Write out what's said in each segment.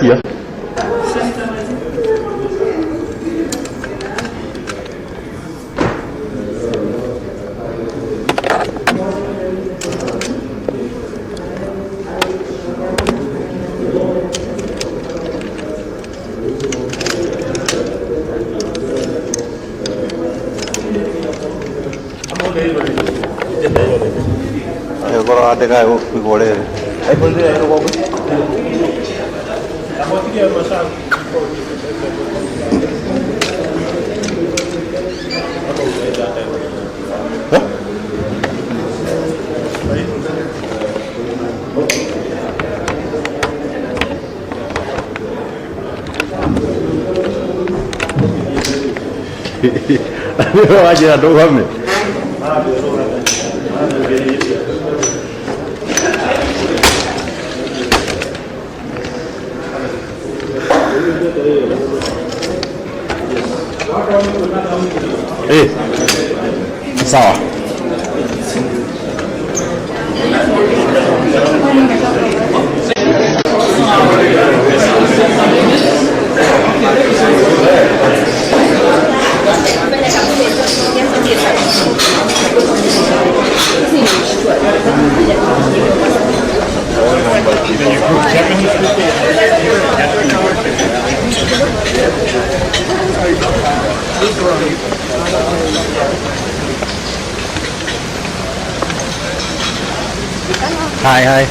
Yeah. Kalau ada kayak boleh. Boleh ada apa? Aja ada kami. Sawa. Hai hai.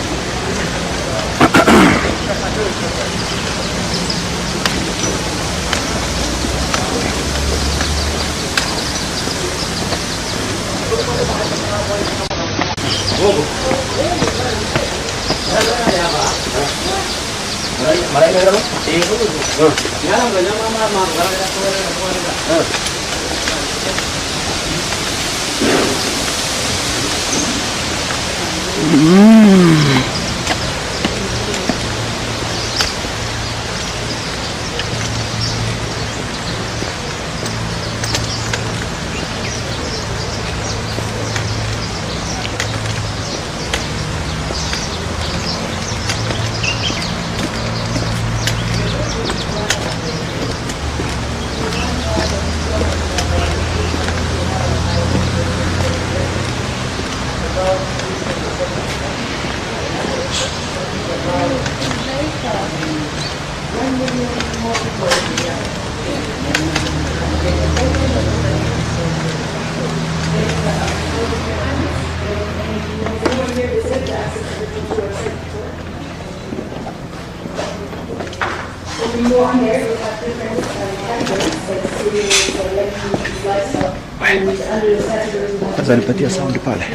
Nadhani patia sound pale.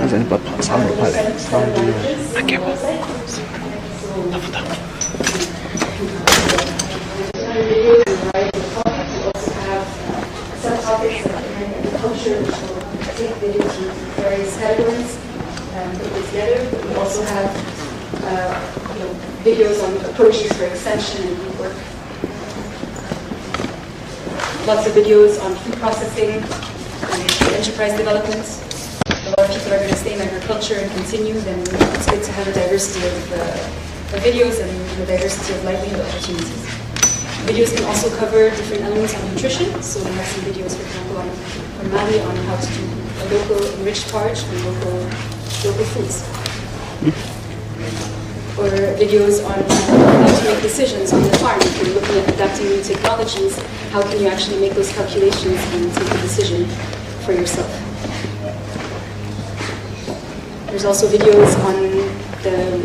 Nadhani papa sound pale. Sound. Akebo. Tafuta. Subtopics in culture, which will take videos in various categories and put them together. We also have videos on approaches for extension and deep work. Lots of videos on food processing and enterprise development. A lot of people are going to stay in agriculture and continue, then it's good to have a diversity of videos and a diversity of livelihood opportunities. Videos can also cover different elements of nutrition. So we have some videos, for example, from Mali on how to do a local enriched porridge and local foods. Or videos on how to make decisions on the farm. If you're looking at adapting new technologies, how can you actually make those calculations and take a decision for yourself? There's also videos on the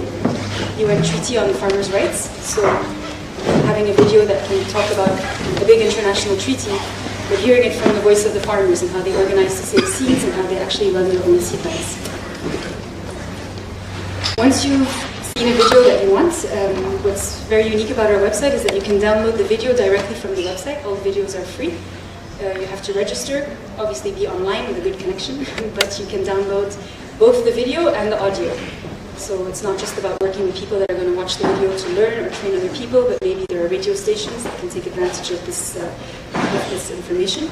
UN Treaty on Farmers' Rights. So having a video that can talk about a big international treaty, but hearing it from the voice of the farmers and how they organize to save seeds and how they actually run their own seed banks. Once you've seen a video that you want, what's very unique about our website is that you can download the video directly from the website. All videos are free. You have to register, obviously be online with a good connection, but you can download both the video and the audio. So it's not just about working with people that are going to watch the video to learn or train other people, but maybe there are radio stations that can take advantage of this information.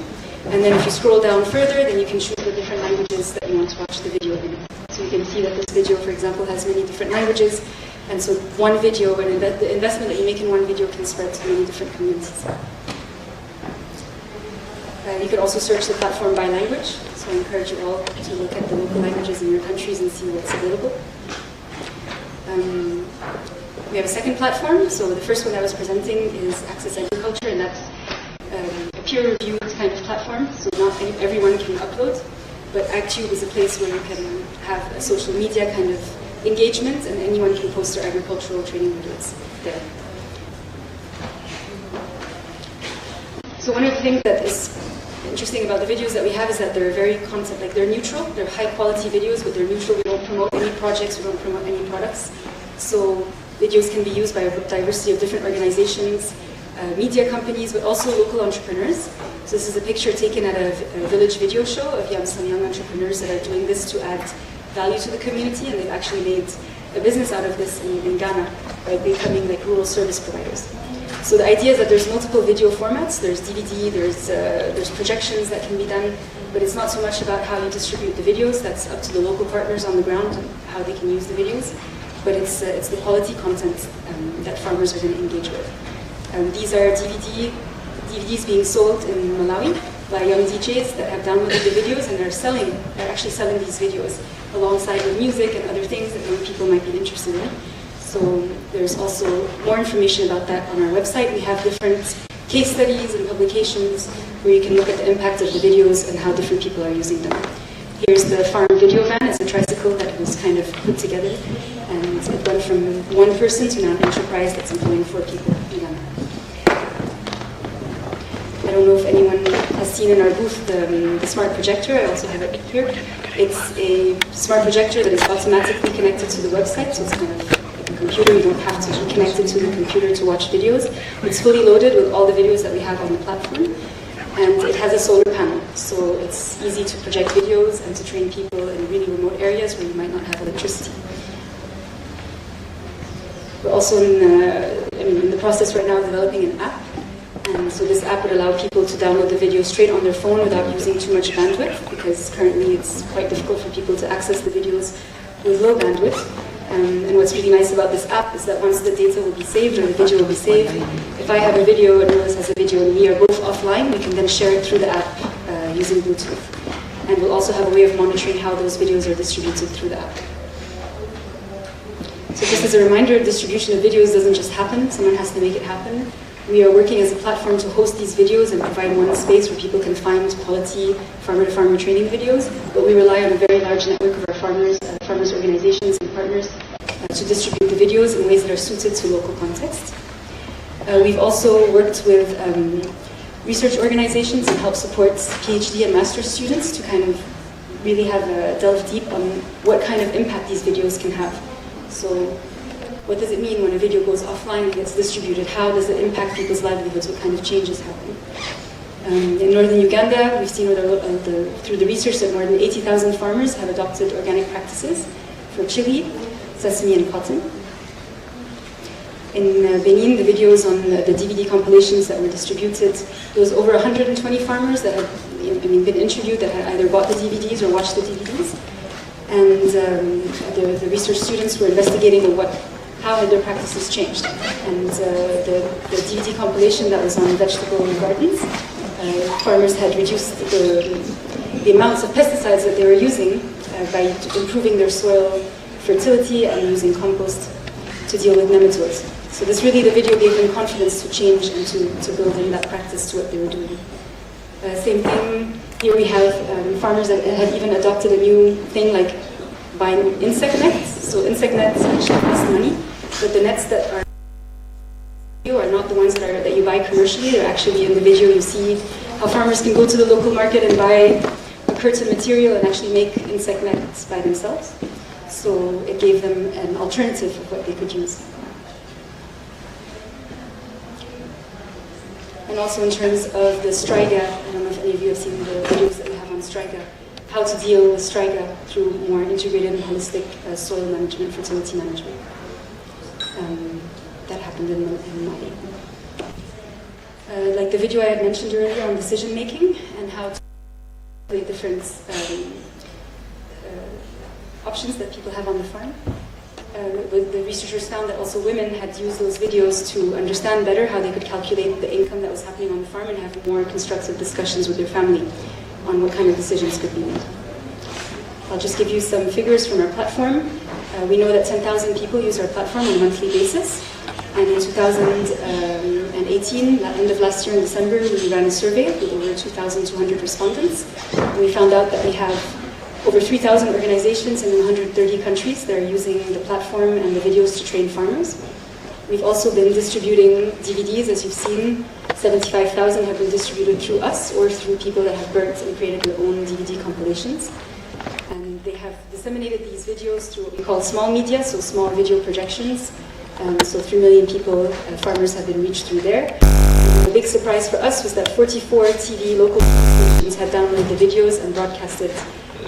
And then if you scroll down further, then you can choose the different languages that you want to watch the video in. So you can see that this video, for example, has many different languages. And so one video, and the investment that you make in one video can spread to many different communities. You could also search the platform by language, so I encourage you all to look at the local languages in your countries and see what's available. We have a second platform, so the first one I was presenting is Access Agriculture, and that's a peer-reviewed kind of platform, so not everyone can upload, but AgTube is a place where you can have a social media kind of engagement, and anyone can post their agricultural training videos there. So one of the things that is interesting about the videos that we have is that they're very content, like they're neutral, they're high quality videos, but they're neutral. We don't promote any projects, we don't promote any products. So videos can be used by a diversity of different organizations, media companies, but also local entrepreneurs. So this is a picture taken at a village video show of some young entrepreneurs that are doing this to add value to the community, and they've actually made a business out of this in Ghana by becoming like rural service providers. So the idea is that there's multiple video formats. There's DVD, there's projections that can be done, but it's not so much about how you distribute the videos. That's up to the local partners on the ground and how they can use the videos. But it's the quality content that farmers are going to engage with. These are DVDs being sold in Malawi by young DJs that have downloaded the videos, and they're actually selling these videos alongside with music and other things that young people might be interested in. So there's also more information about that on our website. We have different case studies and publications where you can look at the impact of the videos and how different people are using them. Here's the farm video van. It's a tricycle that was kind of put together, and it went from one person to now an enterprise that's employing 4 people in Ghana. I don't know if anyone has seen in our booth the smart projector. I also have it here. It's a smart projector that is automatically connected to the website, so it's kind of like a computer. You don't have to be connected to the computer to watch videos. It's fully loaded with all the videos that we have on the platform, and it has a solar panel, so it's easy to project videos and to train people in really remote areas where you might not have electricity. We're also in the process right now of developing an app. And so this app would allow people to download the video straight on their phone without using too much bandwidth, because currently it's quite difficult for people to access the videos with low bandwidth. And what's really nice about this app is that once the data will be saved or the video will be saved, if I have a video and Willis has a video and we are both offline, we can then share it through the app using Bluetooth. And we'll also have a way of monitoring how those videos are distributed through the app. So just as a reminder, distribution of videos doesn't just happen, someone has to make it happen. We are working as a platform to host these videos and provide one space where people can find quality farmer-to-farmer training videos, but we rely on a very large network of our farmers organizations and partners to distribute the videos in ways that are suited to local context. We've also worked with research organizations and helped support PhD and master's students to kind of really have delve deep on what kind of impact these videos can have. So what does it mean when a video goes offline and gets distributed? How does it impact people's livelihoods? What kind of changes happen? In northern Uganda, we've seen through the research that more than 80,000 farmers have adopted organic practices for chili, sesame, and cotton. In Benin, the videos on the DVD compilations that were distributed, there was over 120 farmers that had been interviewed that had either bought the DVDs or watched the DVDs. And the research students were investigating how had their practices changed. And the DVD compilation that was on vegetable gardens, farmers had reduced the amounts of pesticides that they were using by improving their soil fertility and using compost to deal with nematodes. So the video gave them confidence to change and to build in that practice to what they were doing. Same thing, here we have farmers that have even adopted a new thing like buying insect nets. So insect nets actually cost money, but the nets that are not the ones that you buy commercially. They're actually in the video. You see how farmers can go to the local market and buy a curtain material and actually make insect nets by themselves. So it gave them an alternative of what they could use. And also in terms of the Striga, I don't know if any of you have seen the videos that we have on Striga, how to deal with Striga through more integrated and holistic soil management, fertility management. That happened in Mali. Like the video I had mentioned earlier on decision making and how to the different options that people have on the farm. the researchers found that also women had used those videos to understand better how they could calculate the income that was happening on the farm and have more constructive discussions with their family on what kind of decisions could be made. I'll just give you some figures from our platform. We know that 10,000 people use our platform on a monthly basis. And in 2018, at the end of last year in December, we ran a survey with over 2,200 respondents. And we found out that we have over 3,000 organizations in 130 countries that are using the platform and the videos to train farmers. We've also been distributing DVDs, as you've seen. 75,000 have been distributed through us or through people that have burnt and created their own DVD compilations. And they have disseminated these videos through what we call small media, so small video projections. So 3 million people, farmers have been reached through there. And the big surprise for us was that 44 TV local stations had downloaded the videos and broadcasted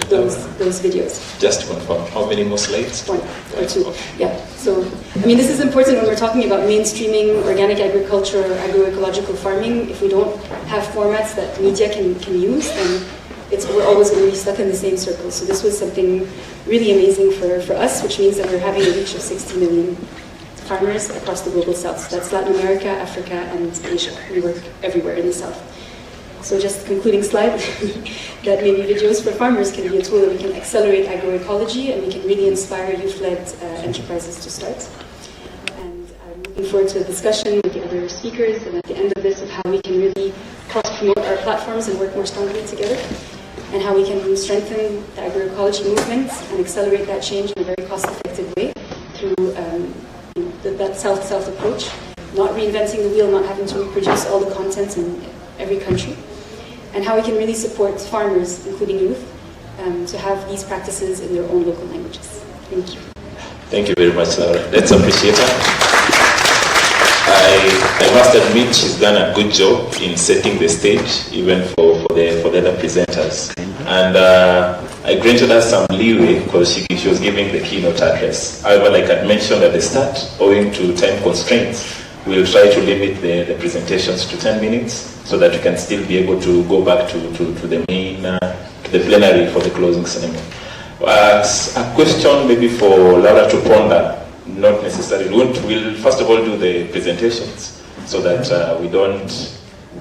those videos. Just to confirm, how many more slaves? 1 or 2, yeah. So, I mean, this is important when we're talking about mainstreaming organic agriculture or agroecological farming. If we don't have formats that media can use, then we're always going to be stuck in the same circle. So this was something really amazing for us, which means that we're having a reach of 60 million farmers across the global south. So that's Latin America, Africa, and Asia. We work everywhere in the south. So just concluding slide, that maybe videos for farmers can be a tool that we can accelerate agroecology and we can really inspire youth-led enterprises to start. And I'm looking forward to a discussion with the other speakers and at the end of this of how we can really cross-promote our platforms and work more strongly together, and how we can strengthen the agroecology movement and accelerate that change in a very cost-effective way through that south-south approach, not reinventing the wheel, not having to reproduce all the content in every country, and how we can really support farmers, including youth, to have these practices in their own local languages. Thank you. Thank you very much, Laura. Let's appreciate her. I must admit she's done a good job in setting the stage, even for the other presenters. And I granted her some leeway because she was giving the keynote address. However, like I mentioned at the start, owing to time constraints, we'll try to limit the presentations to 10 minutes so that we can still be able to go back to the main, to the plenary for the closing ceremony. A question maybe for Laura to ponder, not necessarily. We'll first of all do the presentations so that we don't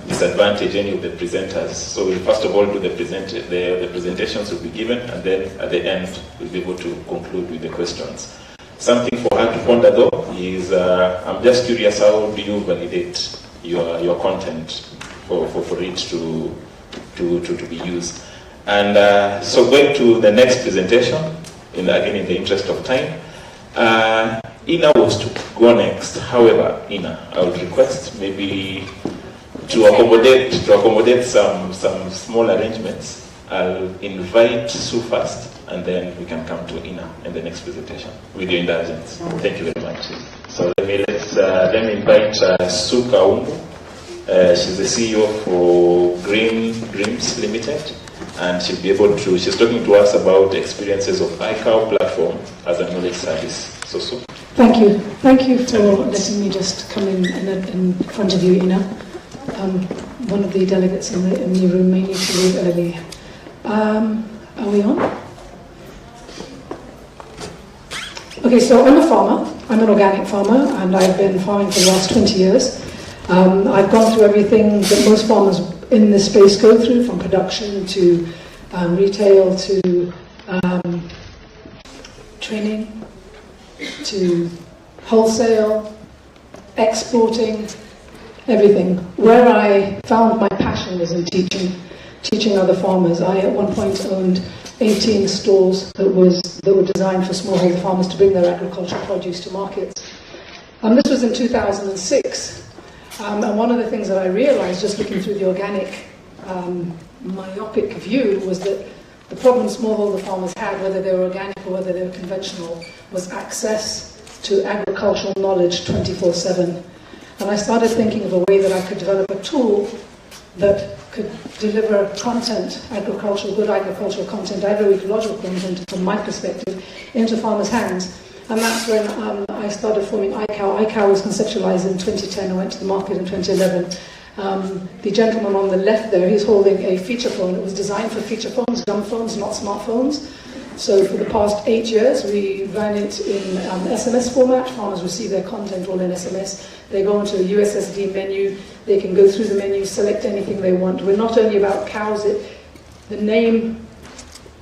disadvantage any of the presenters. So we'll first of all do the presentations will be given, and then at the end we'll be able to conclude with the questions. Something for her to ponder though is, I'm just curious, how do you validate your content for it to be used? And so going to the next presentation, again in the interest of time, Ina was to go next. However, Ina, I would request maybe to accommodate some small arrangements. I'll invite Sue first, and then we can come to Ina in the next presentation with your indulgence. Thank you very much. So let me invite Sue Kaungu. She's the CEO for Green Dreams Limited, and she'll be able to. She's talking to us about the experiences of iCow platform as a knowledge service. So Sue. Thank you for letting me just come in front of you, Ina. One of the delegates in the room may need to leave early. Are we on? Okay, so I'm a farmer. I'm an organic farmer, and I've been farming for the last 20 years. I've gone through everything that most farmers in this space go through, from production to retail to training to wholesale, exporting, everything. Where I found my passion was in teaching other farmers. I at one point owned 18 stalls that were designed for smallholder farmers to bring their agricultural produce to markets. This was in 2006. And one of the things that I realized just looking through the organic myopic view was that the problem smallholder farmers had, whether they were organic or whether they were conventional, was access to agricultural knowledge 24/7. And I started thinking of a way that I could develop a tool that could deliver content, good agricultural content, agroecological content from my perspective, into farmers' hands. And that's when I started forming iCow. iCow was conceptualized in 2010. I went to the market in 2011. The gentleman on the left there, he's holding a feature phone. It was designed for feature phones, dumb phones, not smartphones. So for the past 8 years, we ran it in SMS format. Farmers receive their content all in SMS. They go onto a USSD menu. They can go through the menu, select anything they want. We're not only about cows. The name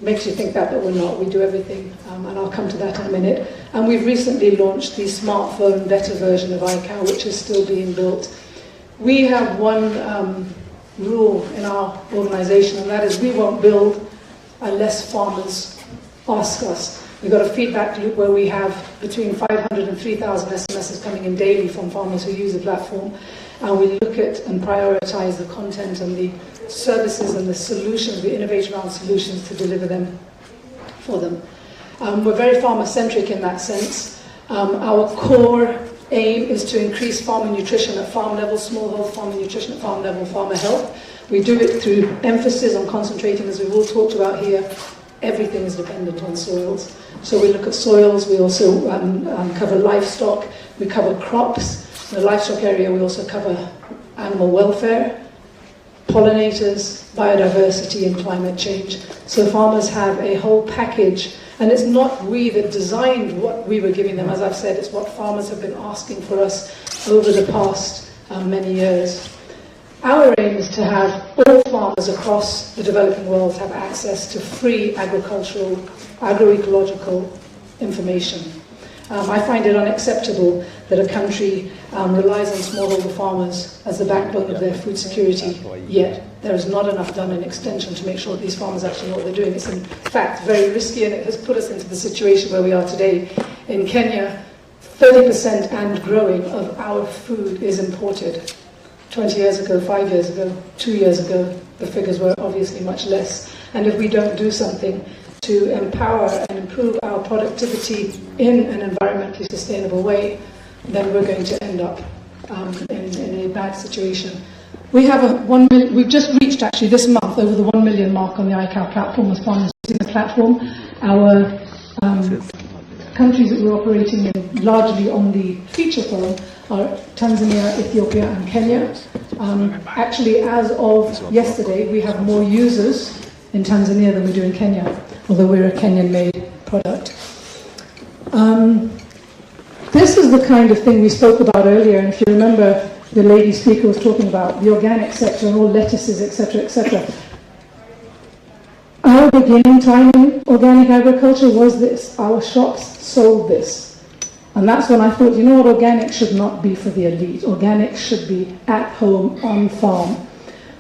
makes you think that, but we're not. We do everything, and I'll come to that in a minute. And we've recently launched the smartphone beta version of iCow, which is still being built. We have one rule in our organisation, and that is we won't build unless farmers ask us. We've got a feedback loop where we have between 500 and 3,000 SMSs coming in daily from farmers who use the platform, and we look at and prioritise the content and the services and the solutions, we innovate around solutions to deliver them for them. We're very farmer-centric in that sense. Our core aim is to increase farmer nutrition at farm level, smallholder farmer nutrition at farm level, farmer health. We do it through emphasis on concentrating, as we've all talked about here. Everything is dependent on soils. So we look at soils, we also cover livestock, we cover crops. In the livestock area we also cover animal welfare, pollinators, biodiversity and climate change. So farmers have a whole package, and it's not we that designed what we were giving them. As I've said, it's what farmers have been asking for us over the past many years. Our aim is to have all farmers across the developing world have access to free agricultural, agroecological information. I find it unacceptable that a country relies on smallholder farmers as the backbone of their food security, yet there is not enough done in extension to make sure that these farmers actually know what they're doing. It's in fact very risky, and it has put us into the situation where we are today. In Kenya, 30% and growing of our food is imported. 20 years ago, 5 years ago, 2 years ago, the figures were obviously much less. And if we don't do something to empower and improve our productivity in an environmentally sustainable way, then we're going to end up in a bad situation. We have we've just reached actually this month over the 1 million mark on the iCow platform as farmers using the platform. Our countries that we're operating in largely on the feature phone are Tanzania, Ethiopia and Kenya. Actually, as of yesterday, we have more users in Tanzania than we do in Kenya, although we're a Kenyan-made product. This is the kind of thing we spoke about earlier, and if you remember, the lady speaker was talking about the organic sector and all lettuces, etc., etc. Our beginning time in organic agriculture was this. Our shops sold this. And that's when I thought, you know what, organic should not be for the elite. Organic should be at home, on farm.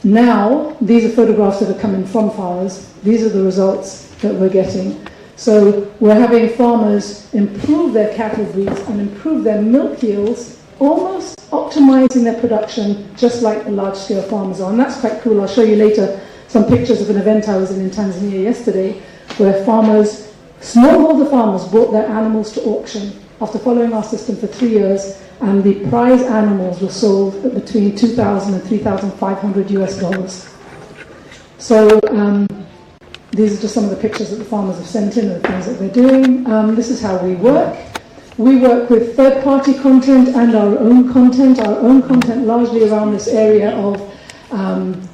Now, these are photographs that are coming from farmers. These are the results that we're getting. So we're having farmers improve their cattle breeds and improve their milk yields, almost optimizing their production, just like the large-scale farmers are. And that's quite cool. I'll show you later some pictures of an event I was in Tanzania yesterday, where farmers, smallholder farmers, brought their animals to auction after following our system for 3 years, and the prize animals were sold at between $2,000 and $3,500 US. So these are just some of the pictures that the farmers have sent in of the things that they're doing. This is how we work. We work with third-party content and our own content largely around this area of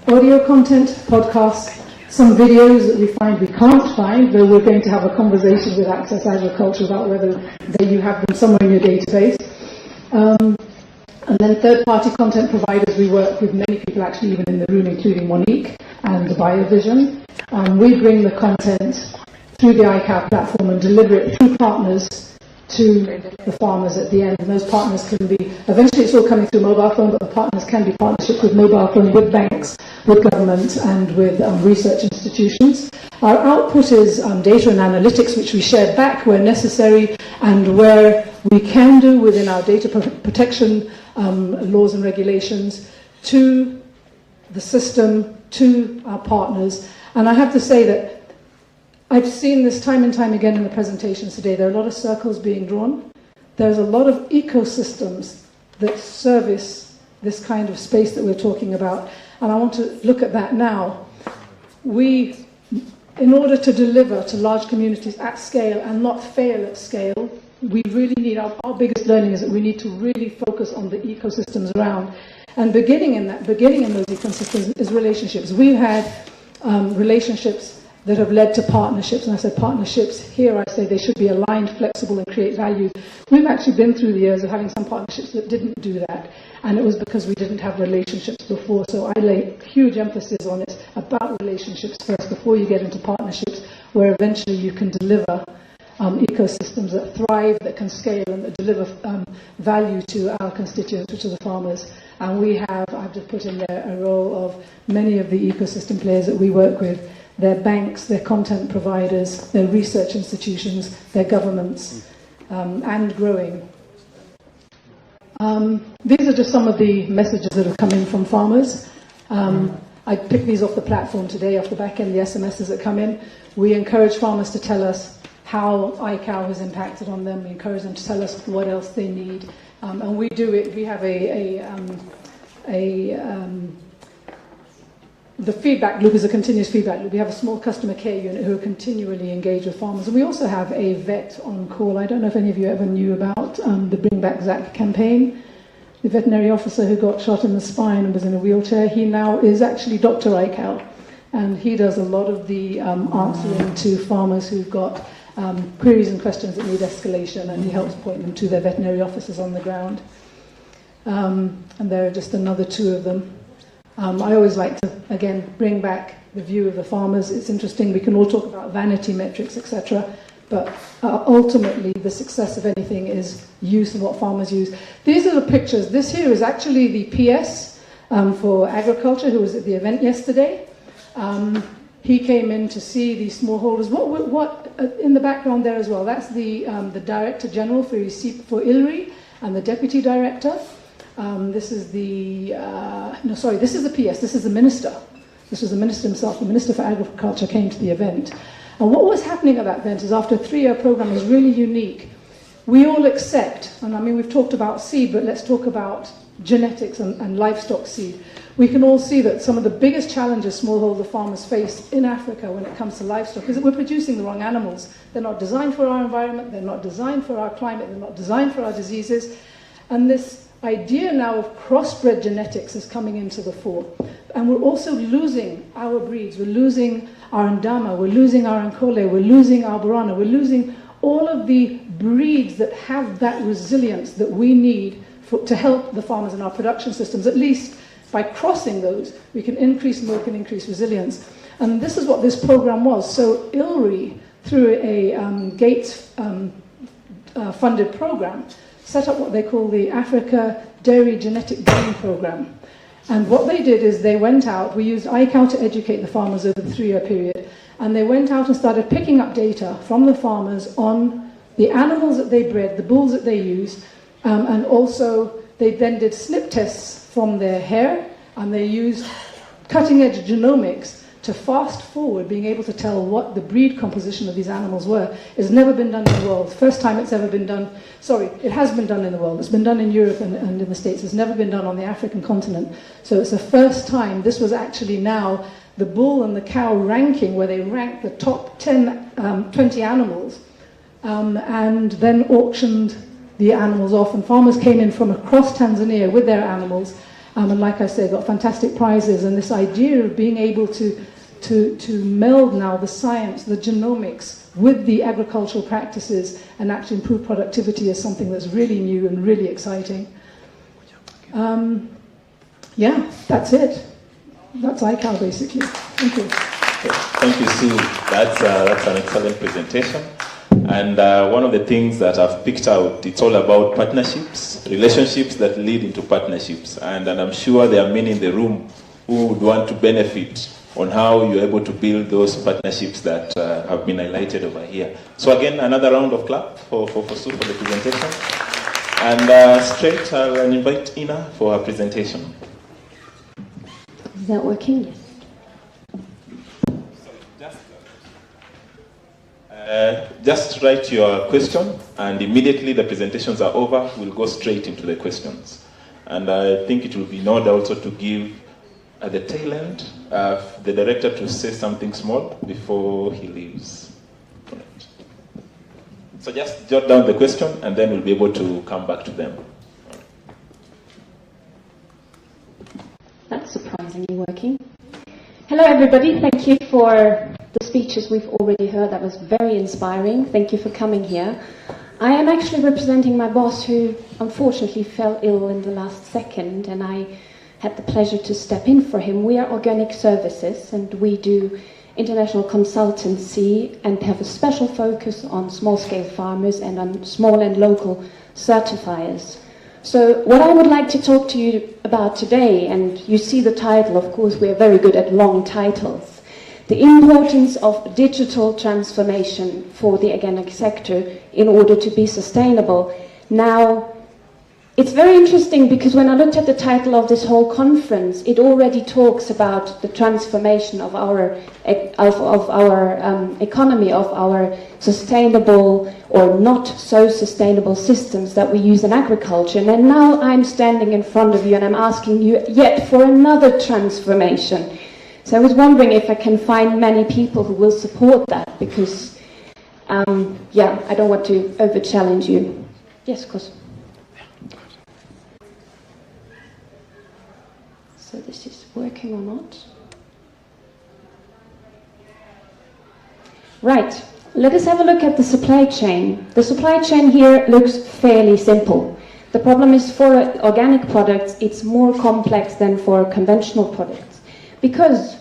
audio content, podcasts, some videos that we find we can't find, though we're going to have a conversation with Access Agriculture about whether you have them somewhere in your database. And then third-party content providers, we work with many people actually even in the room, including Monique and BioVision. We bring the content through the iCow platform and deliver it through partners to the farmers at the end. And those partners can be, eventually it's all coming through mobile phone, but the partners can be partnerships with mobile phone, with banks, with government and with research institutions. Our output is data and analytics, which we share back where necessary and where we can do within our data protection laws and regulations to the system, to our partners. And I have to say that I've seen this time and time again in the presentations today. There are a lot of circles being drawn. There's a lot of ecosystems that service this kind of space that we're talking about. And I want to look at that now. We, in order to deliver to large communities at scale and not fail at scale, we really need, our biggest learning is that we need to really focus on the ecosystems around. And beginning in those ecosystems is relationships. We've had relationships that have led to partnerships. And I said partnerships, here I say they should be aligned, flexible, and create value. We've actually been through the years of having some partnerships that didn't do that, and it was because we didn't have relationships before. So I lay huge emphasis on it, about relationships first before you get into partnerships, where eventually you can deliver ecosystems that thrive, that can scale, and that deliver value to our constituents, which are the farmers. And we have, I've just put in there a role of many of the ecosystem players that we work with, their banks, their content providers, their research institutions, their governments, and growing. These are just some of the messages that have come in from farmers. I picked these off the platform today, off the back end, the SMSs that come in. We encourage farmers to tell us how iCow has impacted on them. We encourage them to tell us what else they need. And we do it, we have the feedback loop is a continuous feedback loop. We have a small customer care unit who are continually engaged with farmers. And we also have a vet on call. I don't know if any of you ever knew about the Bring Back Zach campaign. The veterinary officer who got shot in the spine and was in a wheelchair, he now is actually Dr. iCow. And he does a lot of the answering to farmers who've got queries and questions that need escalation, and he helps point them to their veterinary officers on the ground. And there are just another two of them. I always like to, again, bring back the view of the farmers. It's interesting, we can all talk about vanity metrics, etc., but ultimately the success of anything is use and what farmers use. These are the pictures. This here is actually the PS for Agroecology, who was at the event yesterday. He came in to see the smallholders. What in the background there as well, that's the Director General for ILRI and the Deputy Director. This is the, this is the PS, this is the Minister. This was the Minister himself, the Minister for Agriculture came to the event. And what was happening at that event is, after a 3-year program, is really unique. We all accept, and I mean we've talked about seed, but let's talk about genetics and livestock seed. We can all see that some of the biggest challenges smallholder farmers face in Africa when it comes to livestock is that we're producing the wrong animals. They're not designed for our environment, they're not designed for our climate, they're not designed for our diseases. And this idea now of crossbred genetics is coming into the fore. And we're also losing our breeds. We're losing our Ndama, we're losing our Ankole, we're losing our Borana, we're losing all of the breeds that have that resilience that we need to help the farmers in our production systems. At least by crossing those, we can increase milk and increase resilience. And this is what this program was. So ILRI, through a Gates funded program, set up what they call the Africa Dairy Genetic Gain Program. And what they did is they went out, we used iCow to educate the farmers over the 3-year period, and they went out and started picking up data from the farmers on the animals that they bred, the bulls that they used, and also they then did snip tests from their hair, and they used cutting-edge genomics to fast forward being able to tell what the breed composition of these animals were. It's never been done in the world. First time it's ever been done, it has been done in the world. It's been done in Europe and in the States. It's never been done on the African continent. So it's the first time. This was actually now the bull and the cow ranking, where they ranked the top 20 animals, and then auctioned the animals off. And farmers came in from across Tanzania with their animals, and like I said, got fantastic prizes. And this idea of being able to meld now the science, the genomics, with the agricultural practices and actually improve productivity is something that's really new and really exciting. Yeah, that's it. That's iCow basically. Thank you. Thank you, Sue. That's an excellent presentation. And one of the things that I've picked out, it's all about partnerships, relationships that lead into partnerships. And I'm sure there are many in the room who would want to benefit on how you're able to build those partnerships that have been highlighted over here. So again, another round of clap for Sue for the presentation. And straight, I'll invite Ina for her presentation. Is that working? Just write your question, and immediately the presentations are over, we'll go straight into the questions. And I think it will be in order also to give, at the tail end, the director to say something small before he leaves. Right. So just jot down the question, and then we'll be able to come back to them. That's surprisingly working. Hello everybody, thank you for the speeches we've already heard. That was very inspiring. Thank you for coming here. I am actually representing my boss, who unfortunately fell ill in the last second, and I had the pleasure to step in for him. We are Organic Services, and we do international consultancy and have a special focus on small-scale farmers and on small and local certifiers. So what I would like to talk to you about today, and you see the title, of course we are very good at long titles, the importance of digital transformation for the organic sector in order to be sustainable. Now, it's very interesting because when I looked at the title of this whole conference, it already talks about the transformation of our economy, of our sustainable or not so sustainable systems that we use in agriculture. And now I'm standing in front of you and I'm asking you yet for another transformation. So I was wondering if I can find many people who will support that, because, yeah, I don't want to over-challenge you. Yes, of course. So this is working or not? Right, let us have a look at the supply chain. The supply chain here looks fairly simple. The problem is for organic products, it's more complex than for conventional products, because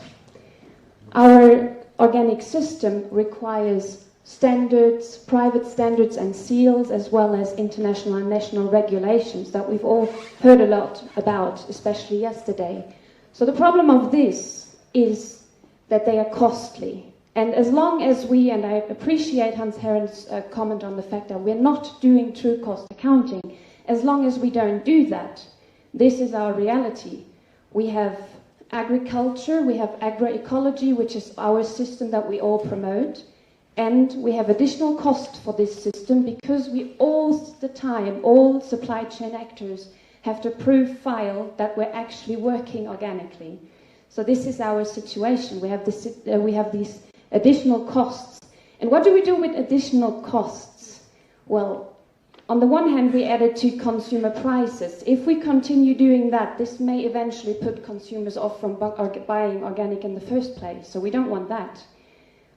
our organic system requires standards, private standards and seals, as well as international and national regulations that we've all heard a lot about, especially yesterday. So the problem of this is that they are costly. And as long as we, and I appreciate Hans Herren's comment on the fact that we're not doing true cost accounting, as long as we don't do that, this is our reality. We have agriculture, we have agroecology, which is our system that we all promote, and we have additional cost for this system because we all the time, all supply chain actors have to file that we're actually working organically. So this is our situation. We have these additional costs. And what do we do with additional costs? Well, on the one hand, we add it to consumer prices. If we continue doing that, this may eventually put consumers off from buying organic in the first place. So we don't want that.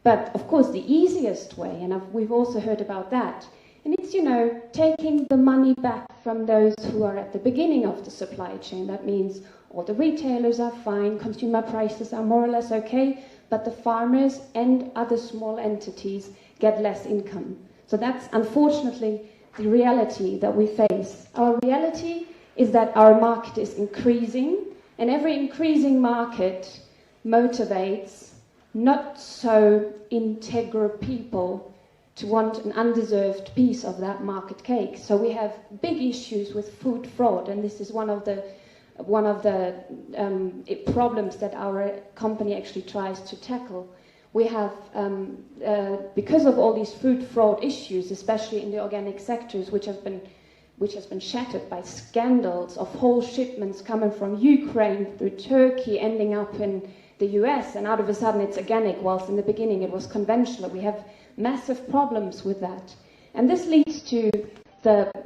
But of course, the easiest way, and we've also heard about that, and it's, you know, taking the money back from those who are at the beginning of the supply chain. That means all the retailers are fine, consumer prices are more or less okay, but the farmers and other small entities get less income. So that's unfortunately the reality that we face. Our reality is that our market is increasing, and every increasing market motivates not so integral people to want an undeserved piece of that market cake. So we have big issues with food fraud, and this is one of the problems that our company actually tries to tackle. We have, because of all these food fraud issues, especially in the organic sectors, which has been shattered by scandals of whole shipments coming from Ukraine through Turkey, ending up in the US, and out of a sudden it's organic, whilst in the beginning it was conventional. We have massive problems with that. And this leads to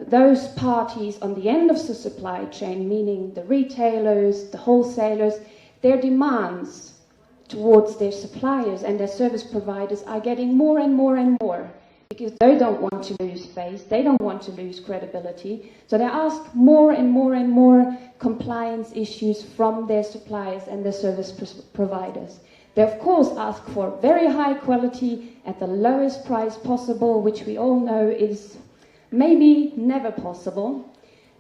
those parties on the end of the supply chain, meaning the retailers, the wholesalers, their demands towards their suppliers and their service providers are getting more and more and more, because they don't want to lose face, they don't want to lose credibility, so they ask more and more and more compliance issues from their suppliers and their service providers. They of course ask for very high quality at the lowest price possible, which we all know is maybe never possible,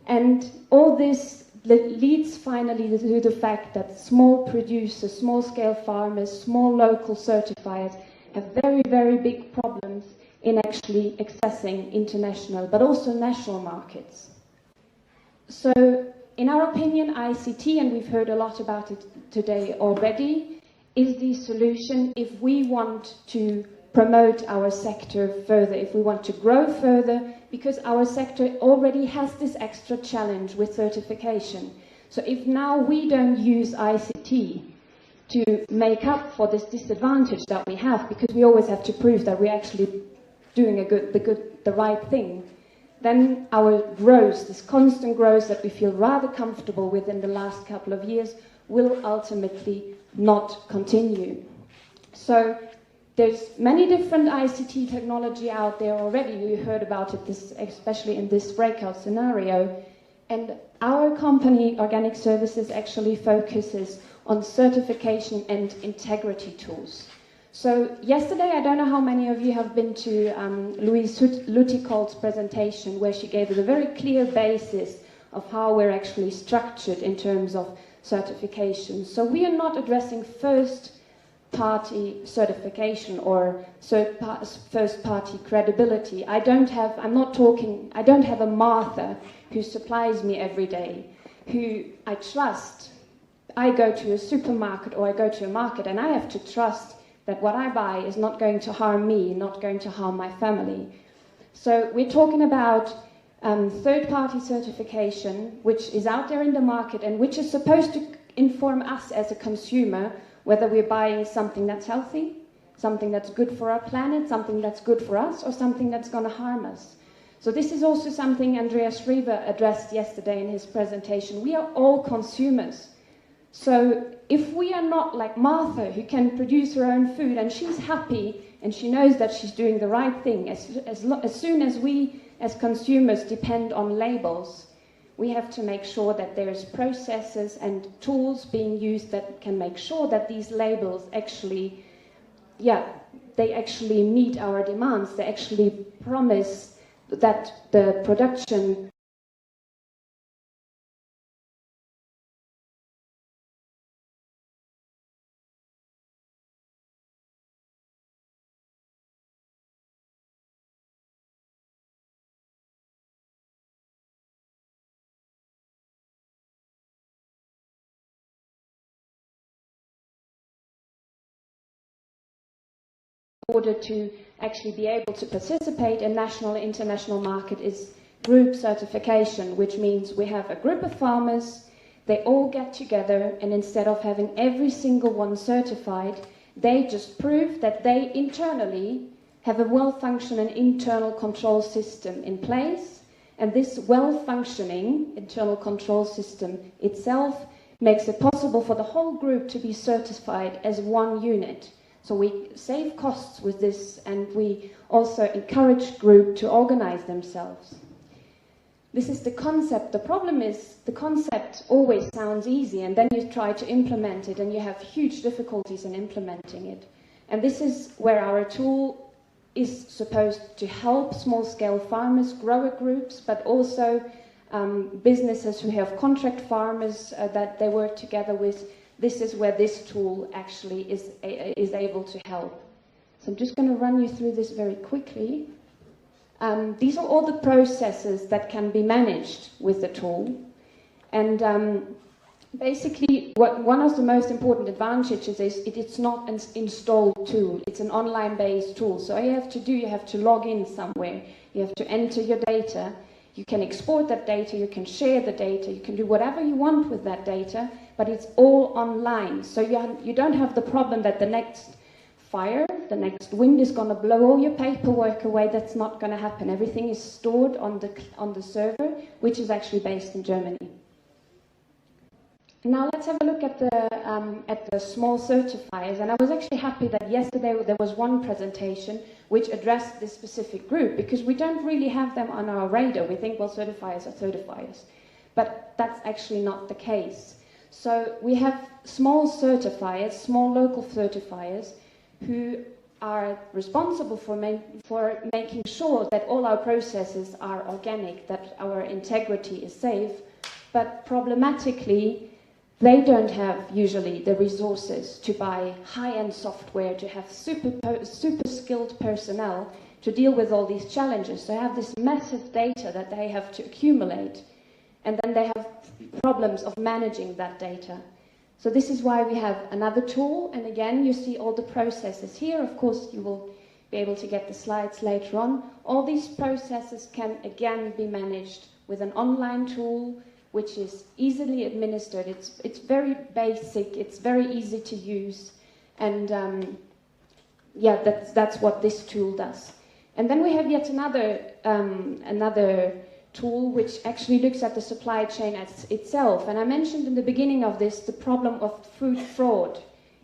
and all this leads finally to the fact that small producers, small-scale farmers, small local certifiers have very, very big problems in actually accessing international, but also national markets. So, in our opinion, ICT, and we've heard a lot about it today already, is the solution if we want to promote our sector further, if we want to grow further, because our sector already has this extra challenge with certification. So if now we don't use ICT to make up for this disadvantage that we have, because we always have to prove that we're actually doing the right thing, then our growth, this constant growth that we feel rather comfortable with in the last couple of years, will ultimately not continue. So there's many different ICT technology out there already. We heard about it, especially in this breakout scenario. And our company, Organic Services, actually focuses on certification and integrity tools. So yesterday, I don't know how many of you have been to Louise Lutikol's presentation, where she gave us a very clear basis of how we're actually structured in terms of certification. So we are not addressing first-party certification or first-party credibility. I don't have a Martha who supplies me every day, who I trust. I go to a supermarket or I go to a market and I have to trust that what I buy is not going to harm me, not going to harm my family. So we're talking about third-party certification, which is out there in the market and which is supposed to inform us as a consumer whether we're buying something that's healthy, something that's good for our planet, something that's good for us, or something that's going to harm us. So this is also something Andreas Schriever addressed yesterday in his presentation. We are all consumers. So if we are not like Martha, who can produce her own food and she's happy and she knows that she's doing the right thing, as soon as we as consumers depend on labels, we have to make sure that there's processes and tools being used that can make sure that these labels actually, they actually meet our demands. They actually promise that the production in order to actually be able to participate in national and international market is group certification, which means we have a group of farmers, they all get together, and instead of having every single one certified, they just prove that they internally have a well-functioning internal control system in place, and this well-functioning internal control system itself makes it possible for the whole group to be certified as one unit. So we save costs with this, and we also encourage group to organize themselves. This is the concept. The problem is the concept always sounds easy, and then you try to implement it, and you have huge difficulties in implementing it. And this is where our tool is supposed to help small-scale farmers, grower groups, but also businesses who have contract farmers that they work together with. This is where this tool actually is able to help. So I'm just going to run you through this very quickly. These are all the processes that can be managed with the tool. And basically, one of the most important advantages is it's not an installed tool. It's an online-based tool. So all you have to do, you have to log in somewhere. You have to enter your data. You can export that data, you can share the data, you can do whatever you want with that data, but it's all online. So you don't have the problem that the next fire, the next wind is going to blow all your paperwork away. That's not going to happen. Everything is stored on the server, which is actually based in Germany. Now let's have a look at the small certifiers. And I was actually happy that yesterday there was one presentation which addressed this specific group, because we don't really have them on our radar. We think, well, certifiers are certifiers. But that's actually not the case. So we have small certifiers, small local certifiers, who are responsible for making sure that all our processes are organic, that our integrity is safe. But problematically, they don't have usually the resources to buy high-end software, to have super skilled personnel to deal with all these challenges. So they have this massive data that they have to accumulate, and then they have problems of managing that data. So this is why we have another tool, and again, you see all the processes here. Of course, you will be able to get the slides later on. All these processes can again be managed with an online tool, which is easily administered. It's very basic, it's very easy to use, and that's what this tool does. And then we have yet another tool which actually looks at the supply chain itself. And I mentioned in the beginning of this the problem of food fraud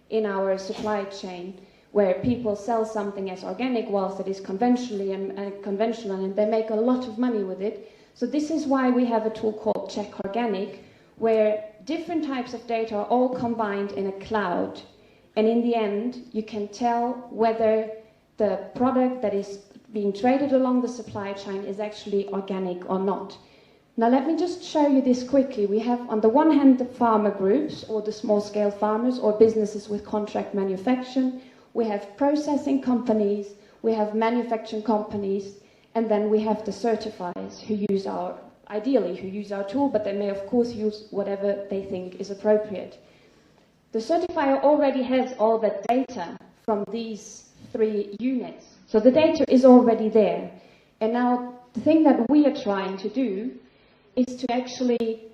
in our supply chain, where people sell something as organic whilst it is conventional and they make a lot of money with it. So this is why we have a tool called Check Organic, where different types of data are all combined in a cloud. And in the end, you can tell whether the product that is being traded along the supply chain is actually organic or not. Now let me just show you this quickly. We have on the one hand the farmer groups, or the small scale farmers, or businesses with contract manufacturing. We have processing companies, we have manufacturing companies, and then we have the certifiers who use our tool, but they may of course use whatever they think is appropriate. The certifier already has all the data from these 3 units. So the data is already there. And now the thing that we are trying to do is to actually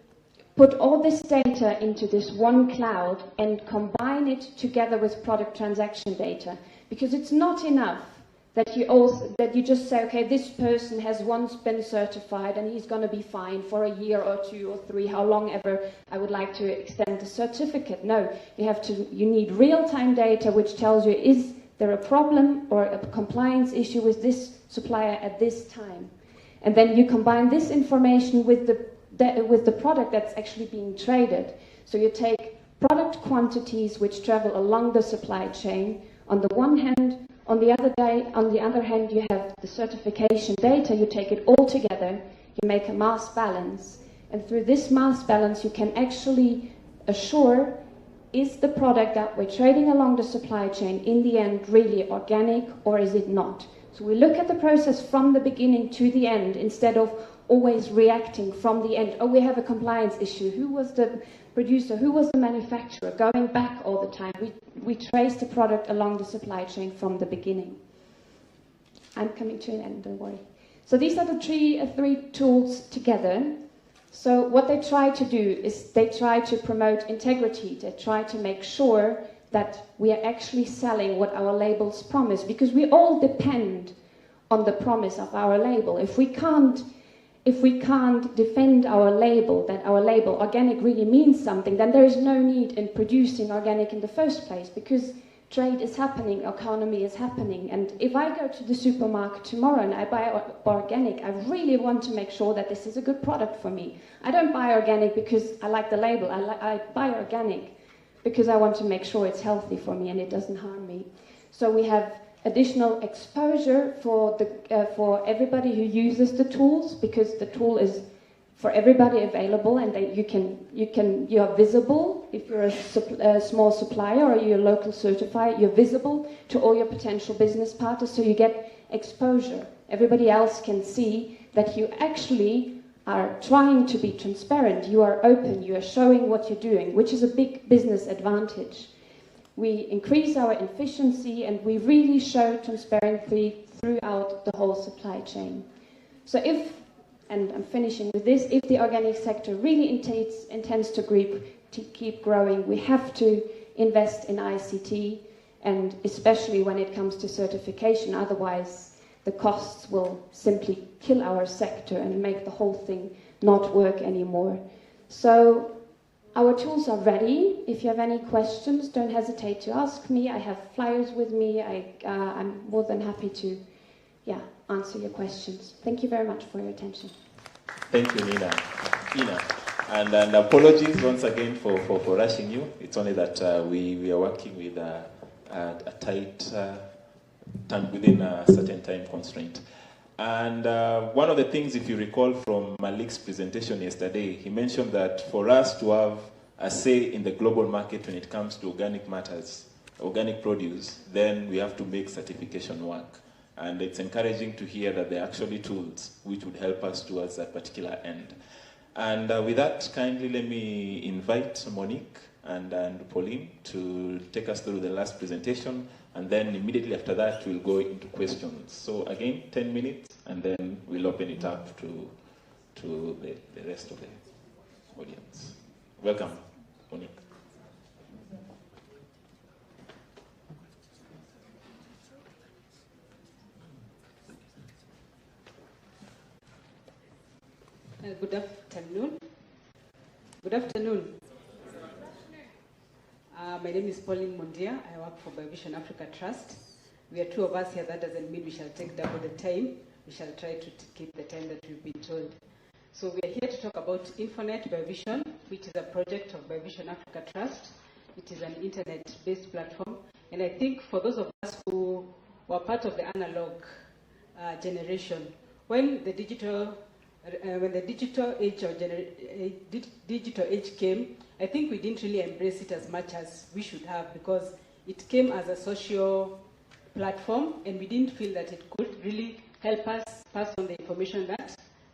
put all this data into this one cloud and combine it together with product transaction data. Because it's not enough that you just say, okay, this person has once been certified and he's going to be fine for a year or 2 or 3, how long ever I would like to extend the certificate. No, you need real-time data which tells you, is there a problem or a compliance issue with this supplier at this time? And then you combine this information with the product that's actually being traded. So you take product quantities which travel along the supply chain on the one hand. On the other hand, you have the certification data. You take it all together. You make a mass balance. And through this mass balance, you can actually assure, is the product that we're trading along the supply chain in the end really organic or is it not? So we look at the process from the beginning to the end instead of always reacting from the end. Oh, we have a compliance issue. Who was the producer? Who was the manufacturer? Going back all the time. We trace the product along the supply chain from the beginning. I'm coming to an end, don't worry. So these are the three tools together. So what they try to do is they try to promote integrity. They try to make sure that we are actually selling what our labels promise, because we all depend on the promise of our label. If we can't defend our label, that our label organic really means something, then there is no need in producing organic in the first place, because trade is happening, economy is happening. And if I go to the supermarket tomorrow and I buy organic, I really want to make sure that this is a good product for me. I don't buy organic because I like the label. I buy organic because I want to make sure it's healthy for me and it doesn't harm me. So we have additional exposure for everybody who uses the tools, because the tool is for everybody available, and that you are visible. If you're a small supplier or you're a local certifier, you're visible to all your potential business partners, so you get exposure. Everybody else can see that you actually are trying to be transparent, you are open, you are showing what you're doing, which is a big business advantage. We increase our efficiency and we really show transparency throughout the whole supply chain. So and I'm finishing with this, if the organic sector really intends to keep growing, we have to invest in ICT, and especially when it comes to certification, otherwise the costs will simply kill our sector and make the whole thing not work anymore. So our tools are ready. If you have any questions, don't hesitate to ask me. I have flyers with me. I'm more than happy to answer your questions. Thank you very much for your attention. Thank you, Nina. And apologies once again for rushing you. It's only that we are working with a tight time within a certain time constraint. And one of the things, if you recall from Malik's presentation yesterday, he mentioned that for us to have a say in the global market when it comes to organic matters, organic produce, then we have to make certification work. And it's encouraging to hear that there are actually tools which would help us towards that particular end. And with that, kindly let me invite Monique and Pauline to take us through the last presentation, and then immediately after that we'll go into questions. So again, 10 minutes, and then we'll open it up to the rest of the audience. Welcome, Monique. Good afternoon. Good afternoon. My name is Pauline Mundia. I work for Biovision Africa Trust. We are two of us here. That doesn't mean we shall take double the time. We shall try to keep the time that we've been told. So we are here to talk about Infonet Biovision, which is a project of Biovision Africa Trust. It is an internet-based platform. And I think for those of us who were part of the analog generation, when the digital age came, I think we didn't really embrace it as much as we should have, because it came as a social platform, and we didn't feel that it could really help us pass on the information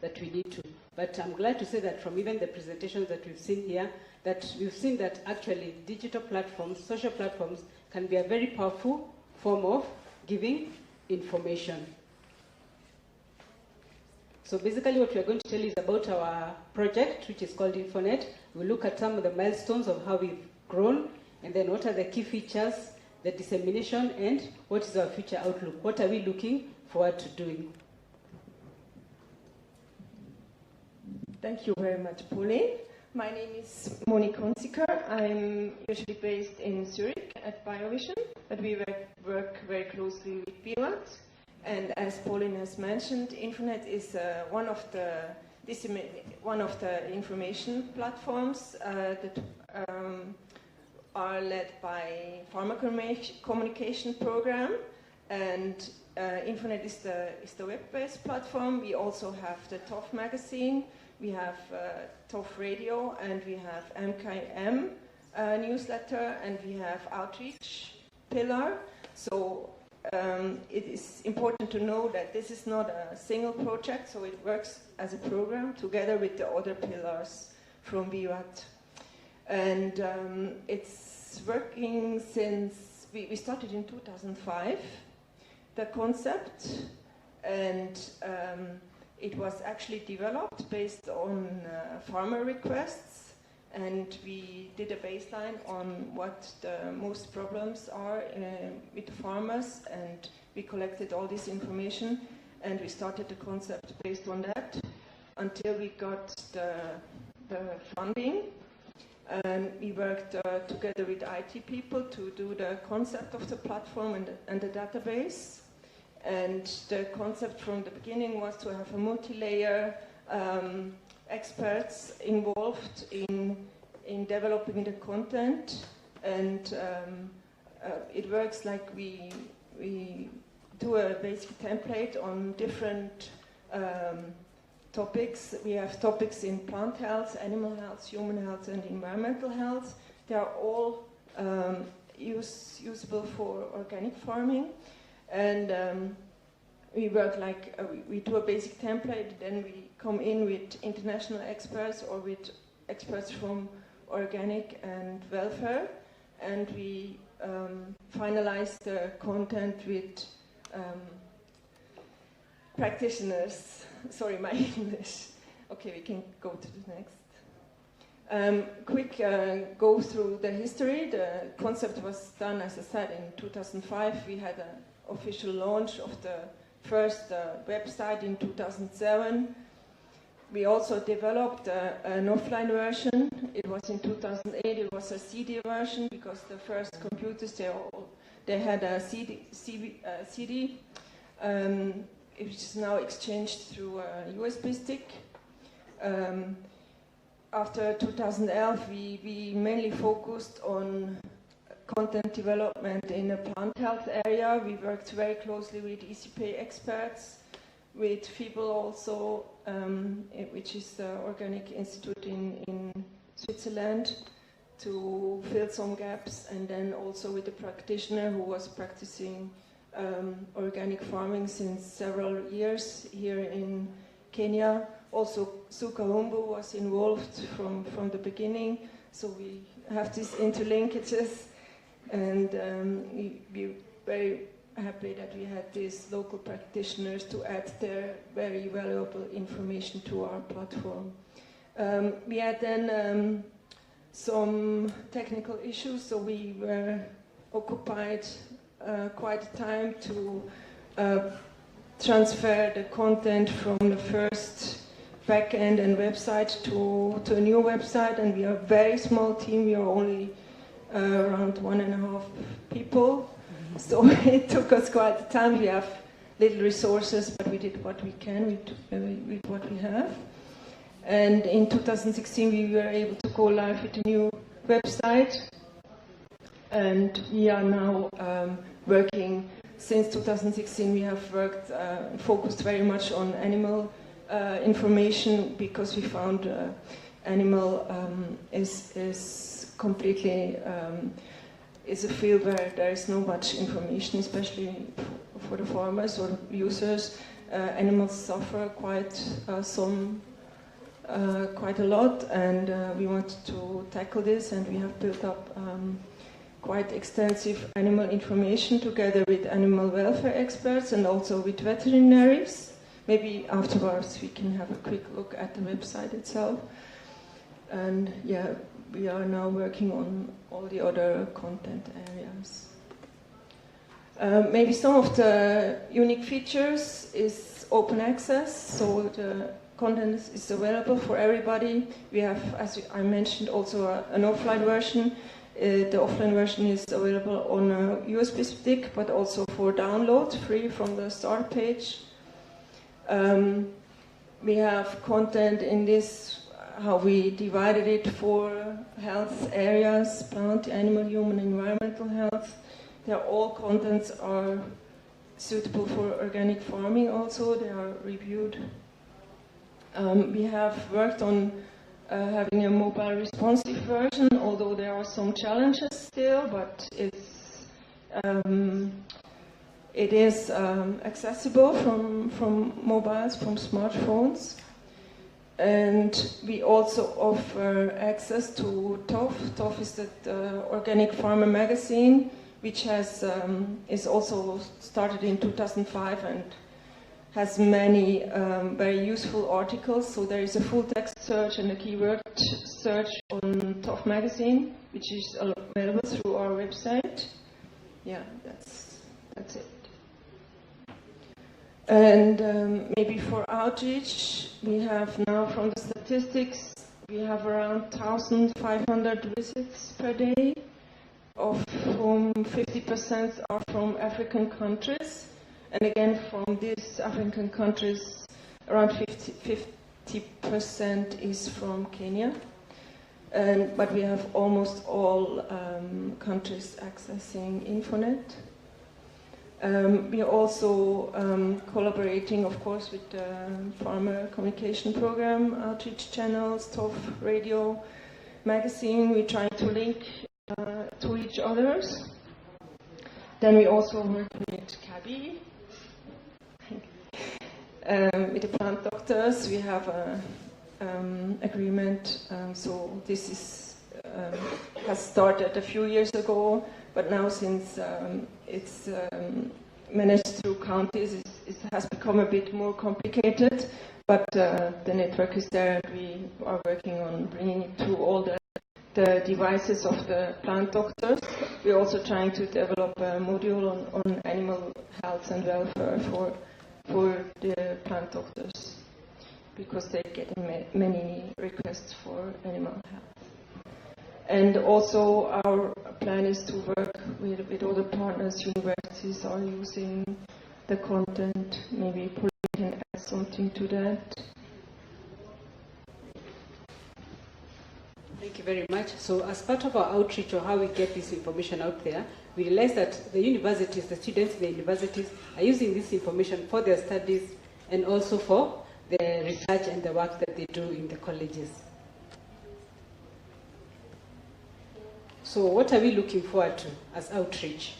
that we need to. But I'm glad to say that from even the presentations that we've seen here, that we've seen that actually digital platforms, social platforms, can be a very powerful form of giving information. So basically what we're going to tell you is about our project, which is called Infonet. We'll look at some of the milestones of how we've grown, and then what are the key features, the dissemination, and what is our future outlook. What are we looking forward to doing? Thank you very much, Pauline. My name is Monique Hunziker. I'm usually based in Zurich at Biovision, but we work very closely with BWAT. And as Pauline has mentioned, Infonet is one of the information platforms that are led by Pharma Communication Program, and Infonet is the web-based platform. We also have the TOF magazine, we have TOF radio, and we have MKM newsletter, and we have outreach pillar. So it is important to know that this is not a single project, so it works as a program together with the other pillars from BWAT. And it's working since we started in 2005, the concept, and it was actually developed based on farmer requests. And we did a baseline on what the most problems are with the farmers, and we collected all this information, and we started the concept based on that until we got the funding. And we worked together with IT people to do the concept of the platform and the database. And the concept from the beginning was to have a multi-layer experts involved in developing the content, and it works like we do a basic template on different topics. We have topics in plant health, animal health, human health, and environmental health. They are all usable for organic farming, and we work like, we do a basic template, then we come in with international experts or with experts from organic and welfare, and we finalize the content with practitioners. Sorry, my English. Okay, we can go to the next. Quick go through the history. The concept was done, as I said, in 2005. We had an official launch of the first website in 2007. We also developed an offline version. It was in 2008. It was a CD version, because the first computers, they had a CD, which is now exchanged through a USB stick. After 2011, we mainly focused on content development in the plant health area. We worked very closely with ECP experts, with FIBL also, which is the Organic Institute in Switzerland, to fill some gaps, and then also with a practitioner who was practicing organic farming since several years here in Kenya. Also, Suka Humbu was involved from the beginning, so we have these interlinkages, and we're very happy that we had these local practitioners to add their very valuable information to our platform. We had then some technical issues, so we were occupied quite a time to transfer the content from the first backend and website to a new website, and we are a very small team. We are only around 1.5 people. So it took us quite a time. We have little resources, but we did what we can with what we have. And in 2016, we were able to go live with a new website. And we are now working, since 2016, we have worked, focused very much on animal information, because we found animal is completely, is a field where there is no much information, especially for the farmers or users. Animals suffer quite a lot, and we want to tackle this, and we have built up quite extensive animal information together with animal welfare experts and also with veterinaries. Maybe afterwards we can have a quick look at the website itself. And yeah, we are now working on all the other content areas. Maybe some of the unique features is open access, so the content is available for everybody. We have, as I mentioned, also an offline version. The offline version is available on a USB stick, but also for download, free from the start page. We have content in this, how we divided it for health areas: plant, animal, human, environmental health. All contents are suitable for organic farming also. They are reviewed. We have worked on having a mobile responsive version, although there are some challenges still, but it is accessible from mobiles, from smartphones. And we also offer access to TOF. TOF is the Organic Farmer magazine, which is also started in 2005 and has many very useful articles. So there is a full text search and a keyword search on TOF magazine, which is available through our website. Yeah, that's it. And maybe for outreach, we have now, from the statistics, we have around 1,500 visits per day, of whom 50% are from African countries. And again, from these African countries, around 50% is from Kenya. But we have almost all countries accessing Infonet. We are also collaborating, of course, with the Farmer Communication Program, outreach channels, TOF radio, magazine. We try to link to each others. Then we also work with CABI. With the plant doctors, we have an agreement. So this is has started a few years ago, but now since it's managed through counties, it has become a bit more complicated. But the network is there, and we are working on bringing it to all the devices of the plant doctors. We're also trying to develop a module on animal health and welfare for the plant doctors, because they get many requests for animal health. And also our plan is to work with other partners. Universities are using the content. Maybe Pauline can add something to that. Thank you very much. So as part of our outreach, or how we get this information out there, we realize that the universities, the students in the universities are using this information for their studies and also for the research and the work that they do in the colleges. So what are we looking forward to as outreach?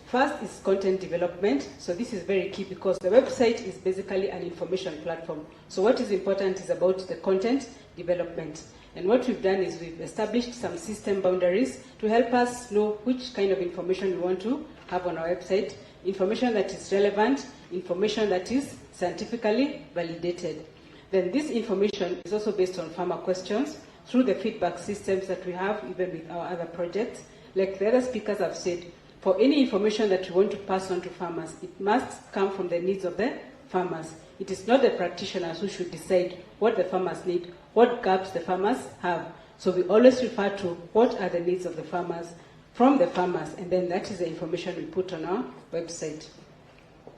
First is content development. So this is very key, because the website is basically an information platform. So what is important is about the content development. And what we've done is we've established some system boundaries to help us know which kind of information we want to have on our website. Information that is relevant, information that is scientifically validated. Then this information is also based on farmer questions through the feedback systems that we have, even with our other projects. Like the other speakers have said, for any information that we want to pass on to farmers, it must come from the needs of the farmers. It is not the practitioners who should decide what the farmers need, what gaps the farmers have. So we always refer to what are the needs of the farmers from the farmers, and then that is the information we put on our website.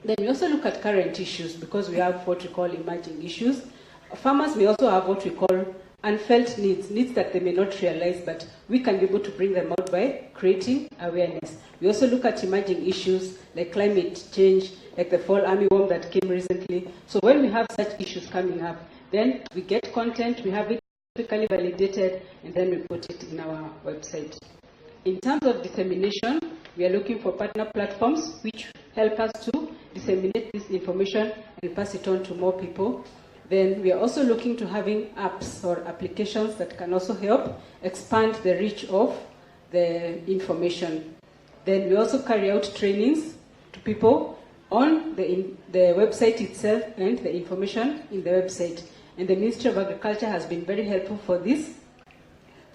Then we also look at current issues because we have what we call emerging issues. Farmers may also have what we call unfelt needs, needs that they may not realize, but we can be able to bring them out by creating awareness. We also look at emerging issues like climate change, like the fall armyworm that came recently. So when we have such issues coming up, then we get content, we have it scientifically validated, and then we put it in our website. In terms of dissemination, we are looking for partner platforms which help us to disseminate this information and pass it on to more people. Then we are also looking to having apps or applications that can also help expand the reach of the information. Then we also carry out trainings to people on the website itself and the information in the website. And the Ministry of Agriculture has been very helpful for this.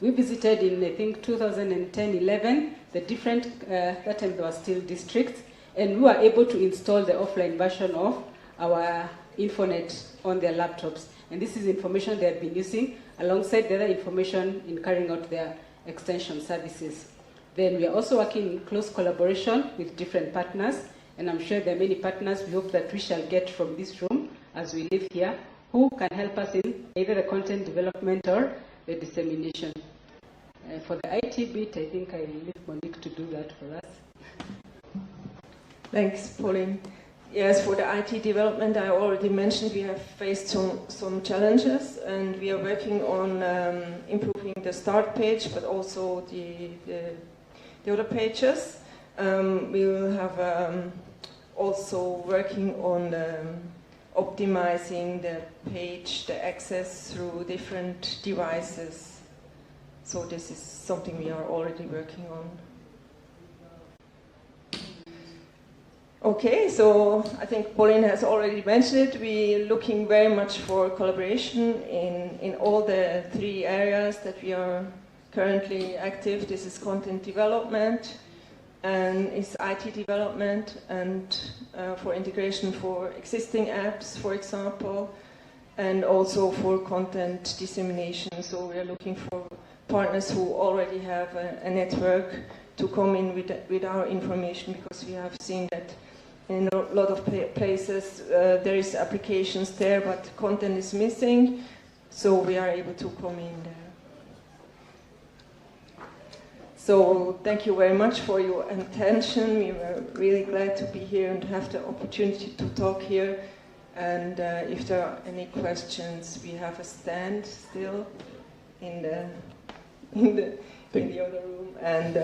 We visited in, I think, 2010-11, the different, that time there were still districts, and we were able to install the offline version of our Infonet on their laptops. And this is information they have been using alongside the other information in carrying out their extension services. Then we are also working in close collaboration with different partners, and I'm sure there are many partners we hope that we shall get from this room as we live here, who can help us in either the content development or the dissemination. For the IT bit, I think I leave Monique to do that for us. Thanks, Pauline. Yes, for the IT development, I already mentioned we have faced some challenges, and we are working on improving the start page, but also the other pages. We will have also working on optimizing the page, the access through different devices. So this is something we are already working on. Okay, so I think Pauline has already mentioned it. We're looking very much for collaboration in all the three areas that we are currently active. This is content development, and it's IT development, and for integration for existing apps, for example, and also for content dissemination. So we are looking for partners who already have a network to come in with our information, because we have seen that in a lot of places there is applications there, but content is missing, so we are able to come in there. So thank you very much for your attention. We were really glad to be here and have the opportunity to talk here. And if there are any questions, we have a stand still in the other room. And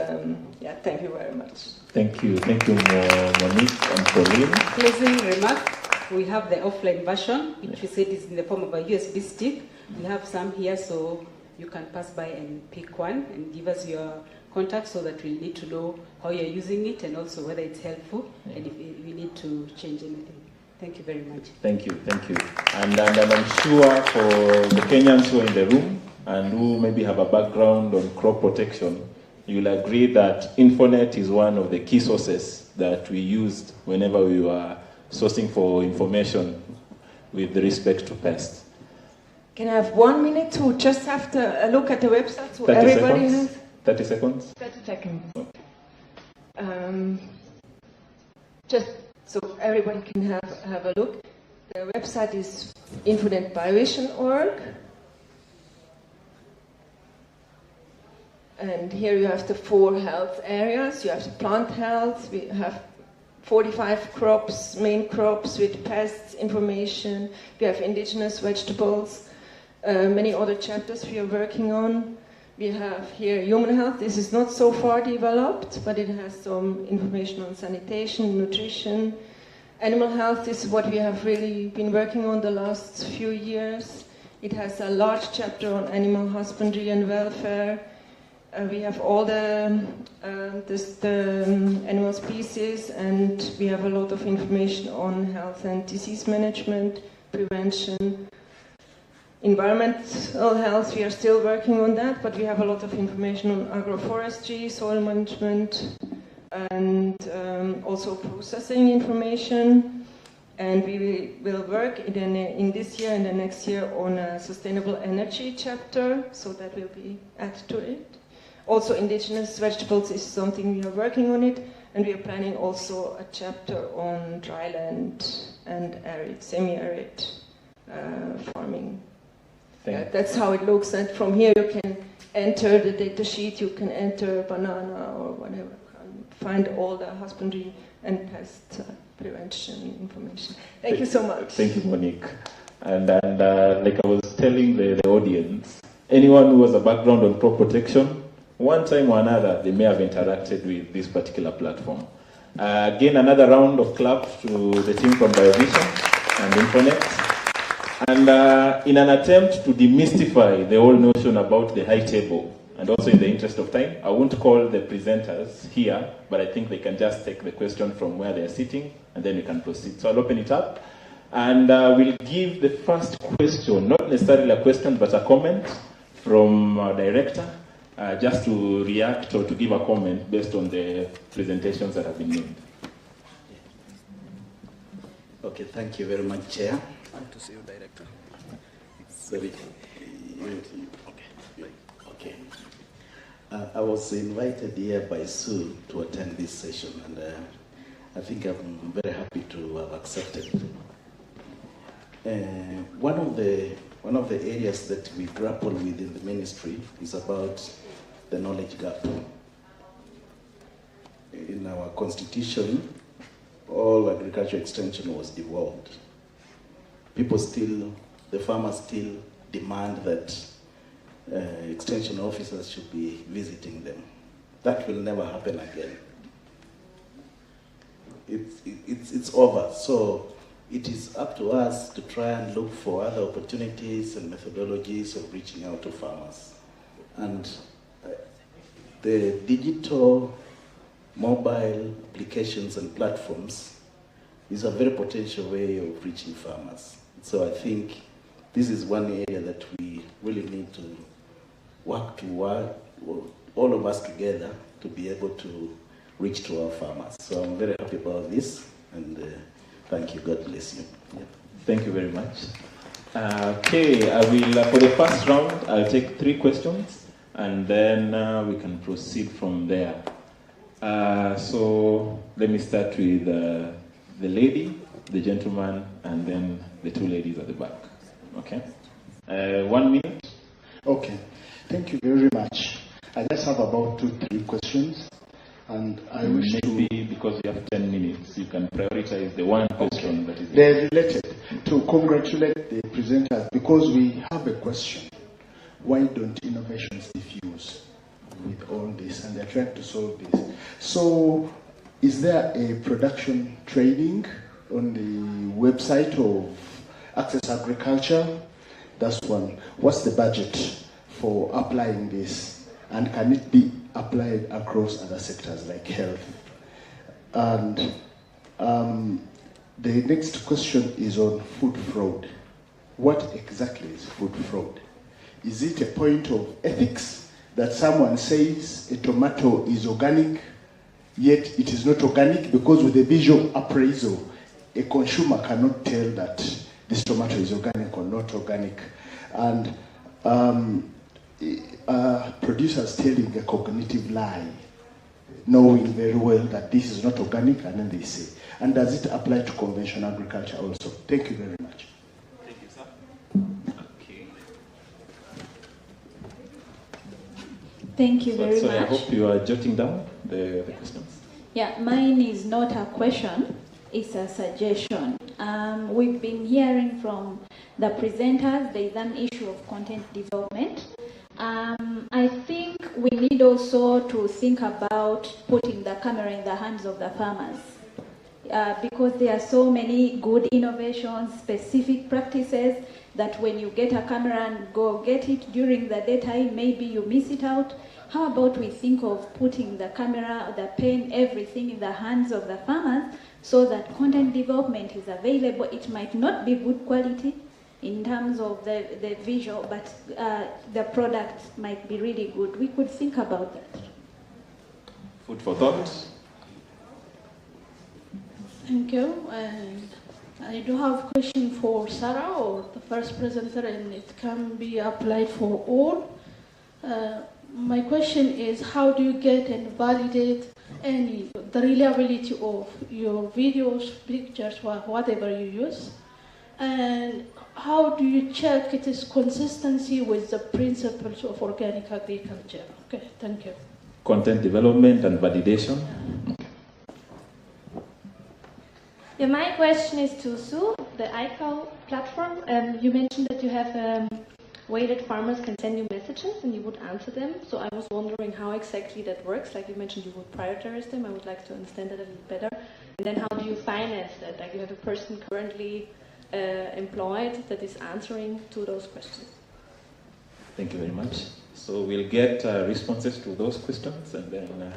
yeah, thank you very much. Thank you, Monique and Pauline. Closing remark: we have the offline version, which we said is in the form of a USB stick. We have some here, so you can pass by and pick one and give us your contact, so that we need to know how you're using it and also whether it's helpful and if we need to change anything. Thank you very much. Thank you. And I'm sure for the Kenyans who are in the room and who maybe have a background on crop protection, you'll agree that Infonet is one of the key sources that we used whenever we were sourcing for information with respect to pests. Can I have 1 minute to just have a look at the website so 30 everybody seconds? has 30 seconds? 30 seconds. Just so everyone can have a look. The website is infodentbyvision.org. And here you have the 4 health areas. You have the plant health. We have 45 crops, main crops with pests information. We have indigenous vegetables. Many other chapters we are working on. We have here human health. This is not so far developed, but it has some information on sanitation, nutrition. Animal health is what we have really been working on the last few years. It has a large chapter on animal husbandry and welfare. We have all the animal species, and we have a lot of information on health and disease management, prevention. Environmental health, we are still working on that, but we have a lot of information on agroforestry, soil management, and also processing information. And we will work in this year and the next year on a sustainable energy chapter, so that will be added to it. Also, indigenous vegetables is something we are working on it, and we are planning also a chapter on dryland and arid, semi-arid farming. That's how it looks, and from here you can enter the data sheet, you can enter banana or whatever, find all the husbandry and pest prevention information. Thank you so much. Thank you, Monique. And like I was telling the audience, anyone who has a background on crop protection, one time or another, they may have interacted with this particular platform. Again, another round of claps to the team from BioVision and Infonet. And in an attempt to demystify the whole notion about the high table, and also in the interest of time, I won't call the presenters here, but I think they can just take the question from where they're sitting, and then we can proceed. So I'll open it up, and we'll give the first question, not necessarily a question, but a comment from our director, just to react or to give a comment based on the presentations that have been made. Okay, thank you very much, Chair. Good to see you, Director. Sorry. Okay. I was invited here by Sue to attend this session, and I think I'm very happy to have accepted. One of the areas that we grapple with in the ministry is about the knowledge gap. In our constitution, all agriculture extension was devolved. The farmers still demand that extension officers should be visiting them. That will never happen again. It's over. So it is up to us to try and look for other opportunities and methodologies of reaching out to farmers. And the digital mobile applications and platforms is a very potential way of reaching farmers. So I think this is one area that we really need to work all of us together to be able to reach to our farmers. So I'm very happy about this, and thank you. God bless you. Yeah. Thank you very much. Okay, I will, for the first round, I'll take 3 questions, and then we can proceed from there. So let me start with the lady, the gentleman, and then the 2 ladies at the back. Okay? 1 minute. Okay. Thank you very much. I just have about 2-3 questions, and I wish maybe because you have 10 minutes, you can prioritize the one question that is. They're related. To congratulate the presenters, because we have a question. Why don't innovations diffuse with all this? And they're trying to solve this. So, is there a production training on the website of Access Agriculture? That's one. What's the budget for applying this? And can it be applied across other sectors like health? And the next question is on food fraud. What exactly is food fraud? Is it a point of ethics that someone says a tomato is organic, yet it is not organic? Because with a visual appraisal, a consumer cannot tell that this tomato is organic or not organic. And producers telling a cognitive lie, knowing very well that this is not organic, and then they say. And does it apply to conventional agriculture also? Thank you very much. Thank you, sir. Okay. Thank you very much. I hope you are jotting down the questions. Yeah, mine is not a question, it's a suggestion. We've been hearing from the presenters, there is an issue of content development. I think we need also to think about putting the camera in the hands of the farmers. Because there are so many good innovations, specific practices, that when you get a camera and go get it during the daytime, maybe you miss it out. How about we think of putting the camera, the pen, everything in the hands of the farmers so that content development is available. It might not be good quality in terms of the visual, but the product might be really good. We could think about that. Food for thought. Thank you. And I do have a question for Sarah, or the first presenter, and it can be applied for all. My question is, how do you get and validate the reliability of your videos, pictures, whatever you use? And how do you check its consistency with the principles of organic agriculture? Okay, thank you. Content development and validation. Yeah, my question is to Sue, the ICO platform. You mentioned that you have a way that farmers can send you messages and you would answer them. So I was wondering how exactly that works. Like you mentioned, you would prioritize them. I would like to understand that a little better. And then how do you finance that? Like you have a person currently employed that is answering to those questions. Thank you very much. So we'll get responses to those questions, and then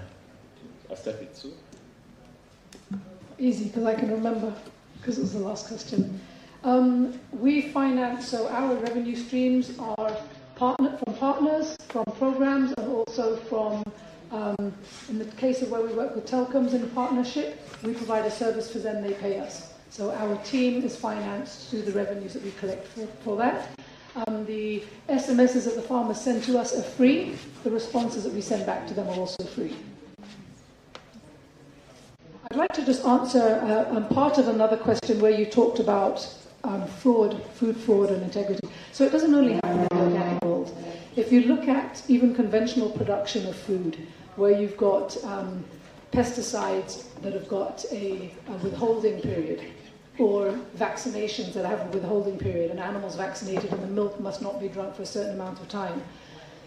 I'll start with Sue. Easy, because I can remember, because it was the last question. We finance, so our revenue streams are from partners, from programs, and also from, in the case of where we work with telecoms in a partnership, we provide a service for them, they pay us. So our team is financed through the revenues that we collect for that. The SMSs that the farmers send to us are free. The responses that we send back to them are also free. I'd like to just answer part of another question where you talked about fraud, food fraud and integrity. So it doesn't only happen in the organic world. If you look at even conventional production of food, where you've got pesticides that have got a withholding period, or vaccinations that have a withholding period, and animals vaccinated and the milk must not be drunk for a certain amount of time.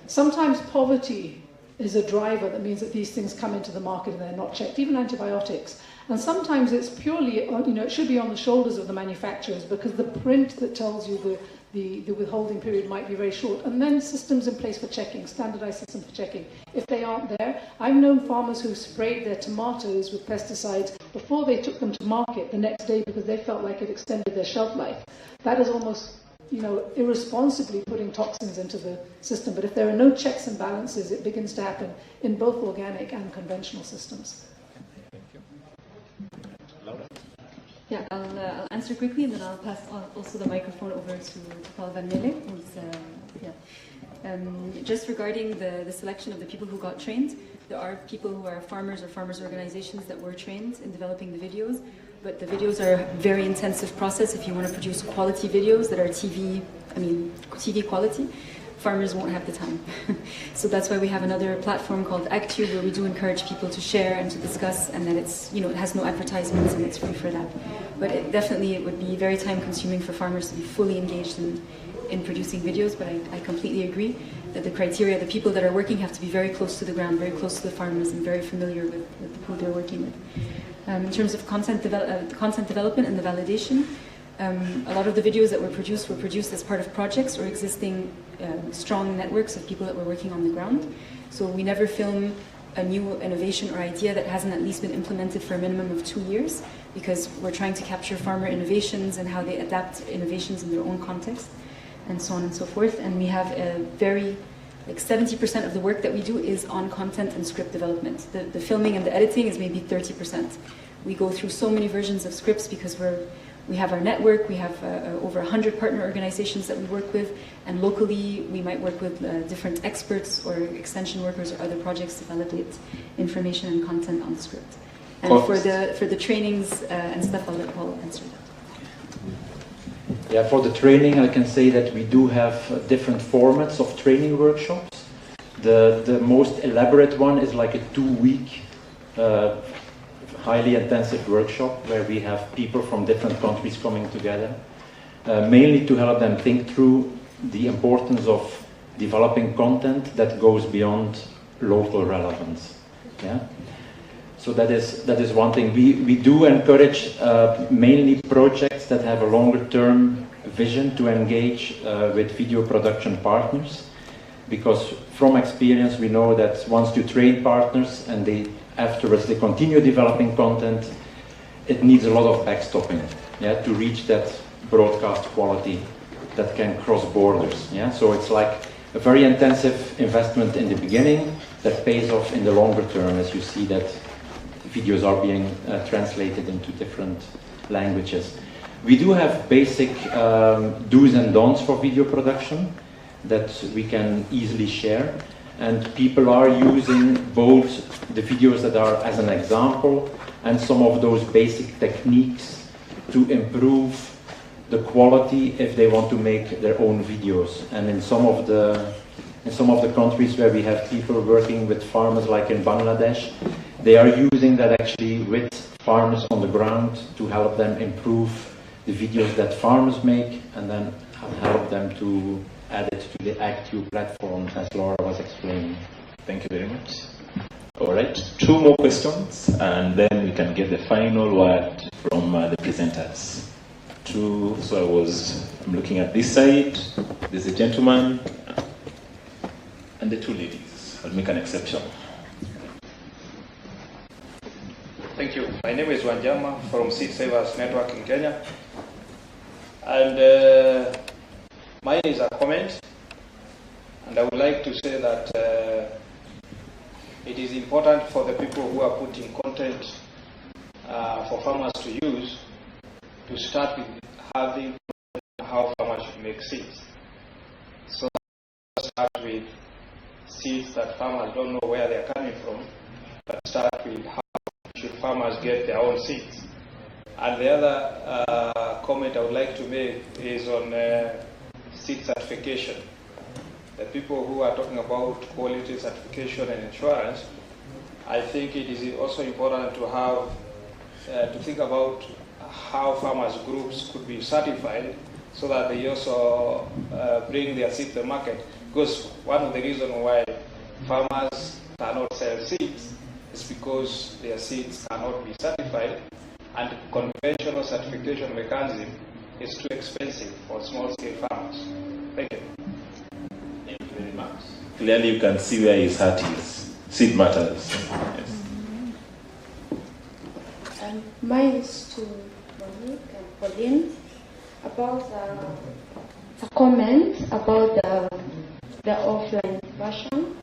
Sometimes poverty is a driver that means that these things come into the market and they're not checked, even antibiotics. And sometimes it's purely, it should be on the shoulders of the manufacturers, because the print that tells you the withholding period might be very short. And then systems in place for checking, standardized systems for checking. If they aren't there, I've known farmers who sprayed their tomatoes with pesticides before they took them to market the next day because they felt like it extended their shelf life. That is almost, irresponsibly putting toxins into the system. But if there are no checks and balances, it begins to happen in both organic and conventional systems. Yeah, I'll answer quickly, and then I'll pass on also the microphone over to Paul Van Melle. Just regarding the selection of the people who got trained, there are people who are farmers or farmers organizations that were trained in developing the videos, but the videos are a very intensive process. If you want to produce quality videos that are TV quality, farmers won't have the time. So that's why we have another platform called AgTube, where we do encourage people to share and to discuss, and that it's, it has no advertisements and it's free for that. But it would be very time consuming for farmers to be fully engaged in producing videos, but I completely agree that the criteria, the people that are working have to be very close to the ground, very close to the farmers, and very familiar with who they're working with. In terms of content development and the validation, a lot of the videos that were produced as part of projects or existing strong networks of people that were working on the ground. So we never film a new innovation or idea that hasn't at least been implemented for a minimum of 2 years, because we're trying to capture farmer innovations and how they adapt innovations in their own context, and so on and so forth. And we have a very, 70% of the work that we do is on content and script development. The filming and the editing is maybe 30%. We go through so many versions of scripts because we have our network, we have over 100 partner organizations that we work with, and locally we might work with different experts or extension workers or other projects to validate information and content on the script. And for the trainings and stuff, I'll let Paul answer that. Yeah, for the training, I can say that we do have different formats of training workshops. The most elaborate one is like a 2-week highly intensive workshop where we have people from different countries coming together, mainly to help them think through the importance of developing content that goes beyond local relevance. Yeah? So that is one thing. We do encourage mainly projects that have a longer term vision to engage with video production partners, because from experience we know that once you train partners and afterwards they continue developing content, it needs a lot of backstopping, yeah, to reach that broadcast quality that can cross borders. Yeah? So it's like a very intensive investment in the beginning that pays off in the longer term, as you see that videos are being translated into different languages. We do have basic do's and don'ts for video production that we can easily share, and people are using both the videos that are as an example and some of those basic techniques to improve the quality if they want to make their own videos. And in some of the countries where we have people working with farmers, like in Bangladesh, they are using that actually with farmers on the ground to help them improve the videos that farmers make, and then help them to add it to the AgTube platform, as Laura was explaining. Thank you very much. All right, 2 more questions, and then we can get the final word from the presenters. So I'm looking at this side. There's a gentleman and the 2 ladies. I'll make an exception. Thank you. My name is Wanjama from Seed Savers Network in Kenya. And mine is a comment. And I would like to say that it is important for the people who are putting content for farmers to use to start with having how farmers should make seeds. So start with seeds that farmers don't know where they're coming from, but start with how should farmers get their own seeds. And the other comment I would like to make is on seed certification. The people who are talking about quality certification and insurance, I think it is also important to have to think about how farmers groups could be certified so that they also bring their seeds to the market. Because one of the reasons why farmers cannot sell seeds is because their seeds cannot be certified, and conventional certification mechanism is too expensive for small-scale farmers. Thank you. Thank you very much. Clearly you can see where his heart is. Seed matters. Yes. Mine is to Monique and Pauline about a comment about the offline version.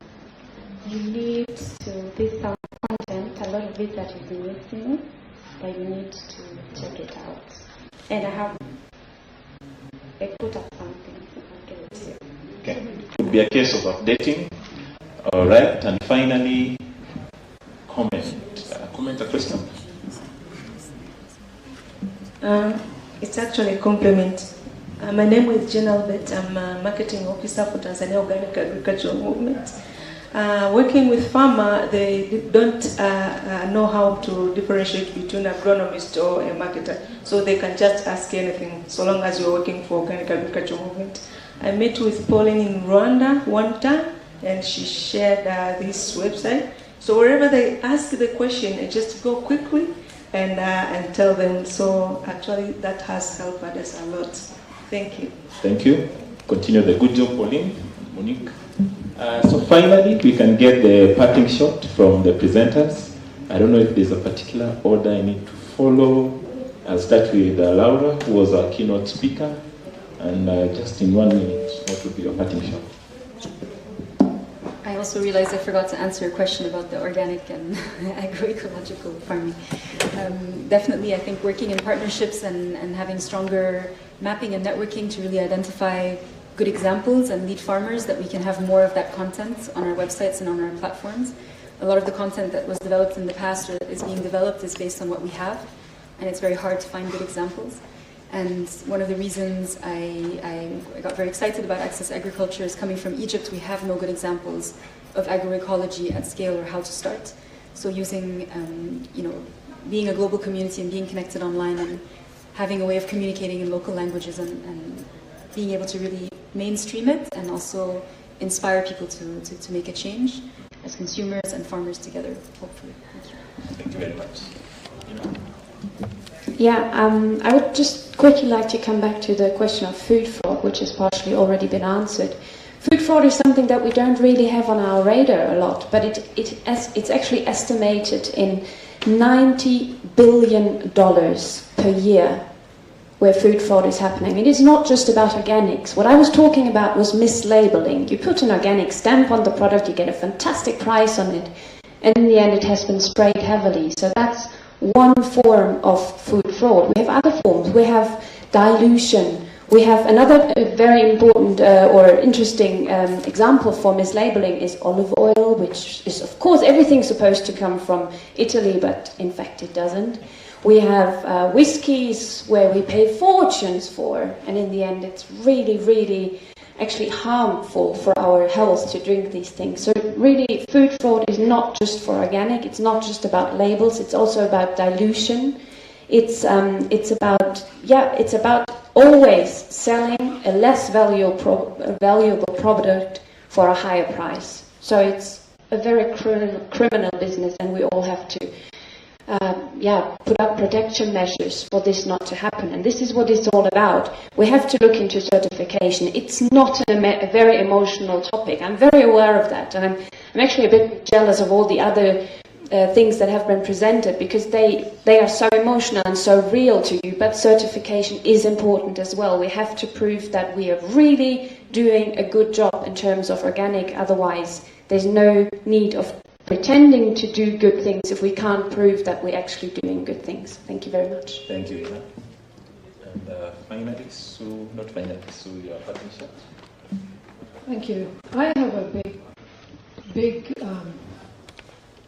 You need to, this some content, a lot of it that is missing, but you need to check it out. And I put up something. Okay. It could be a case of updating. All right. And finally, comment. Comment, a question? It's actually a compliment. My name is Jen Albert. I'm a marketing officer for Tanzania Organic Agricultural Movement. Working with farmer, they don't know how to differentiate between an agronomist or a marketer, so they can just ask anything so long as you're working for Organic Agricultural Movement. I met with Pauline in Rwanda one time, and she shared this website. So wherever they ask the question, I just go quickly and tell them. So actually, that has helped us a lot. Thank you. Thank you. Continue the good job, Pauline, Monique. So finally, we can get the parting shot from the presenters. I don't know if there's a particular order I need to follow. I'll start with Laura, who was our keynote speaker. And just in 1 minute, what would be your parting shot? I also realized I forgot to answer your question about the organic and agroecological farming. Definitely, I think working in partnerships and having stronger mapping and networking to really identify good examples and lead farmers, that we can have more of that content on our websites and on our platforms. A lot of the content that was developed in the past or is being developed is based on what we have, and it's very hard to find good examples. And one of the reasons I got very excited about Access Agriculture is coming from Egypt. We have no good examples of agroecology at scale or how to start. So using, being a global community and being connected online and having a way of communicating in local languages and being able to really mainstream it and also inspire people to make a change as consumers and farmers together, hopefully. Thank you very much. Yeah, I would just quickly like to come back to the question of food fraud, which has partially already been answered. Food fraud is something that we don't really have on our radar a lot, but it's actually estimated in $90 billion per year where food fraud is happening. It is not just about organics. What I was talking about was mislabeling. You put an organic stamp on the product, you get a fantastic price on it, and in the end it has been sprayed heavily. So that's one form of food fraud. We have other forms. We have dilution. We have another very important or interesting example for mislabeling is olive oil, which is, of course, everything's supposed to come from Italy, but in fact it doesn't. We have whiskies where we pay fortunes for, and in the end it's really, really actually harmful for our health to drink these things. So really, food fraud is not just for organic, it's not just about labels, it's also about dilution. It's about always selling a less valuable product for a higher price. So it's a very criminal business, and we all have to put up protection measures for this not to happen. And this is what it's all about. We have to look into certification. It's not a very emotional topic. I'm very aware of that, and I'm actually a bit jealous of all the other things that have been presented, because they are so emotional and so real to you, but certification is important as well. We have to prove that we are really doing a good job in terms of organic, otherwise there's no need of pretending to do good things if we can't prove that we're actually doing good things. Thank you very much. Thank you, Ina. And finally, Sue, not finally, Sue, your parting shot. Thank you. I have a big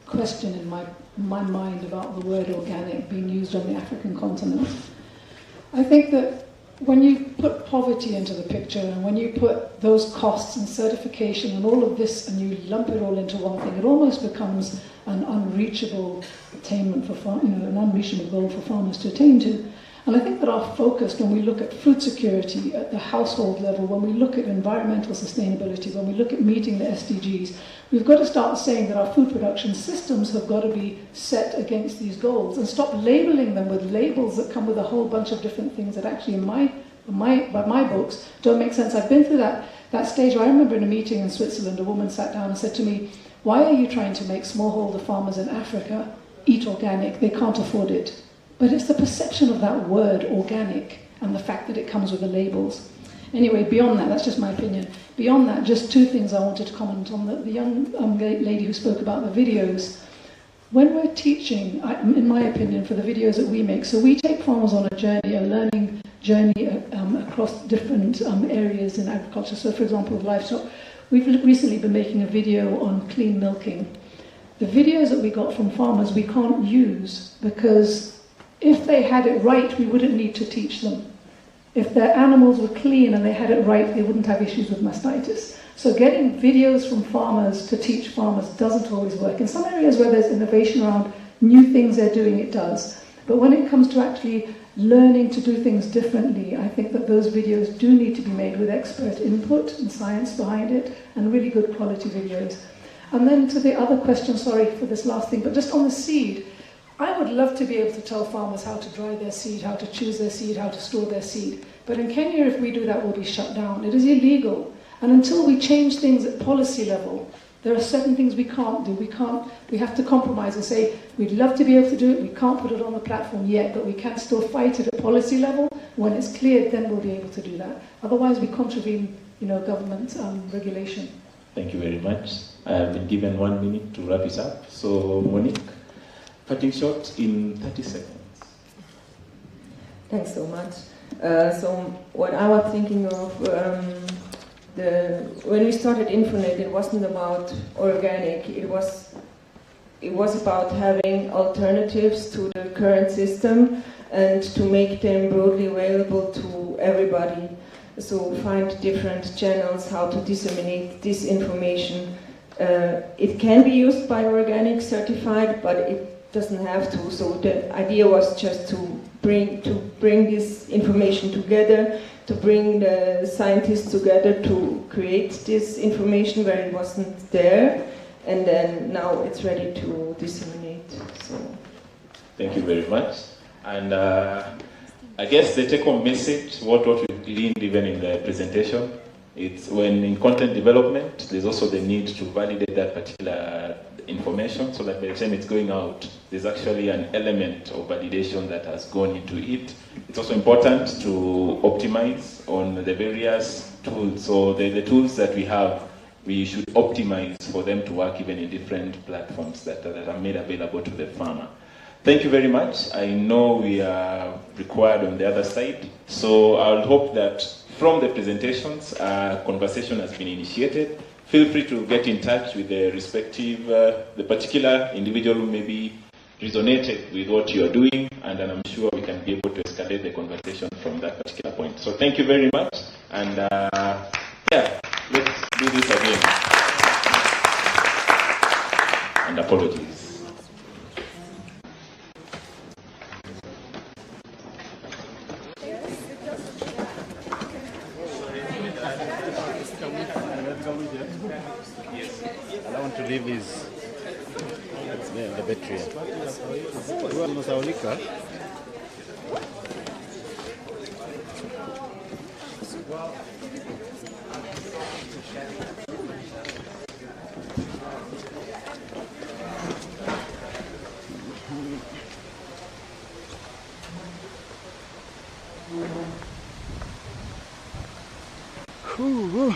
question in my mind about the word organic being used on the African continent. I think that when you put poverty into the picture, and when you put those costs and certification and all of this, and you lump it all into one thing, it almost becomes an unreachable attainment for an unreachable goal for farmers to attain to. And I think that our focus, when we look at food security at the household level, when we look at environmental sustainability, when we look at meeting the SDGs, we've got to start saying that our food production systems have got to be set against these goals, and stop labeling them with labels that come with a whole bunch of different things that actually, by my books, don't make sense. I've been through that stage where I remember in a meeting in Switzerland, a woman sat down and said to me, "Why are you trying to make smallholder farmers in Africa eat organic? They can't afford it." But it's the perception of that word, organic, and the fact that it comes with the labels. Anyway, beyond that, that's just my opinion. Beyond that, just two things I wanted to comment on. The young lady who spoke about the videos. When we're teaching, in my opinion, for the videos that we make, so we take farmers on a journey, a learning journey across different areas in agriculture. So, for example, with livestock, we've recently been making a video on clean milking. The videos that we got from farmers we can't use, because if they had it right, we wouldn't need to teach them. If their animals were clean and they had it right, they wouldn't have issues with mastitis. So getting videos from farmers to teach farmers doesn't always work. In some areas where there's innovation around new things they're doing, it does. But when it comes to actually learning to do things differently, I think that those videos do need to be made with expert input and science behind it, and really good quality videos. And then to the other question, sorry for this last thing, but just on the seed, I would love to be able to tell farmers how to dry their seed, how to choose their seed, how to store their seed. But in Kenya, if we do that, we'll be shut down. It is illegal. And until we change things at policy level, there are certain things we can't do. We have to compromise and say, we'd love to be able to do it, we can't put it on the platform yet, but we can still fight it at policy level. When it's cleared, then we'll be able to do that. Otherwise, we contravene, government regulation. Thank you very much. I have been given 1 minute to wrap it up. So, Monique, parting shot in 30 seconds. Thanks so much. So what I was thinking of, when we started Infonet, it wasn't about organic. It was about having alternatives to the current system and to make them broadly available to everybody. So find different channels how to disseminate this information. It can be used by organic certified, but it doesn't have to. So the idea was just to bring this information together, to bring the scientists together to create this information where it wasn't there, and then now it's ready to disseminate. So thank you very much. And I guess the take-home message, what we gleaned even in the presentation, it's when in content development, there's also the need to validate that particular information, so that by the time it's going out, there's actually an element of validation that has gone into it. It's also important to optimize on the various tools. So the tools that we have, we should optimize for them to work even in different platforms that are made available to the farmer. Thank you very much. I know we are required on the other side, so I'll hope that from the presentations, a conversation has been initiated. Feel free to get in touch with the respective, the particular individual who maybe resonated with what you are doing, and then I'm sure we can be able to escalate the conversation from that particular point. So thank you very much, and yeah, let's do this again. And apologies. I don't want to leave his the battery. Whew.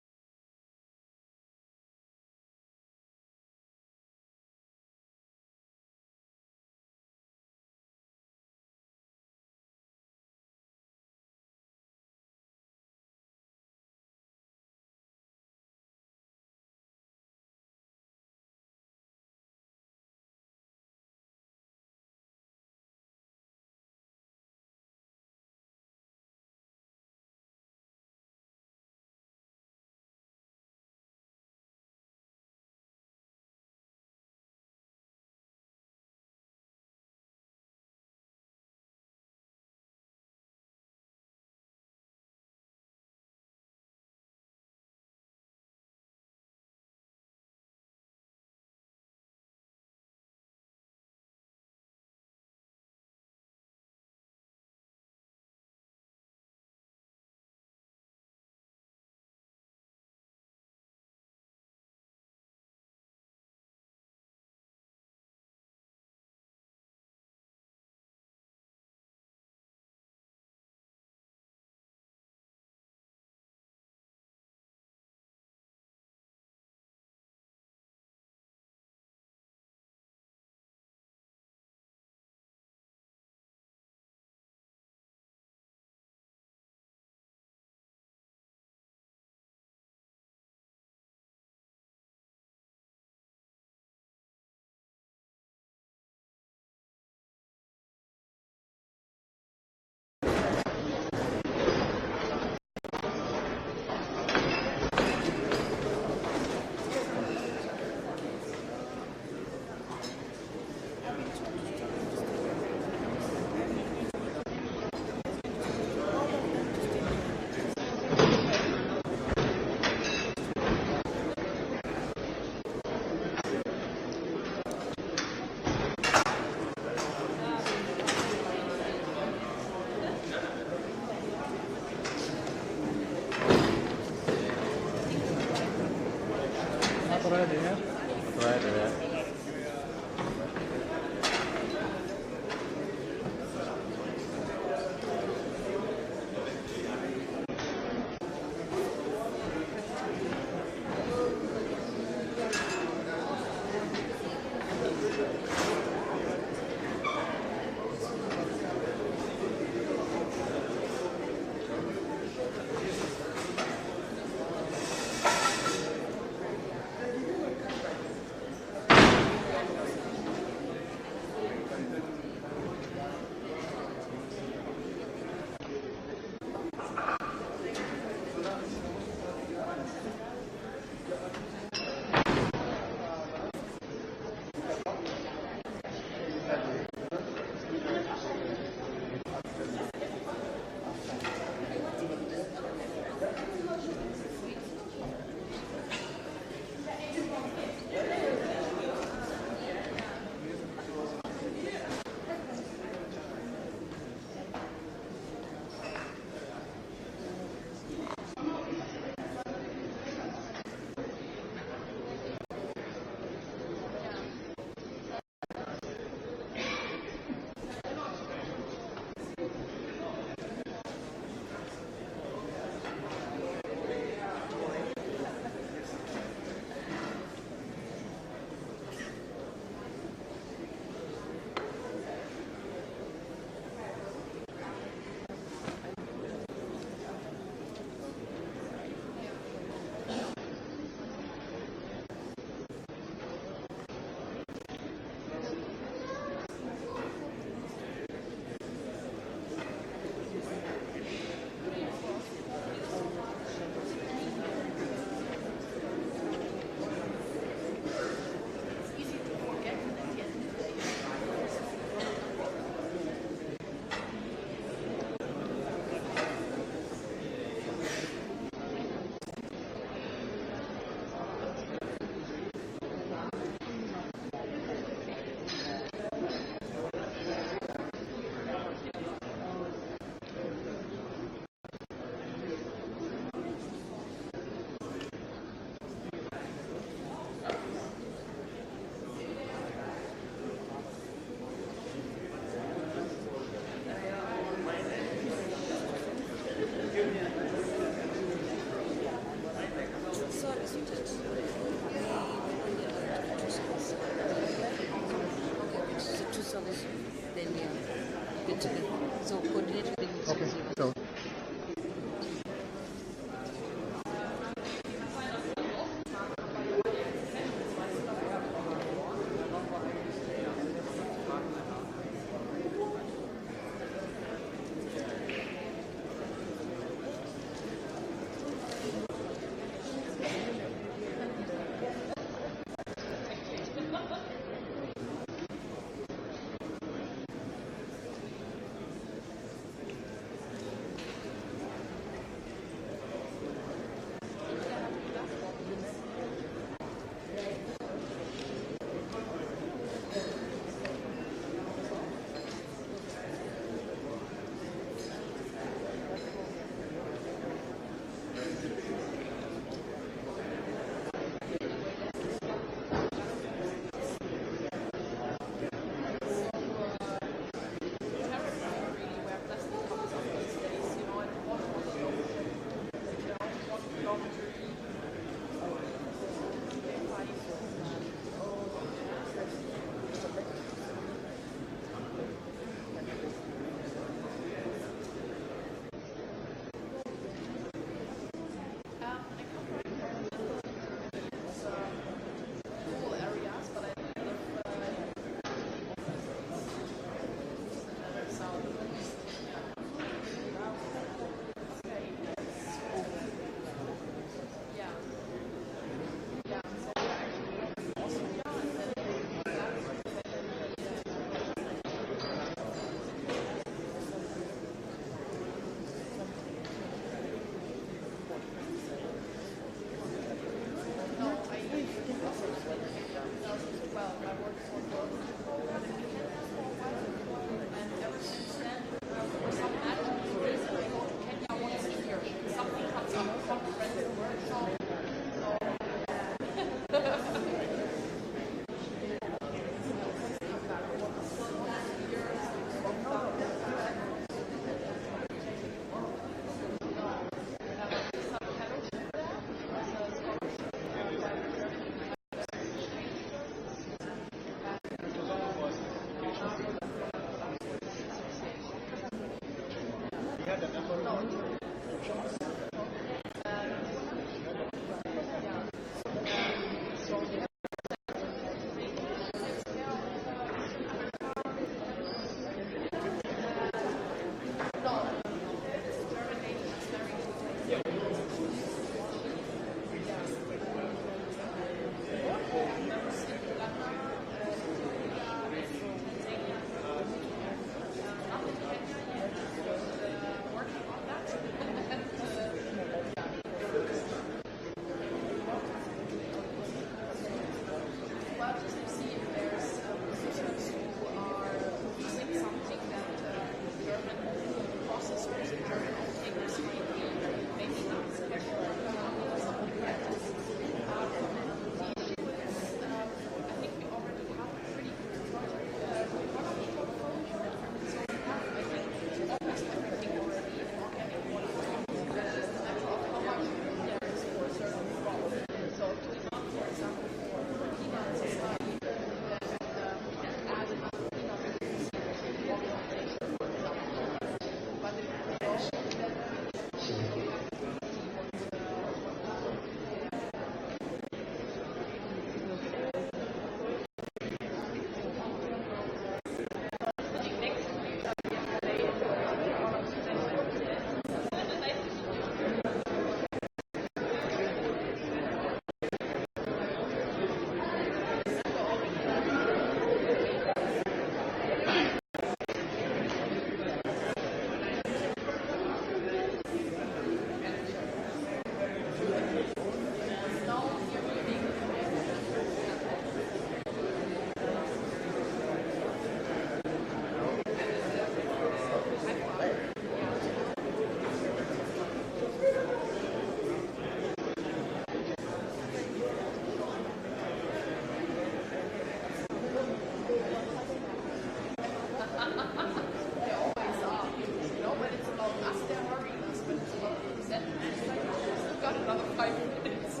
5 minutes.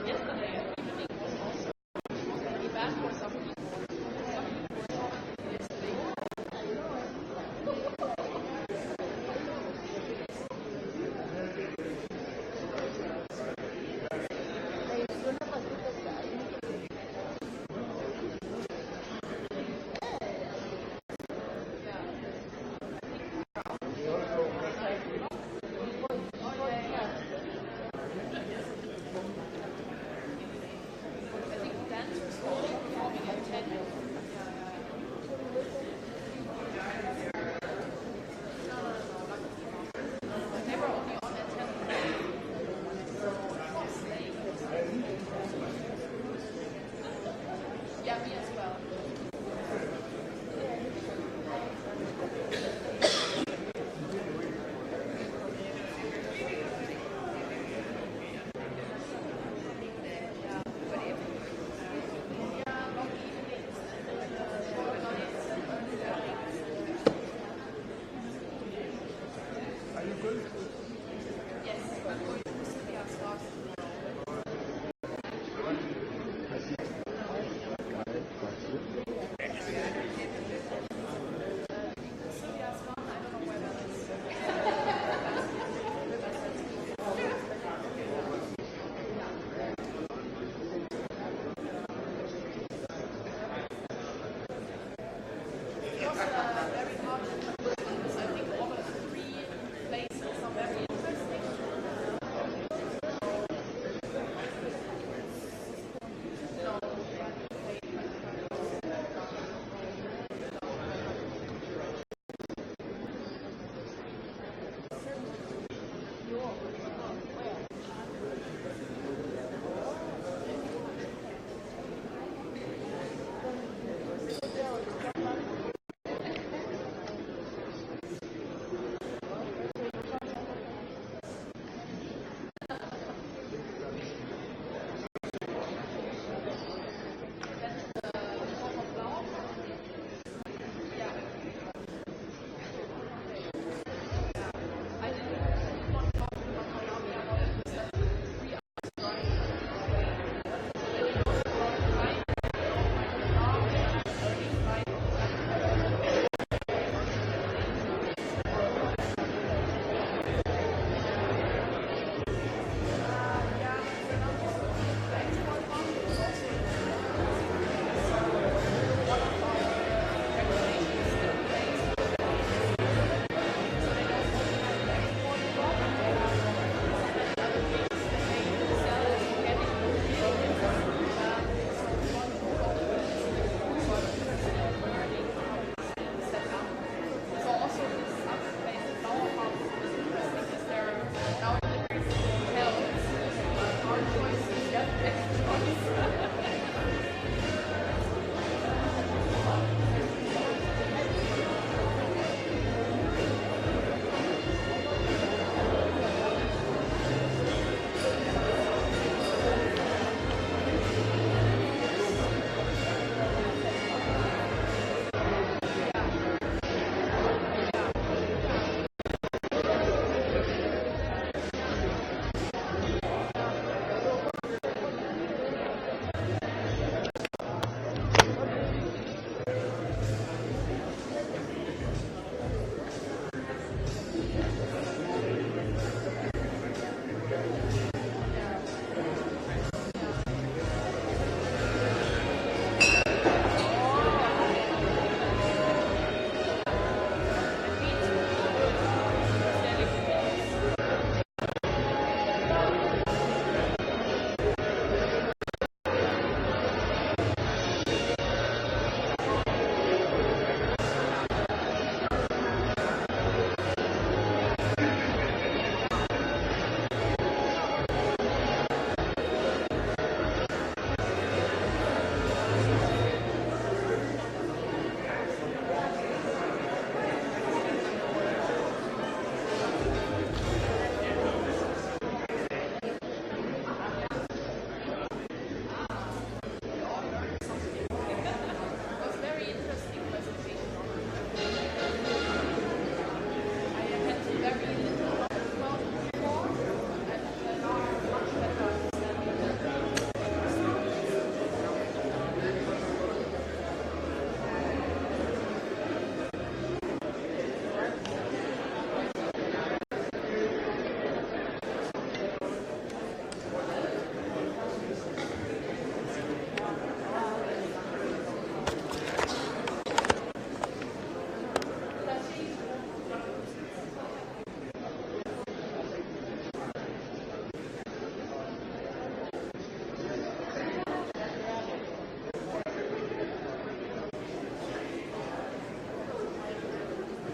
Yesterday evening was also, we've asked for some people yesterday. We also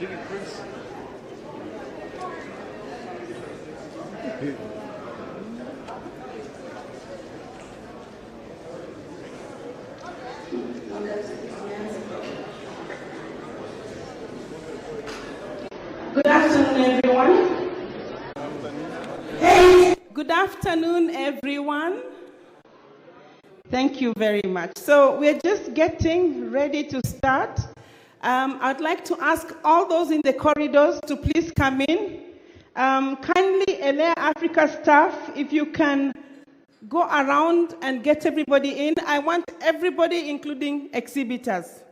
Good afternoon, everyone. Hey, good afternoon, everyone. Thank you very much. So we're just getting ready to start. I'd like to ask all those in the corridors to please come in. Kindly, Elea Africa staff, if you can go around and get everybody in. I want everybody, including exhibitors.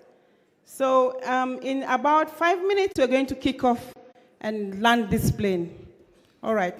So in about 5 minutes, we're going to kick off and land this plane. All right.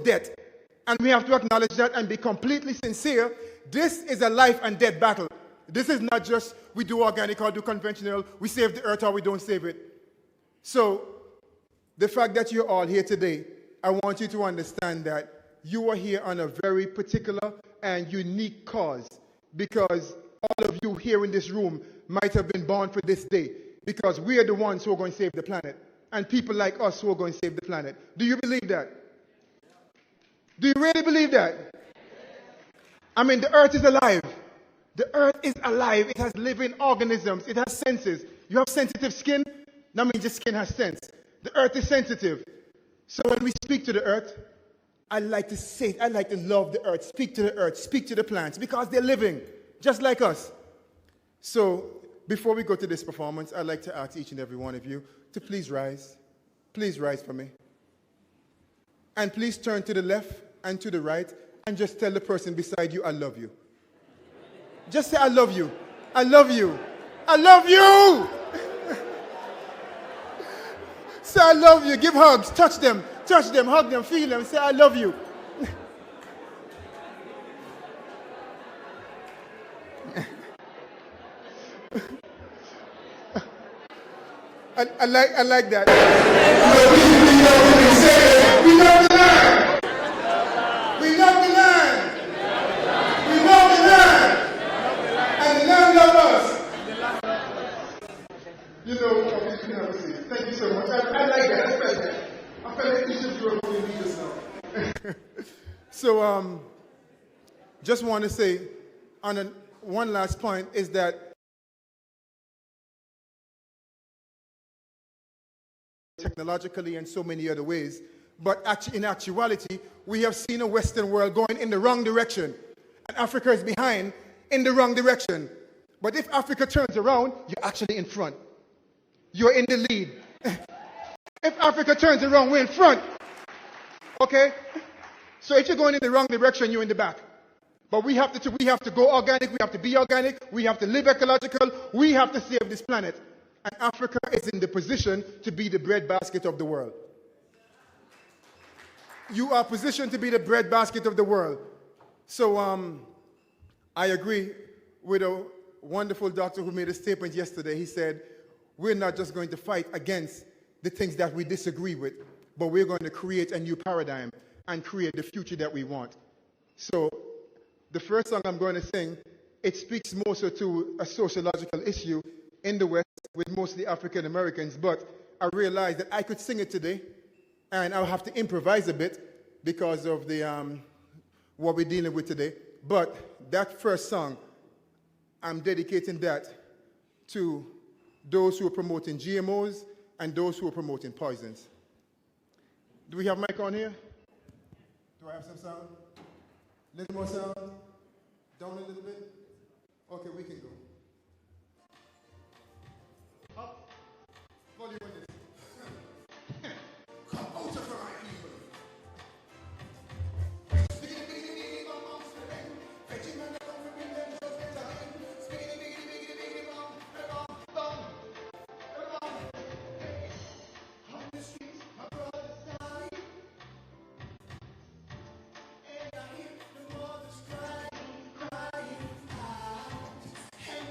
death. And we have to acknowledge that and be completely sincere. This is a life and death battle. This is not just we do organic or do conventional, we save the earth or we don't save it. So the fact that you're all here today, I want you to understand that you are here on a very particular and unique cause, because all of you here in this room might have been born for this day, because we are the ones who are going to save the planet, and people like us who are going to save the planet. Do you believe that? Do you really believe that? I mean, the earth is alive. The earth is alive. It has living organisms. It has senses. You have sensitive skin? That means your skin has sense. The earth is sensitive. So when we speak to the earth, I like to say it. I like to love the earth. Speak to the earth. Speak to the plants, because they're living, just like us. So before we go to this performance, I'd like to ask each and every one of you to please rise. Please rise for me. And please turn to the left and to the right and just tell the person beside you, I love you. Just say, I love you. I love you. I love you. Say, I love you. Give hugs. Touch them, hug them, feel them. Say, I love you. I like that. We love the land. We love the land. We love the land. And the land loves us. You know, thank you so much. I like that. I felt that. I felt like you should grow up and be yourself. So, just want to say, on one last point, is that technologically and so many other ways, but in actuality, we have seen a Western world going in the wrong direction, and Africa is behind in the wrong direction. But if Africa turns around, you're actually in front. You're in the lead. If Africa turns around, we're in front. Okay? So if you're going in the wrong direction, you're in the back. But we have to go organic, we have to be organic, we have to live ecological, we have to save this planet. And Africa is in the position to be the breadbasket of the world. You are positioned to be the breadbasket of the world. So I agree with a wonderful doctor who made a statement yesterday. He said, we're not just going to fight against the things that we disagree with, but we're going to create a new paradigm and create the future that we want. So the first song I'm going to sing, it speaks more so to a sociological issue in the West with mostly African Americans, but I realized that I could sing it today, and I'll have to improvise a bit because of the what we're dealing with today. But that first song, I'm dedicating that to those who are promoting GMOs and those who are promoting poisons. Do we have mic on here? Do I have some sound? A little more sound? Down a little bit? Okay, we can go. Up. Volume on this. Come out of my people. And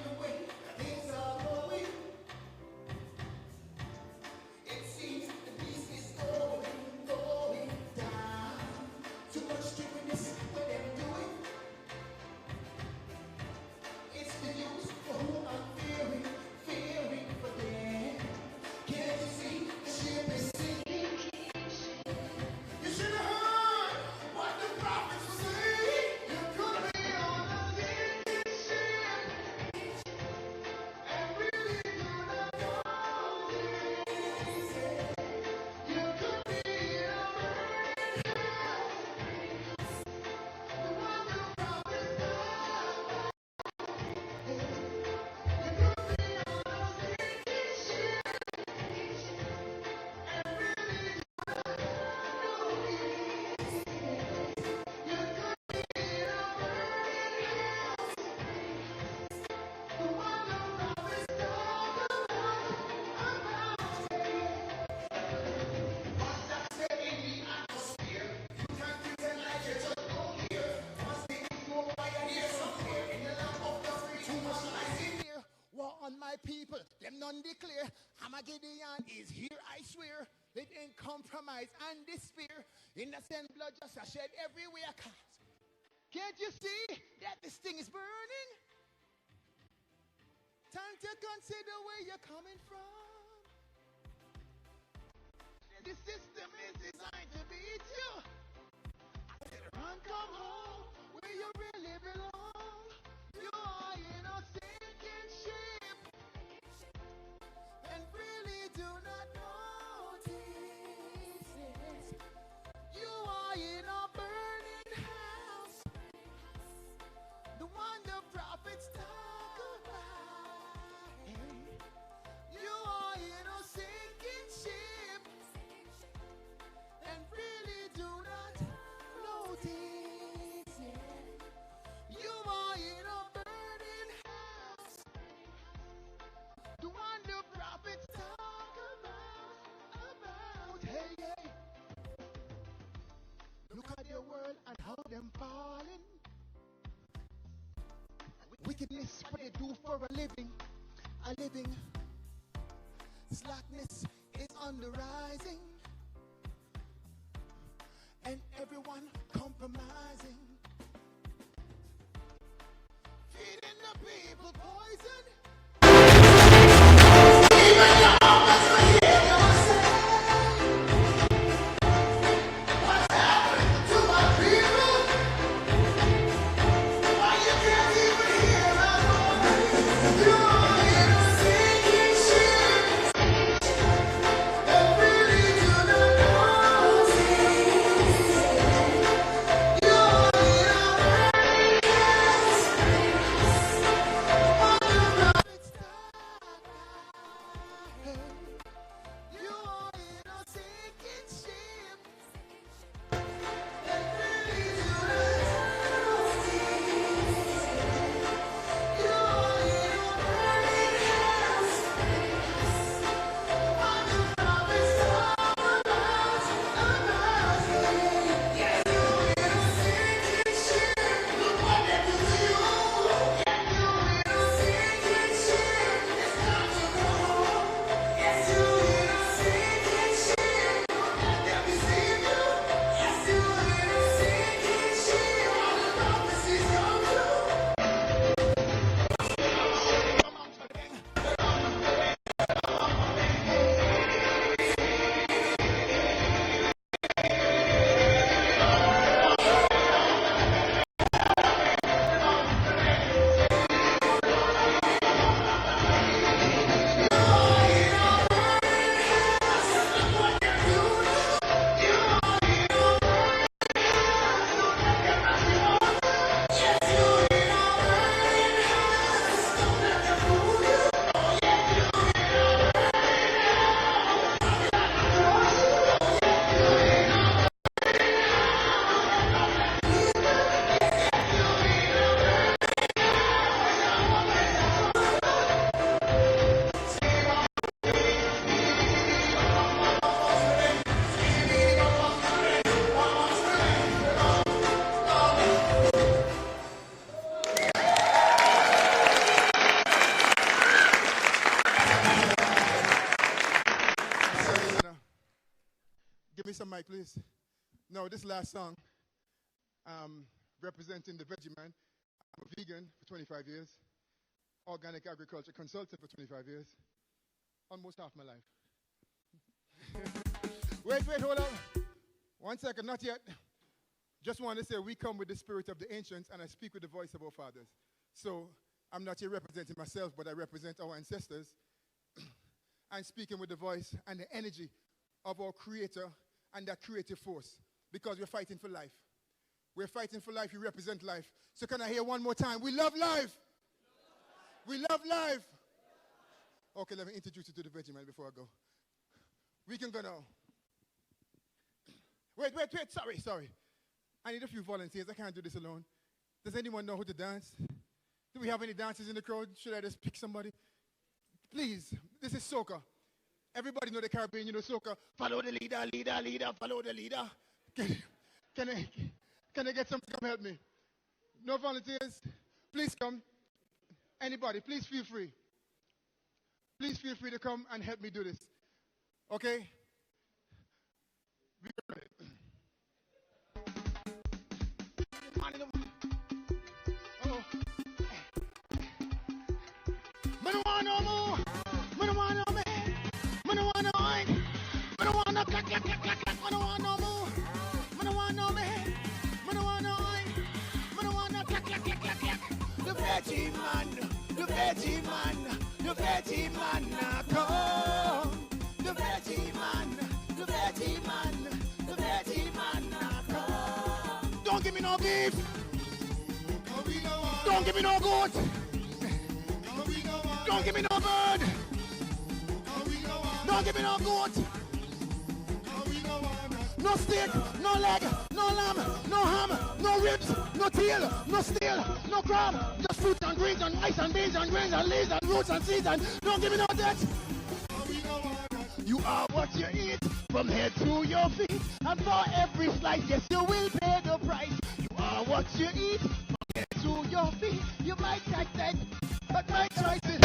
none declare. Armageddon is here, I swear. Let in compromise and despair. Innocent blood just a shed everywhere. Can't you see that this thing is burning? Time to consider where you're coming from. The system is designed to beat you. Run, come home, where you really belong. You are in a sinking ship, and really do not notice it. You are in a burning house, the one the prophets talk about. You are in a sinking ship, and really do not notice it. You are in a burning house, the one the prophets talk about. Hey, hey. Look at the world and how them falling. Wickedness, what they do for a living. Slackness is on the rising, and everyone compromising, feeding the people poison. Even your office will hear you say, what's happening to my people? Why you can't even hear my voice? You are in a sinking ship, and really do not notice. You are in a burning house, on the prophets you are in a sinking ship, and really do not notice. You are in a burning house, on the prophets talk about. Yes, you are in a sinking ship. Look what they do to you. Yes, you are in a sinking ship. It's time to go home. Yes, you are in a sinking ship. They deceive you. Yes, you are in a sinking ship. All the prophecies come true. Give me some mic, please. No, this last song, representing the veggie man. I'm a vegan for 25 years, organic agriculture consultant for 25 years, almost half my life. Wait, hold on. 1 second, not yet. Just want to say we come with the spirit of the ancients, and I speak with the voice of our fathers. So I'm not here representing myself, but I represent our ancestors. I'm speaking with the voice and the energy of our Creator and that creative force, because we're fighting for life. We're fighting for life. You represent life. So can I hear one more time? We love life. We love life. Okay, let me introduce you to the veggie man before I go. We can go now. Wait, sorry. I need a few volunteers. I can't do this alone. Does anyone know who to dance? Do we have any dancers in the crowd? Should I just pick somebody? Please, this is soca. Everybody know the Caribbean, you know soca. Follow the leader, follow the leader. Can I get some to come help me? No volunteers? Please come. Anybody, please feel free. please feel free to come and help me do this. Okay? The veggie man, come. The veggie man, the veggie man, the veggie man, come. Don't give me no beef. Don't give me no goat. Don't give me no bird. Don't give me no goat. No steak, no leg, no lamb, no ham, no ribs, no tail, no steel, no crab. Just fruits and greens and rice and beans and grains and leaves and roots and seeds and don't give me no debt. You are what you eat from head to your feet, and for every slice, yes, you will pay the price. You are what you eat from head to your feet. You might tax that, but my choice is.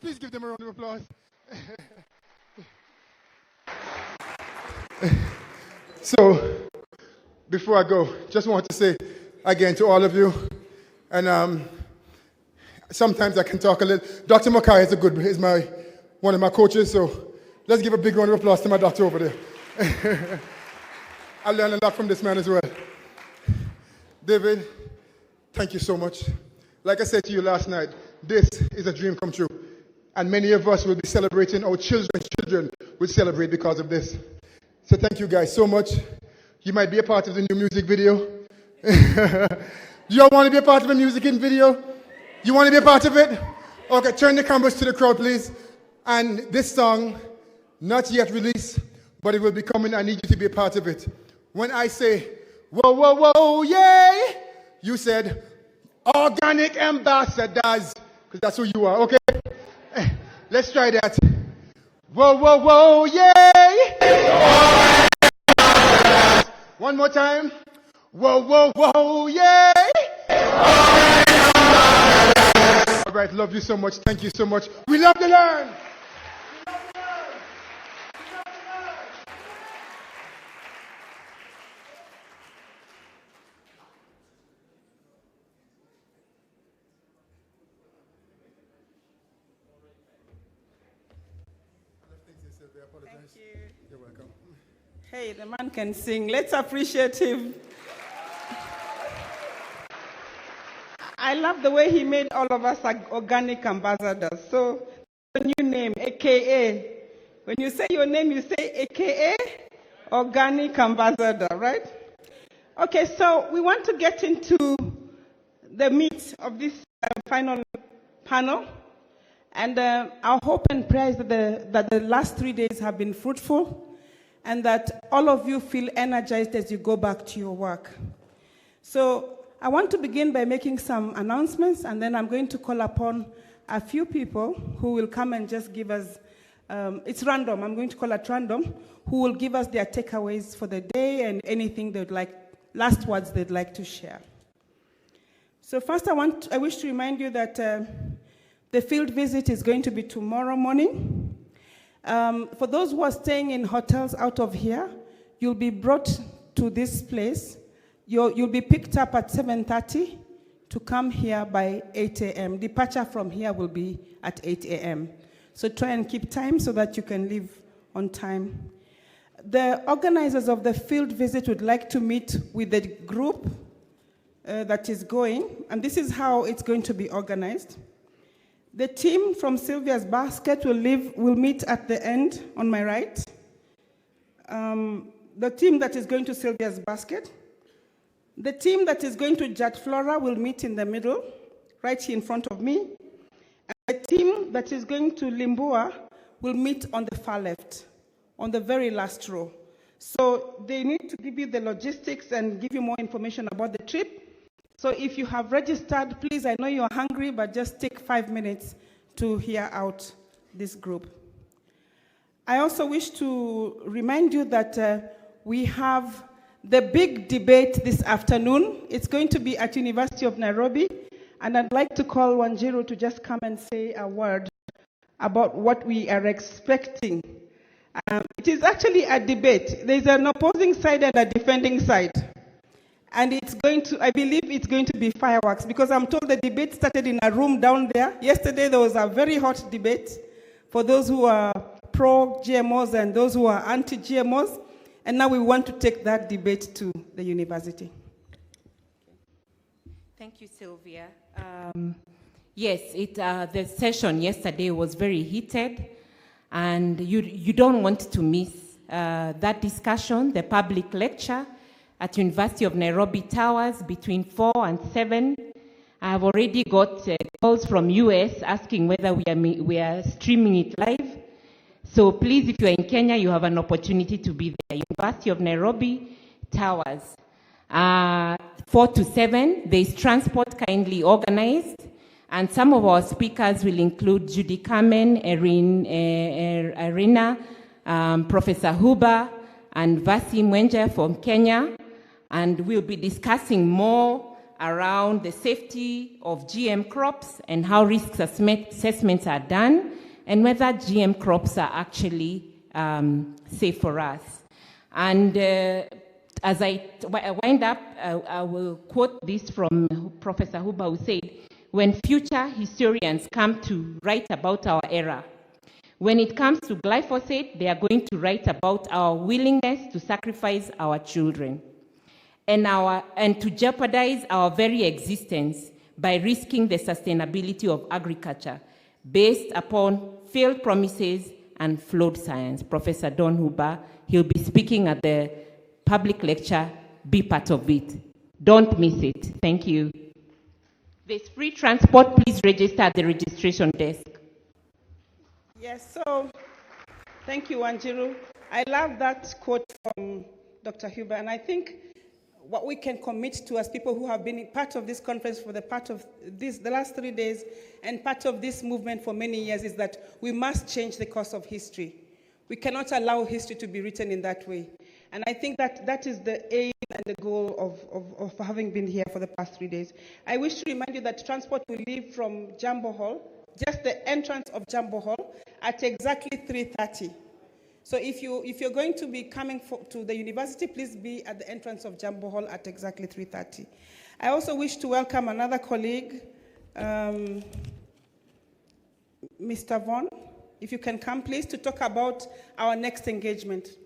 Please give them a round of applause. So, before I go, just want to say again to all of you, and sometimes I can talk a little. Dr. Mackay is one of my coaches, so let's give a big round of applause to my doctor over there. I learned a lot from this man as well. David, thank you so much. Like I said to you last night, this is a dream come true. And many of us will be celebrating, our children will celebrate because of this. So thank you guys so much. You might be a part of the new music video. You all want to be a part of a music video? You want to be a part of it? Okay, turn the cameras to the crowd, please. And this song, not yet released, but it will be coming. I need you to be a part of it. When I say, whoa, whoa, whoa, yay, you said, organic ambassadors, because that's who you are, okay? Let's try that. Whoa, whoa, whoa, yay! One more time. Whoa, whoa, whoa, yay! All right, love you so much. Thank you so much. We love the land. Thank you. You're welcome. Hey, the man can sing. Let's appreciate him. I love the way he made all of us organic ambassadors. So, a new name, AKA. When you say your name, you say AKA, organic ambassador, right? Okay, so we want to get into the meat of this final panel. And our hope and prayer is that the last 3 days have been fruitful and that all of you feel energized as you go back to your work. So I want to begin by making some announcements, and then I'm going to call upon a few people who will come and just give us, it's random, I'm going to call it random, who will give us their takeaways for the day and anything they'd like, last words they'd like to share. So first I wish to remind you that the field visit is going to be tomorrow morning. For those who are staying in hotels out of here, you'll be brought to this place. You'll be picked up at 7:30 to come here by 8 a.m. Departure from here will be at 8 a.m. So try and keep time so that you can leave on time. The organizers of the field visit would like to meet with the group that is going, and this is how it's going to be organized. The team from Sylvia's Basket will meet at the end on my right. The team that is going to Sylvia's Basket. The team that is going to Jat Flora will meet in the middle, right here in front of me. And the team that is going to Limbua will meet on the far left, on the very last row. So they need to give you the logistics and give you more information about the trip. So if you have registered, please, I know you're hungry, but just take 5 minutes to hear out this group. I also wish to remind you that we have the big debate this afternoon. It's going to be at University of Nairobi, and I'd like to call Wanjiru to just come and say a word about what we are expecting. It is actually a debate. There's an opposing side and a defending side. And it's going to, I believe it's going to be fireworks, because I'm told the debate started in a room down there. Yesterday there was a very hot debate for those who are pro-GMOs and those who are anti-GMOs. And now we want to take that debate to the university. Thank you, Sylvia. Yes, the session yesterday was very heated, and you don't want to miss that discussion, the public lecture at University of Nairobi Towers between 4 and 7. I've already got calls from US asking whether we are streaming it live. So please, if you're in Kenya, you have an opportunity to be there. University of Nairobi Towers. 4 to 7, there is transport kindly organized. And some of our speakers will include Judy Carmen, Irina, Professor Huber, and Vasi Mwenja from Kenya. And we'll be discussing more around the safety of GM crops and how risk assessments are done, and whether GM crops are actually safe for us. And as I wind up, I will quote this from Professor Huber, who said, "When future historians come to write about our era, when it comes to glyphosate, they are going to write about our willingness to sacrifice our children and to jeopardize our very existence by risking the sustainability of agriculture based upon failed promises and flawed science." Professor Don Huber, he'll be speaking at the public lecture. Be part of it. Don't miss it. Thank you. There's free transport. Please register at the registration desk. Yes, so thank you, Wanjiru. I love that quote from Dr. Huber, and I think what we can commit to as people who have been part of this conference for the last 3 days and part of this movement for many years is that we must change the course of history. We cannot allow history to be written in that way. And I think that is the aim and the goal of having been here for the past 3 days. I wish to remind you that transport will leave from Jambo Hall, just the entrance of Jambo Hall, at exactly 3:30. So if you're going to be coming to the university, please be at the entrance of Jambo Hall at exactly 3:30. I also wish to welcome another colleague, Mr. Vaughn. If you can come, please, to talk about our next engagement.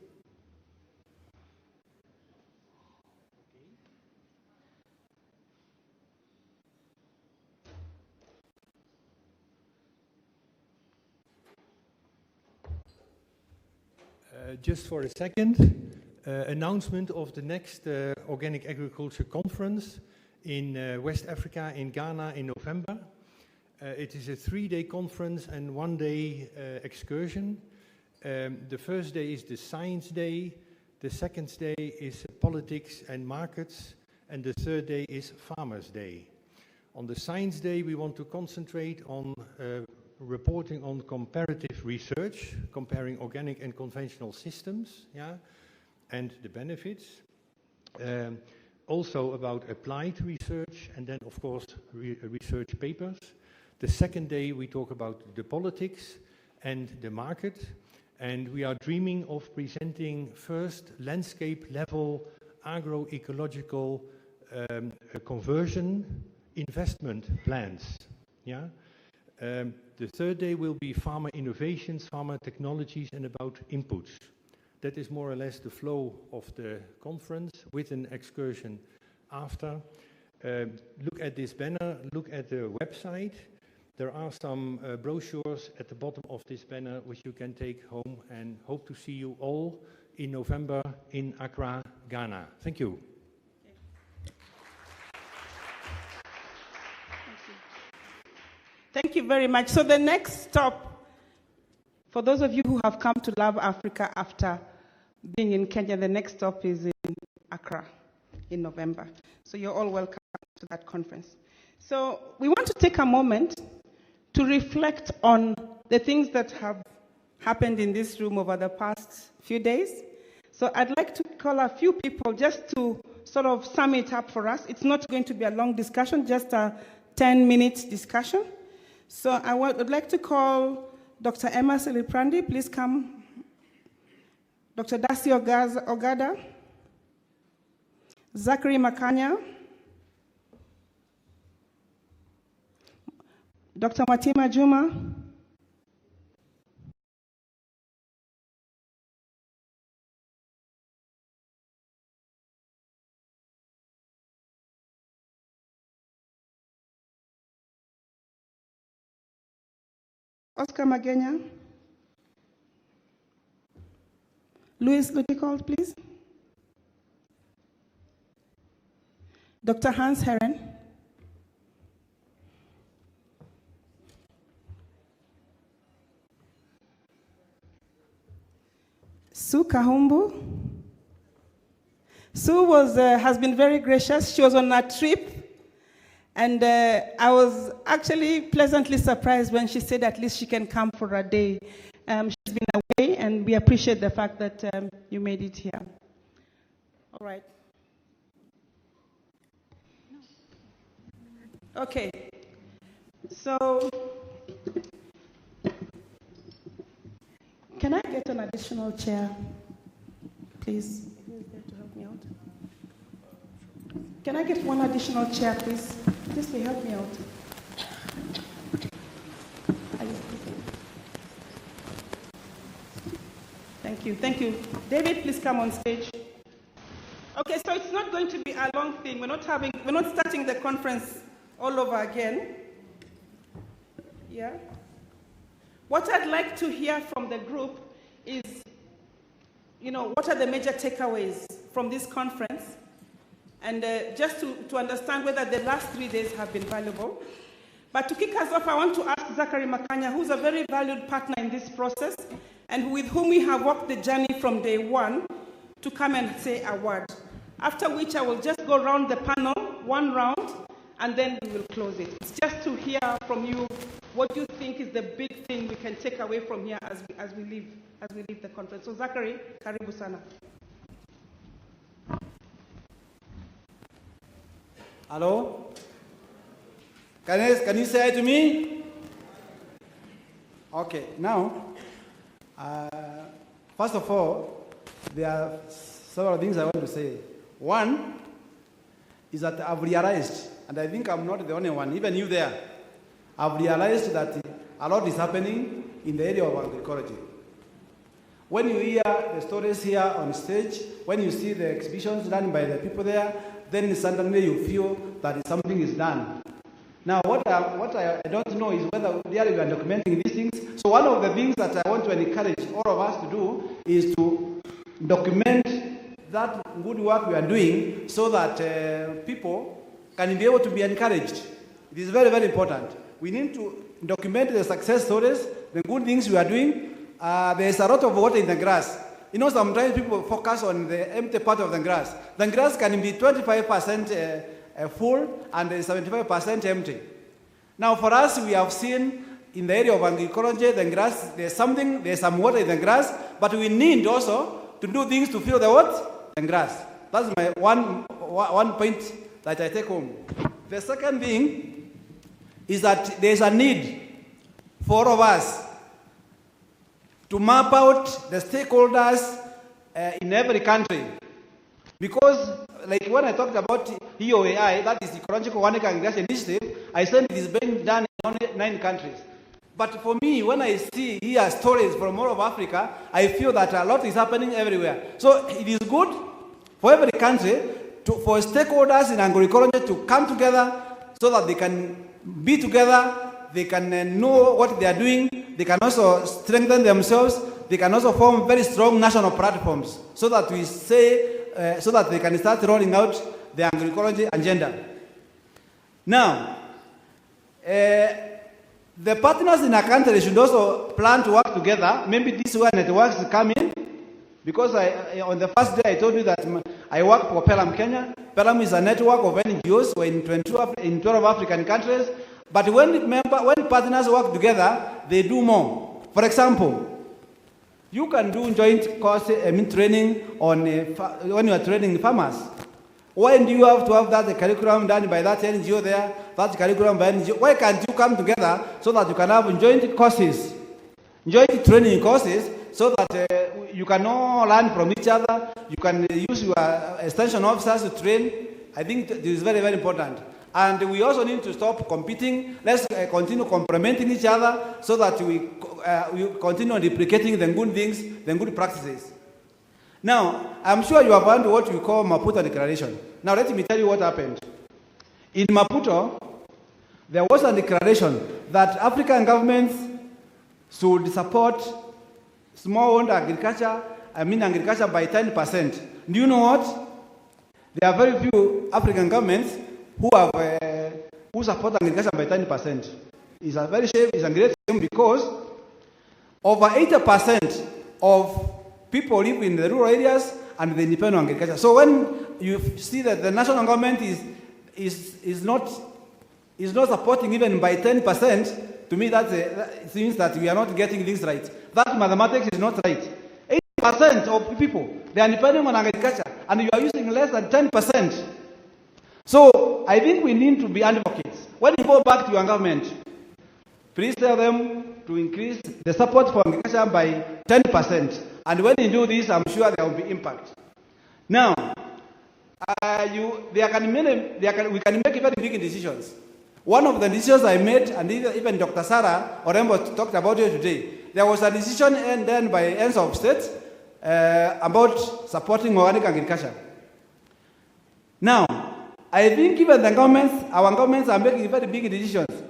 Just for a second, announcement of the next Organic Agriculture Conference in West Africa, in Ghana, in November. It is a 3-day conference and 1-day excursion. The first day is the Science Day, the second day is Politics and Markets, and the third day is Farmers' Day. On the Science Day, we want to concentrate on reporting on comparative research, comparing organic and conventional systems, and the benefits. Also about applied research, and then of course research papers. The second day we talk about the politics and the market, and we are dreaming of presenting first landscape level agroecological conversion investment plans. The third day will be farmer innovations, farmer technologies, and about inputs. That is more or less the flow of the conference with an excursion after. Look at this banner, look at the website. There are some brochures at the bottom of this banner which you can take home, and hope to see you all in November in Accra, Ghana. Thank you. Thank you very much. So the next stop, for those of you who have come to Love Africa after being in Kenya, the next stop is in Accra in November. So you're all welcome to that conference. So we want to take a moment to reflect on the things that have happened in this room over the past few days. So I'd like to call a few people just to sort of sum it up for us. It's not going to be a long discussion, just a 10-minute discussion. So I would like to call Dr. Emma Siliprandi, please come. Dr. Dasi Ogada, Zachary Makanya, Dr. Matima Juma, Oscar Magenya, Louis Luticold, please. Dr. Hans Herren, Sue Kahumbu. Sue has been very gracious. She was on a trip, and I was actually pleasantly surprised when she said at least she can come for a day. She's been away, and we appreciate the fact that you made it here. All right. Okay. So, can I get an additional chair, please? Who's there to help me out? Can I get one additional chair, please? Just to help me out. Thank you, thank you. David, please come on stage. Okay, so it's not going to be a long thing. We're not starting the conference all over again. Yeah. What I'd like to hear from the group is, what are the major takeaways from this conference? And just to understand whether the last 3 days have been valuable. But to kick us off, I want to ask Zachary Makanya, who's a very valued partner in this process, and with whom we have walked the journey from day one, to come and say a word. After which I will just go around the panel, one round, and then we will close it. It's just to hear from you what you think is the big thing we can take away from here as we leave the conference. So Zachary, karibu sana. Hello? Can you say hi to me? Okay, now, first of all, there are several things I want to say. One is that I've realized, and I think I'm not the only one, even you there, I've realized that a lot is happening in the area of agroecology. When you hear the stories here on stage, when you see the exhibitions done by the people there, then suddenly you feel that something is done. Now, what I don't know is whether really we are documenting these things. So one of the things that I want to encourage all of us to do is to document that good work we are doing so that people can be able to be encouraged. It is very, very important. We need to document the success stories, the good things we are doing. There is a lot of water in the grass. You know, sometimes people focus on the empty part of the grass. The grass can be 25% full and 75% empty. Now, for us, we have seen in the area of agroecology, the grass, there's some water in the grass, but we need also to do things to fill the what? The grass. That's my one point that I take home. The second thing is that there's a need for all of us to map out the stakeholders in every country. Because, like when I talked about EOAI, that is Ecological Organic Agriculture Initiative, I said it is being done in only 9 countries. But for me, when I hear stories from all of Africa, I feel that a lot is happening everywhere. So it is good for every country, for stakeholders in agroecology to come together so that they can be together, they can know what they are doing, they can also strengthen themselves, they can also form very strong national platforms so that we say, so that they can start rolling out the agroecology agenda. Now, the partners in a country should also plan to work together. Maybe this is where networks come in, because on the first day I told you that I work for Pelham Kenya. Pelham is a network of NGOs in 12 African countries. But when partners work together, they do more. For example, you can do joint course, training on when you are training farmers. Why do you have to have that curriculum done by that NGO there, that curriculum by NGO? Why can't you come together so that you can have joint courses, joint training courses, so that you can all learn from each other, you can use your extension officers to train? I think this is very, very important. And we also need to stop competing. Let's continue complementing each other so that we continue duplicating the good things, the good practices. Now, I'm sure you have heard what we call Maputo Declaration. Now, let me tell you what happened. In Maputo, there was a declaration that African governments should support small-owned agriculture, agriculture by 10%. Do you know what? There are very few African governments who support agriculture by 10%. It's a very shame, it's a great shame, because over 80% of people live in the rural areas and they depend on agriculture. So when you see that the national government is not supporting even by 10%, to me that means that we are not getting things right. That mathematics is not right. 80% of people, they are depending on agriculture, and you are using less than 10%. So I think we need to be advocates. When you go back to your government, please tell them to increase the support for agriculture by 10%. And when you do this, I'm sure there will be impact. Now, we can make very big decisions. One of the decisions I made, and even Dr. Sarah Orembo talked about it today, there was a decision done by ends of state about supporting organic agriculture. Now, I think even our governments are making very big decisions.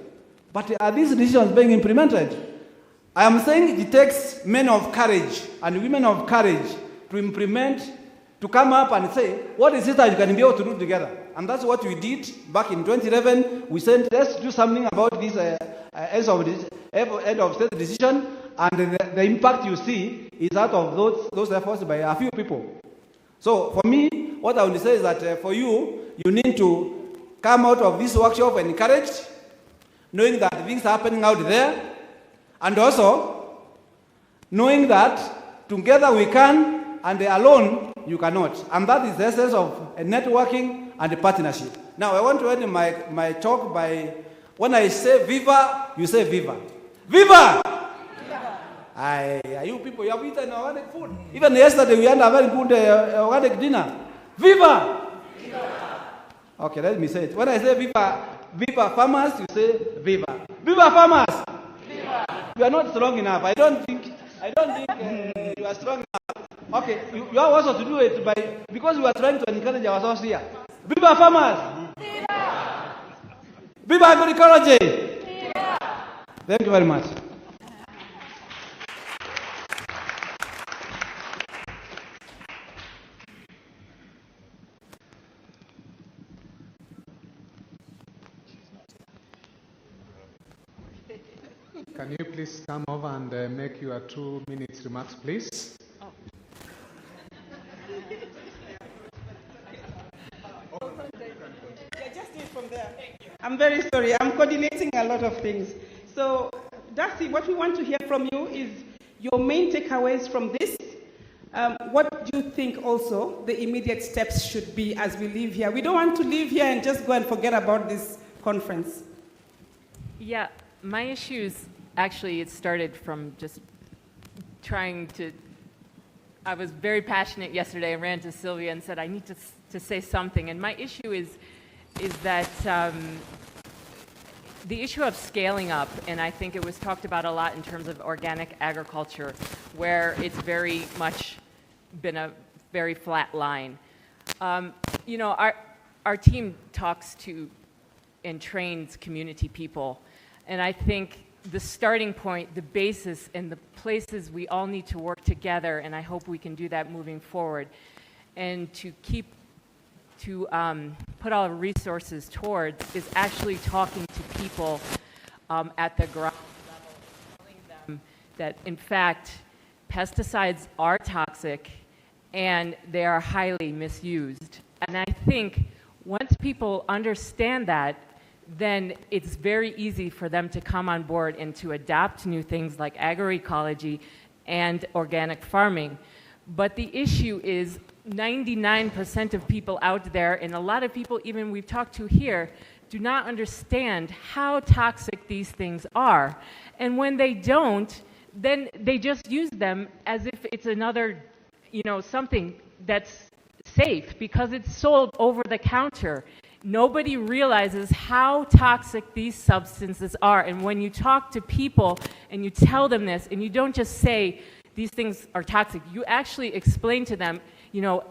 But are these decisions being implemented? I am saying it takes men of courage and women of courage to implement, to come up and say, what is it that you can be able to do together? And that's what we did back in 2011. We said, let's do something about this end of state decision, and the impact you see is out of those efforts by a few people. So for me, what I would say is that for you need to come out of this workshop encouraged, knowing that things are happening out there, and also knowing that together we can, and alone you cannot. And that is the essence of networking and partnership. Now I want to end my talk by, when I say viva, you say viva. Viva! You people, you have eaten organic food. Even yesterday we had a very good organic dinner. Viva! Okay, let me say it. When I say viva farmers, you say viva. Viva farmers! Viva! You are not strong enough. I don't think you are strong enough. Okay, you have also to do it because we are trying to encourage ourselves here. Viva farmers! Viva! Viva Agroecology! Thank you very much. Can you please come over and make your 2 minutes remarks, please? Yeah, just do it from there. I'm very sorry. I'm coordinating a lot of things. So, Darcy, what we want to hear from you is your main takeaways from this. What do you think also the immediate steps should be as we leave here? We don't want to leave here and just go and forget about this conference. Yeah, my issues, actually, it started from just trying to, I was very passionate yesterday. I ran to Sylvia and said, I need to say something. And my issue is that the issue of scaling up, and I think it was talked about a lot in terms of organic agriculture, where it's very much been a very flat line. You know, our team talks to and trains community people, and I think the starting point, the basis, and the places we all need to work together, and I hope we can do that moving forward, and to put all the resources towards is actually talking to people at the ground level, telling them that in fact pesticides are toxic and they are highly misused. And I think once people understand that, then it's very easy for them to come on board and to adopt new things like agroecology and organic farming. But the issue is 99% of people out there, and a lot of people even we've talked to here, do not understand how toxic these things are. And when they don't, then they just use them as if it's another, you know, something that's safe because it's sold over the counter. Nobody realizes how toxic these substances are. And when you talk to people and you tell them this, and you don't just say these things are toxic, you actually explain to them, you know,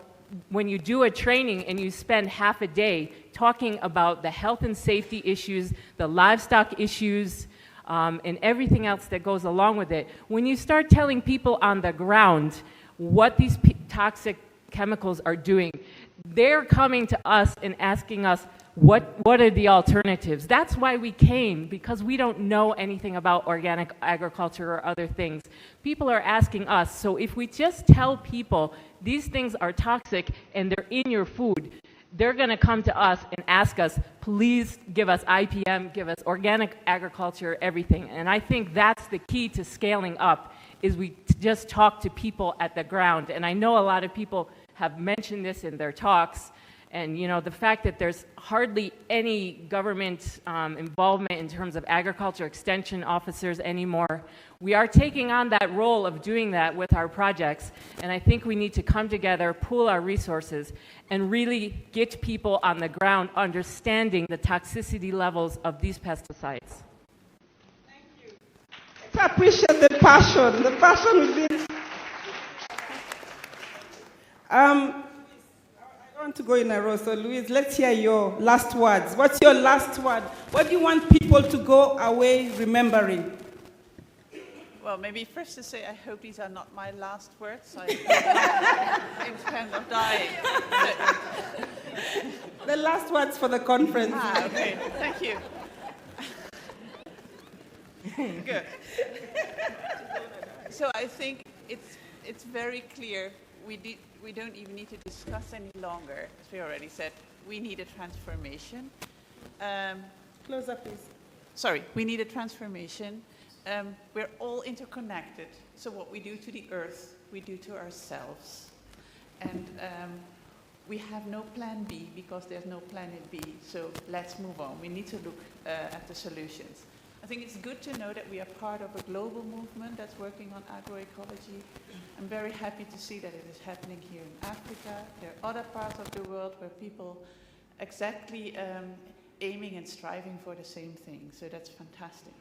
when you do a training and you spend half a day talking about the health and safety issues, the livestock issues, and everything else that goes along with it, when you start telling people on the ground what these toxic chemicals are doing, they're coming to us and asking us, what are the alternatives? That's why we came, because we don't know anything about organic agriculture or other things. People are asking us, so if we just tell people these things are toxic and they're in your food, they're going to come to us and ask us, please give us IPM, give us organic agriculture, everything. And I think that's the key to scaling up, is we just talk to people at the ground. And I know a lot of people have mentioned this in their talks, and you know, the fact that there's hardly any government involvement in terms of agriculture extension officers anymore. We are taking on that role of doing that with our projects, and I think we need to come together, pool our resources, and really get people on the ground understanding the toxicity levels of these pesticides. Thank you. Let's appreciate the passion within. I want to go in a row, so Louise, let's hear your last words. What's your last word? What do you want people to go away remembering? Well, maybe first to say I hope these are not my last words. I'm kind of dying. The last words for the conference. Okay, thank you. Good. So I think it's very clear. We don't even need to discuss any longer, as we already said. We need a transformation. Close up, please. Sorry, we need a transformation. We're all interconnected. So what we do to the earth, we do to ourselves. And we have no plan B because there's no planet B. So let's move on. We need to look at the solutions. I think it's good to know that we are part of a global movement that's working on agroecology. I'm very happy to see that it is happening here in Africa. There are other parts of the world where people exactly aiming and striving for the same thing. So that's fantastic.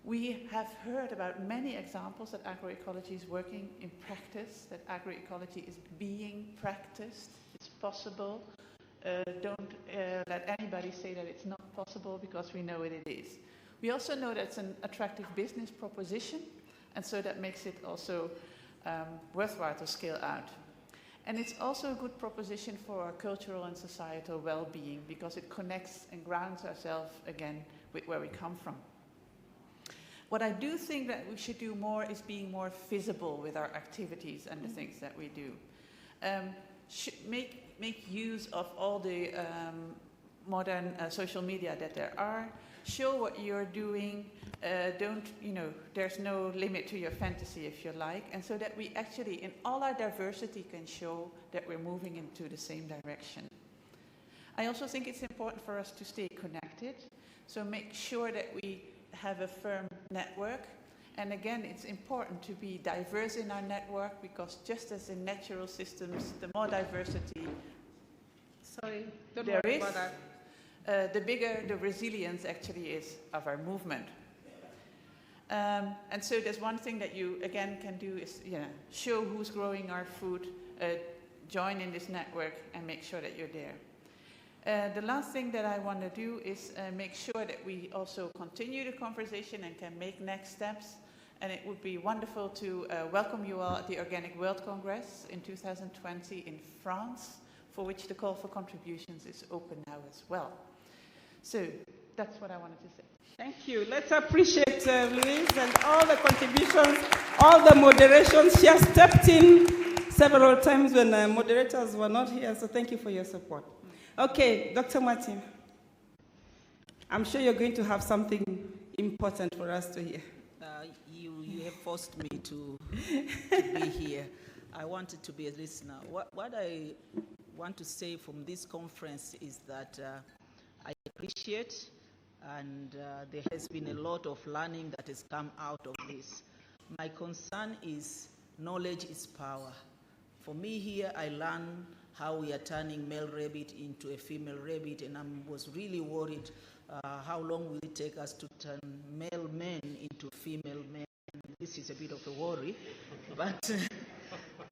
We have heard about many examples that agroecology is working in practice, that agroecology is being practiced. It's possible. Don't let anybody say that it's not possible, because we know it is. We also know that it's an attractive business proposition, and so that makes it also worthwhile to scale out. And it's also a good proposition for our cultural and societal well-being, because it connects and grounds ourselves again with where we come from. What I do think that we should do more is being more visible with our activities and the things that we do. Make use of all the modern social media that there are. Show what you're doing. There's no limit to your fantasy, if you like. And so that we actually, in all our diversity, can show that we're moving into the same direction. I also think it's important for us to stay connected. So make sure that we have a firm network. And again, it's important to be diverse in our network, because just as in natural systems, the more diversity there is, the bigger the resilience actually is of our movement. And so there's one thing that you, again, can do is show who's growing our food, join in this network, and make sure that you're there. The last thing that I want to do is make sure that we also continue the conversation and can make next steps. And it would be wonderful to welcome you all at the Organic World Congress in 2020 in France, for which the call for contributions is open now as well. So that's what I wanted to say. Thank you. Let's appreciate Louise and all the contributions, all the moderations. She has stepped in several times when moderators were not here, so thank you for your support. Okay, Dr. Martin, I'm sure you're going to have something important for us to hear. You have forced me to be here. I wanted to be a listener. What I want to say from this conference is that I appreciate, and there has been a lot of learning that has come out of this. My concern is knowledge is power. For me here, I learned how we are turning male rabbit into a female rabbit, and I was really worried how long will it take us to turn male men into female men. This is a bit of a worry, but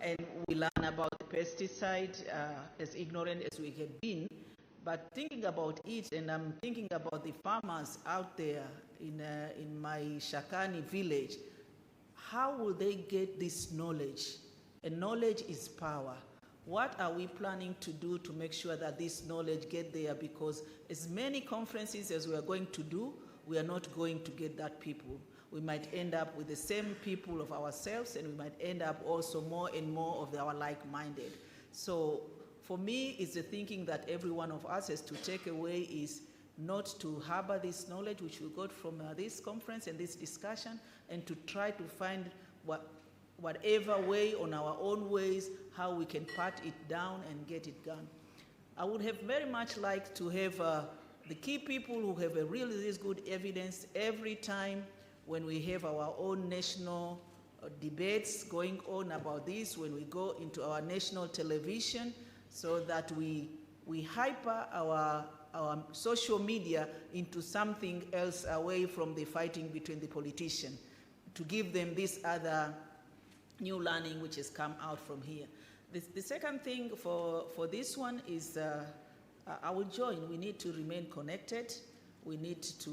and we learn about the pesticide, as ignorant as we have been, but thinking about it, and I'm thinking about the farmers out there in my Shakani village. How will they get this knowledge? And knowledge is power. What are we planning to do to make sure that this knowledge get there? Because as many conferences as we are going to do, we are not going to get that people. We might end up with the same people of ourselves, and we might end up also more and more of our like-minded. So for me, it's the thinking that every one of us has to take away is not to harbor this knowledge which we got from this conference and this discussion, and to try to find whatever way on our own ways, how we can pat it down and get it done. I would have very much liked to have the key people who have a really good evidence every time when we have our own national debates going on about this, when we go into our national television, so that we hyper our social media into something else away from the fighting between the politicians, to give them this other new learning which has come out from here. The second thing for this one is I will join. We need to remain connected. We need to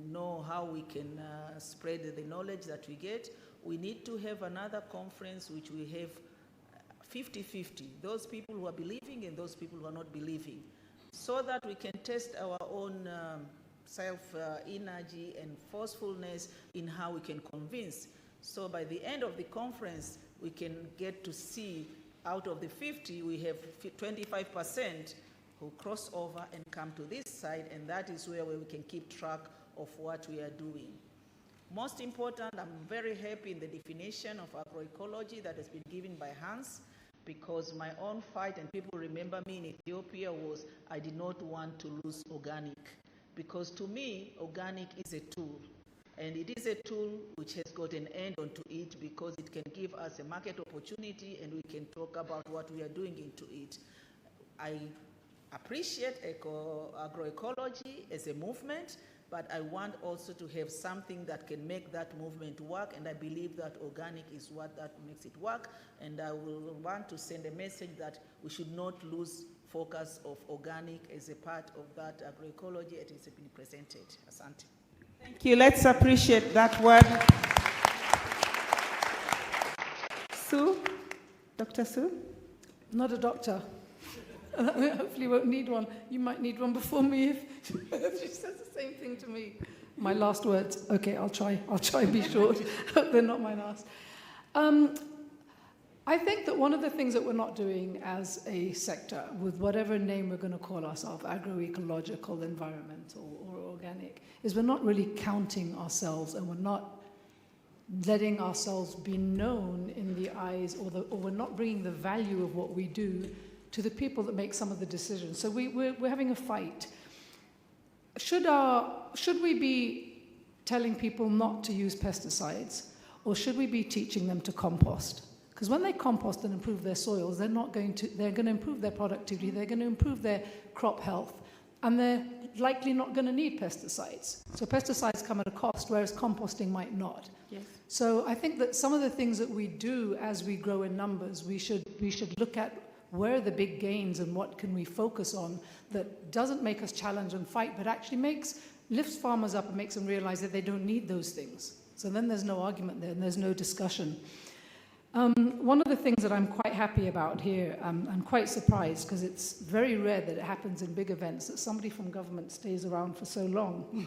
know how we can spread the knowledge that we get. We need to have another conference which we have 50-50, those people who are believing and those people who are not believing, so that we can test our own self-energy and forcefulness in how we can convince. So by the end of the conference, we can get to see out of the 50, we have 25% who cross over and come to this side, and that is where we can keep track of what we are doing. Most important, I'm very happy in the definition of agroecology that has been given by Hans, because my own fight, and people remember me in Ethiopia, was I did not want to lose organic, because to me, organic is a tool. And it is a tool which has got an end onto it, because it can give us a market opportunity and we can talk about what we are doing into it. I appreciate agroecology as a movement, but I want also to have something that can make that movement work, and I believe that organic is what that makes it work. And I will want to send a message that we should not lose focus of organic as a part of that agroecology. It has been presented. Asante. Thank you. Let's appreciate that word. Sue? Dr. Sue? Not a doctor. Hopefully won't need one. You might need one before me if she says the same thing to me. My last words. Okay, I'll try and be short. They're not my last. I think that one of the things that we're not doing as a sector, with whatever name we're going to call ourselves, agroecological, environmental, or organic, is we're not really counting ourselves, and we're not letting ourselves be known in the eyes, or we're not bringing the value of what we do to the people that make some of the decisions. So we're having a fight. Should we be telling people not to use pesticides, or should we be teaching them to compost? Because when they compost and improve their soils, they're going to improve their productivity, they're going to improve their crop health, and they're likely not going to need pesticides. So pesticides come at a cost, whereas composting might not. Yes. So I think that some of the things that we do as we grow in numbers, we should look at where are the big gains and what can we focus on that doesn't make us challenge and fight, but actually lifts farmers up and makes them realize that they don't need those things. So then there's no argument there and there's no discussion. One of the things that I'm quite happy about here, I'm quite surprised because it's very rare that it happens in big events that somebody from government stays around for so long.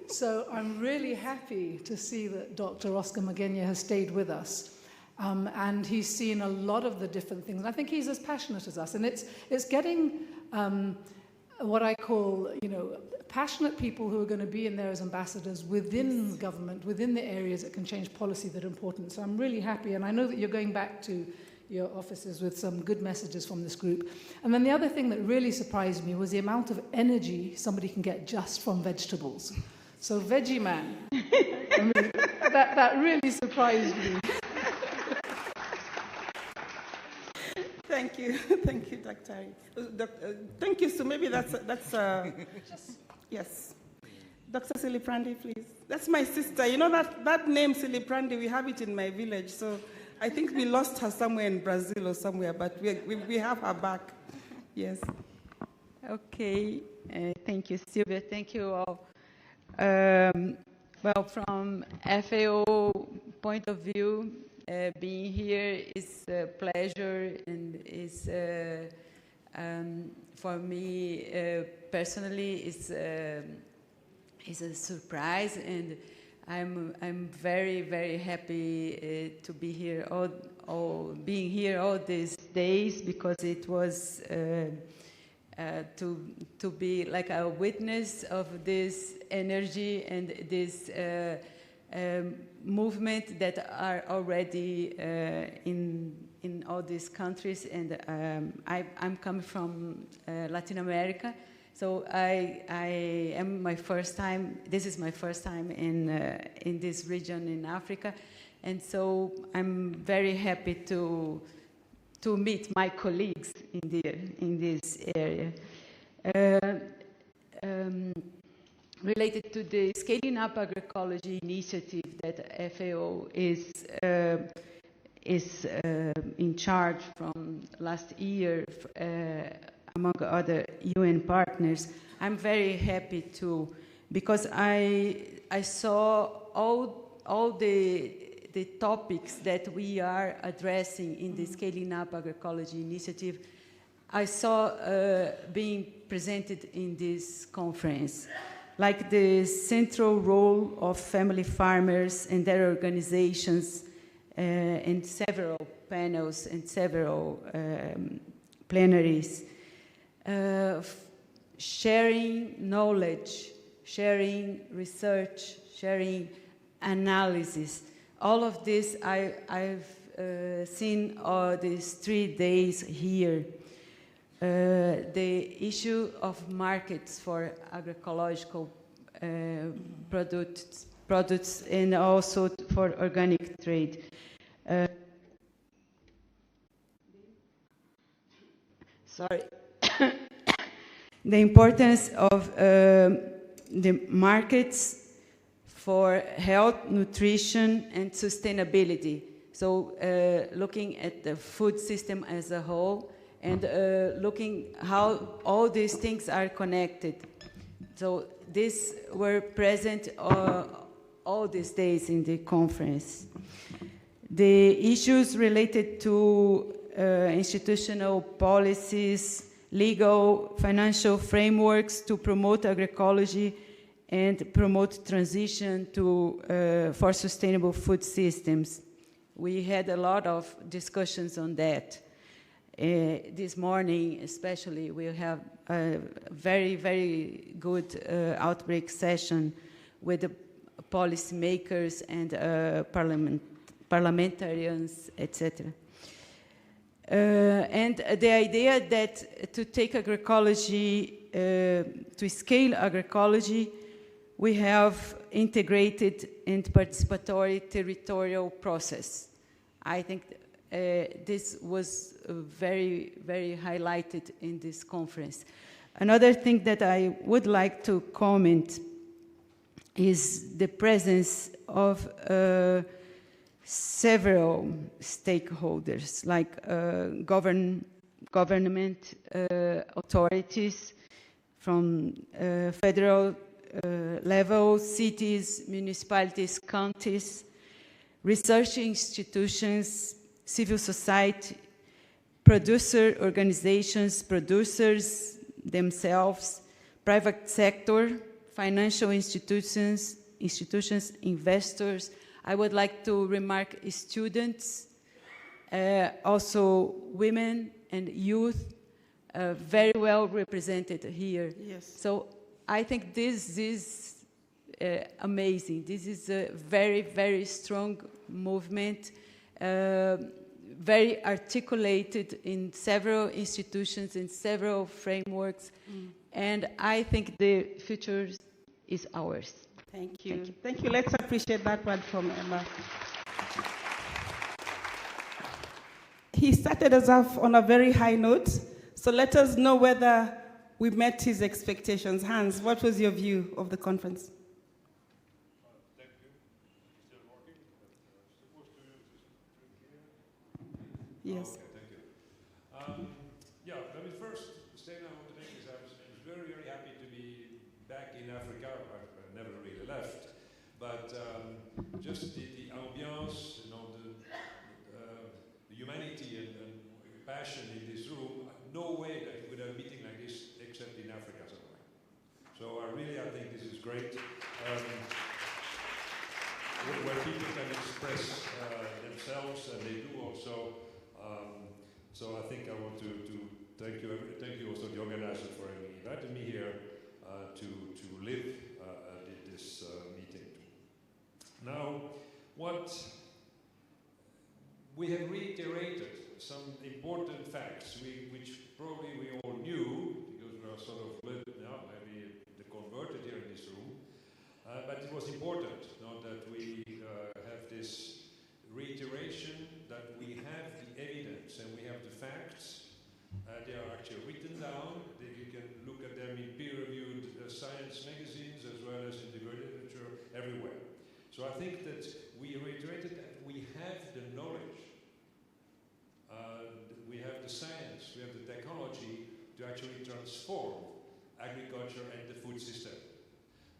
So I'm really happy to see that Dr. Oscar Magenia has stayed with us. And he's seen a lot of the different things. I think he's as passionate as us. And it's getting what I call, passionate people who are going to be in there as ambassadors within government, within the areas that can change policy that are important. So I'm really happy. And I know that you're going back to your offices with some good messages from this group. And then the other thing that really surprised me was the amount of energy somebody can get just from vegetables. So Veggie Man, I mean, that really surprised me. Thank you, Dr. Thank you. So maybe that's yes. Dr. Siliprandi, please. That's my sister. You know that name Siliprandi, we have it in my village. So I think we lost her somewhere in Brazil or somewhere, but we have her back. Yes. Okay. Thank you, Sylvia. Thank you all. Well, from FAO point of view, being here is a pleasure and is for me personally is a surprise, and I'm very, very happy to be here being here all these days, because it was to be like a witness of this energy and this movement that are already in all these countries. And I'm coming from Latin America, so I am my first time. This is my first time in this region in Africa, and so I'm very happy to meet my colleagues in this area. Related to the Scaling Up Agroecology initiative that FAO is in charge from last year, among other UN partners, I'm very happy too, because I saw all the topics that we are addressing in the Scaling Up Agroecology initiative. I saw being presented in this conference, like the central role of family farmers and their organizations, and several panels and several plenaries, sharing knowledge, sharing research, sharing analysis. All of this I've seen all these 3 days here. The issue of markets for agroecological products and also for organic trade. Sorry. The importance of the markets for health, nutrition, and sustainability. So looking at the food system as a whole, and looking how all these things are connected. So these were present all these days in the conference. The issues related to institutional policies, legal, financial frameworks to promote agroecology and promote transition to, for sustainable food systems. We had a lot of discussions on that. This morning, especially, we have a very, very good outbreak session with the policymakers and parliamentarians, etc. And the idea that to take agroecology, to scale agroecology, we have integrated and participatory territorial process. I think this was very, very highlighted in this conference. Another thing that I would like to comment is the presence of several stakeholders, like government authorities from federal level, cities, municipalities, counties, research institutions, civil society, producer organizations, producers themselves, private sector, financial institutions, investors. I would like to remark students, also women and youth, very well represented here. Yes. So I think this is amazing. This is a very, very strong movement, very articulated in several institutions, in several frameworks, and I think the future is ours. Thank you. Thank you. Let's appreciate that one from Emma. He started us off on a very high note, so let us know whether we met his expectations. Hans, what was your view of the conference? Yes. Okay, thank you. Yeah, let me first say now on the name is I was very, very happy to be back in Africa. I never really left, but just the ambiance, you know, the humanity and passion in this room. No way that you would have a meeting like this except in Africa somewhere. So I think this is great. Where people can express themselves, and they do also. So I think I want to thank you also the organizer for inviting me here to live this meeting. Now, what we have reiterated some important facts which probably we all knew because we are sort of now maybe the converted here in this room, but it was important that we have this reiteration that we have the evidence and we have the facts. They are actually written down. You can look at them in peer-reviewed science magazines as well as in the literature everywhere. So I think that we reiterated that we have the knowledge, we have the science, we have the technology to actually transform agriculture and the food system.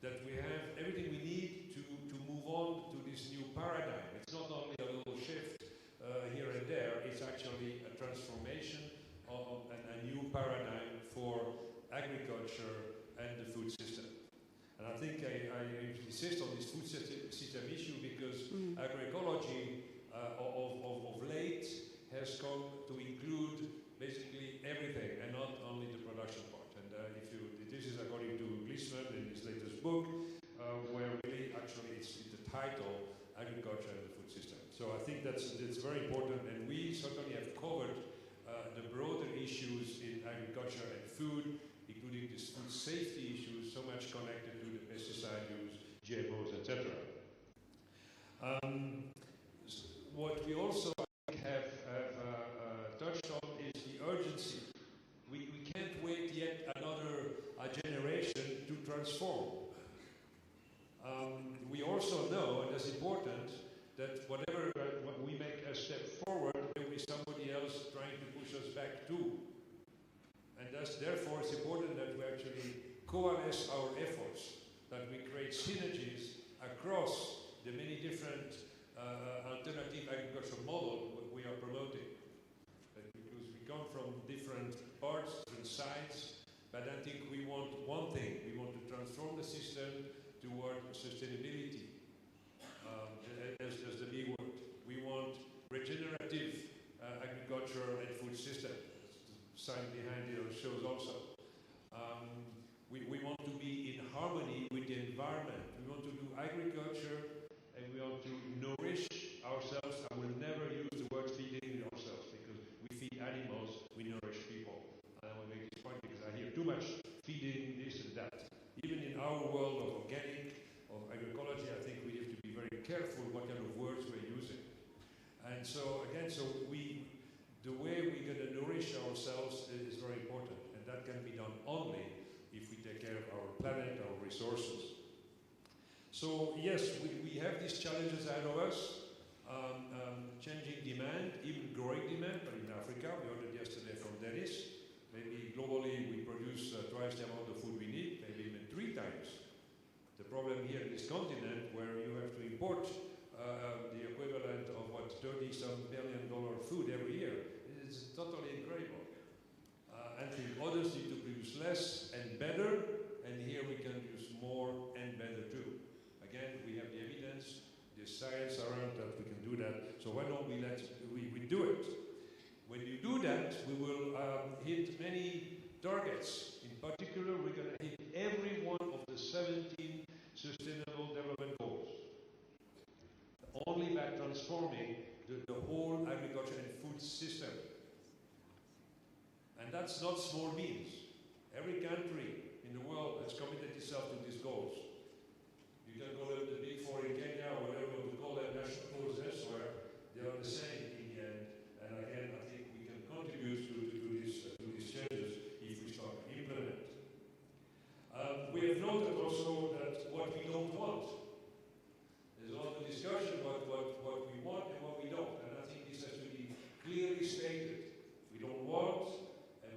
That we have everything we need to move on to this new paradigm. It's not only a little shift here and there, it's actually a transformation of a new paradigm for agriculture and the food system. And I think I insist on this food system issue because agroecology of late has come to include basically everything and not only the production part. And this is according to Glisman in his latest book, where really actually it's the title, Agriculture and the Food System. So I think that's very important, and we certainly have covered the broader issues in agriculture and food, including these food safety issues, so much connected to the pesticide use, GMOs, etc. What we also have touched on is the urgency. We can't wait yet another generation to transform. We also know, and that's important, that whatever we make a step forward, there will be somebody else trying to push us back too. therefore, it's important that we actually coalesce our efforts, that we create synergies across the many different alternative agricultural models we are promoting. Because we come from different parts, different sides, but I think we want one thing. We want to transform the system toward sustainability as the big word. We want regenerative agriculture and food system. The sign behind it shows also. We want to be in harmony with the environment. We want to do agriculture and we want to nourish ourselves. I will never use the word feeding ourselves because we feed animals, we nourish people. And I will make this point because I hear too much feeding, this and that. Even in our world of organic, of agroecology, I think we have to be very careful what kind of words we're using. And so again, the way we're going to nourish ourselves is very important, and that can be done only if we take care of our planet, our resources. So yes, we have these challenges ahead of us, changing demand, even growing demand, but in Africa, we heard it yesterday from Dennis, maybe globally we produce twice the amount of food we need, maybe even 3 times. The problem here in this continent, where you have to import the equivalent of what, $30-some billion food every year, is totally incredible. And others need to produce less and better, and here we can use more and better too. Again, we have the evidence, the science around that we can do that, so why don't we we do it? When you do that, we will hit many targets. In particular, we're going to hit every one of the 17 Sustainable Development Goals. Only by transforming the whole agriculture and food system. And that's not small means. Every country in the world has committed itself to these goals. You can call them the Big Four in Kenya or whatever you want to call them, national goals elsewhere. They are the same in the end. And again, I think we can contribute to these changes if we start to implement. We have noted also that what we don't want. There's a lot of discussion about what we want and what we don't. And I think this has to be clearly stated. We don't want,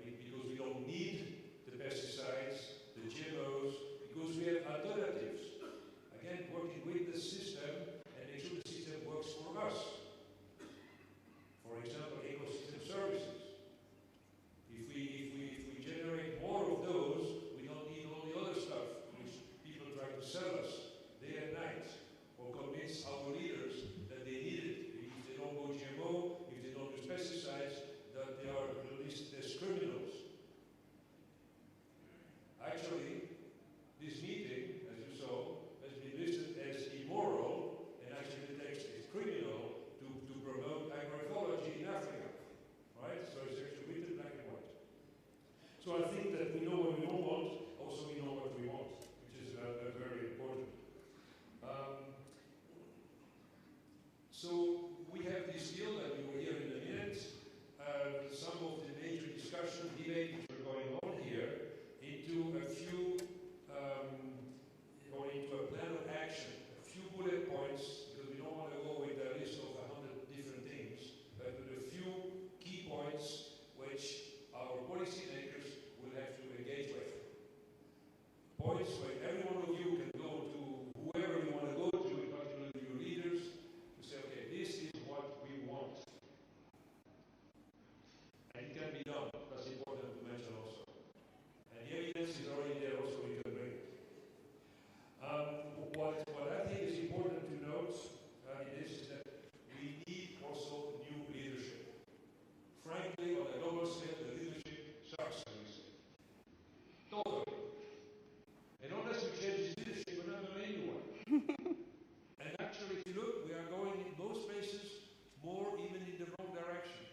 because we don't need the pesticides, the GMOs, because we have alternatives. Again, working with the system and make sure the system works for us. For example, ecosystem services. If we generate more of those, we don't need all the other stuff which people try to sell us day and night, or convince our leaders that they need it. If they don't go GMO, if they don't use pesticides, that they are listed as criminals. Actually, this meeting, as you saw, has been listed as immoral, and actually the text is criminal to promote agroecology in Africa. Right? So it's actually written black and white. So I think that we know what we don't want, also we know what we want, which is very important. So we have this deal that we will hear in a minute. Some of the major discussion, debate which are going on here into a few, or into a plan of action, a few bullet points, because we don't want to go with a list of 100 different things, but with a few key points which our policymakers will have to engage with. Points where every one of you can go to whoever you want to go to, in particular your leaders, to say, okay, this is what we want. And it can be done. That's important to mention also. And the evidence is already there, also we can bring it. What I think is important to note in this is that we need also new leadership. Frankly, on a global scale, the leadership sucks, as we say. Totally. And unless we change this leadership, we're not going anywhere. And actually, if you look, we are going in most places more even in the wrong direction.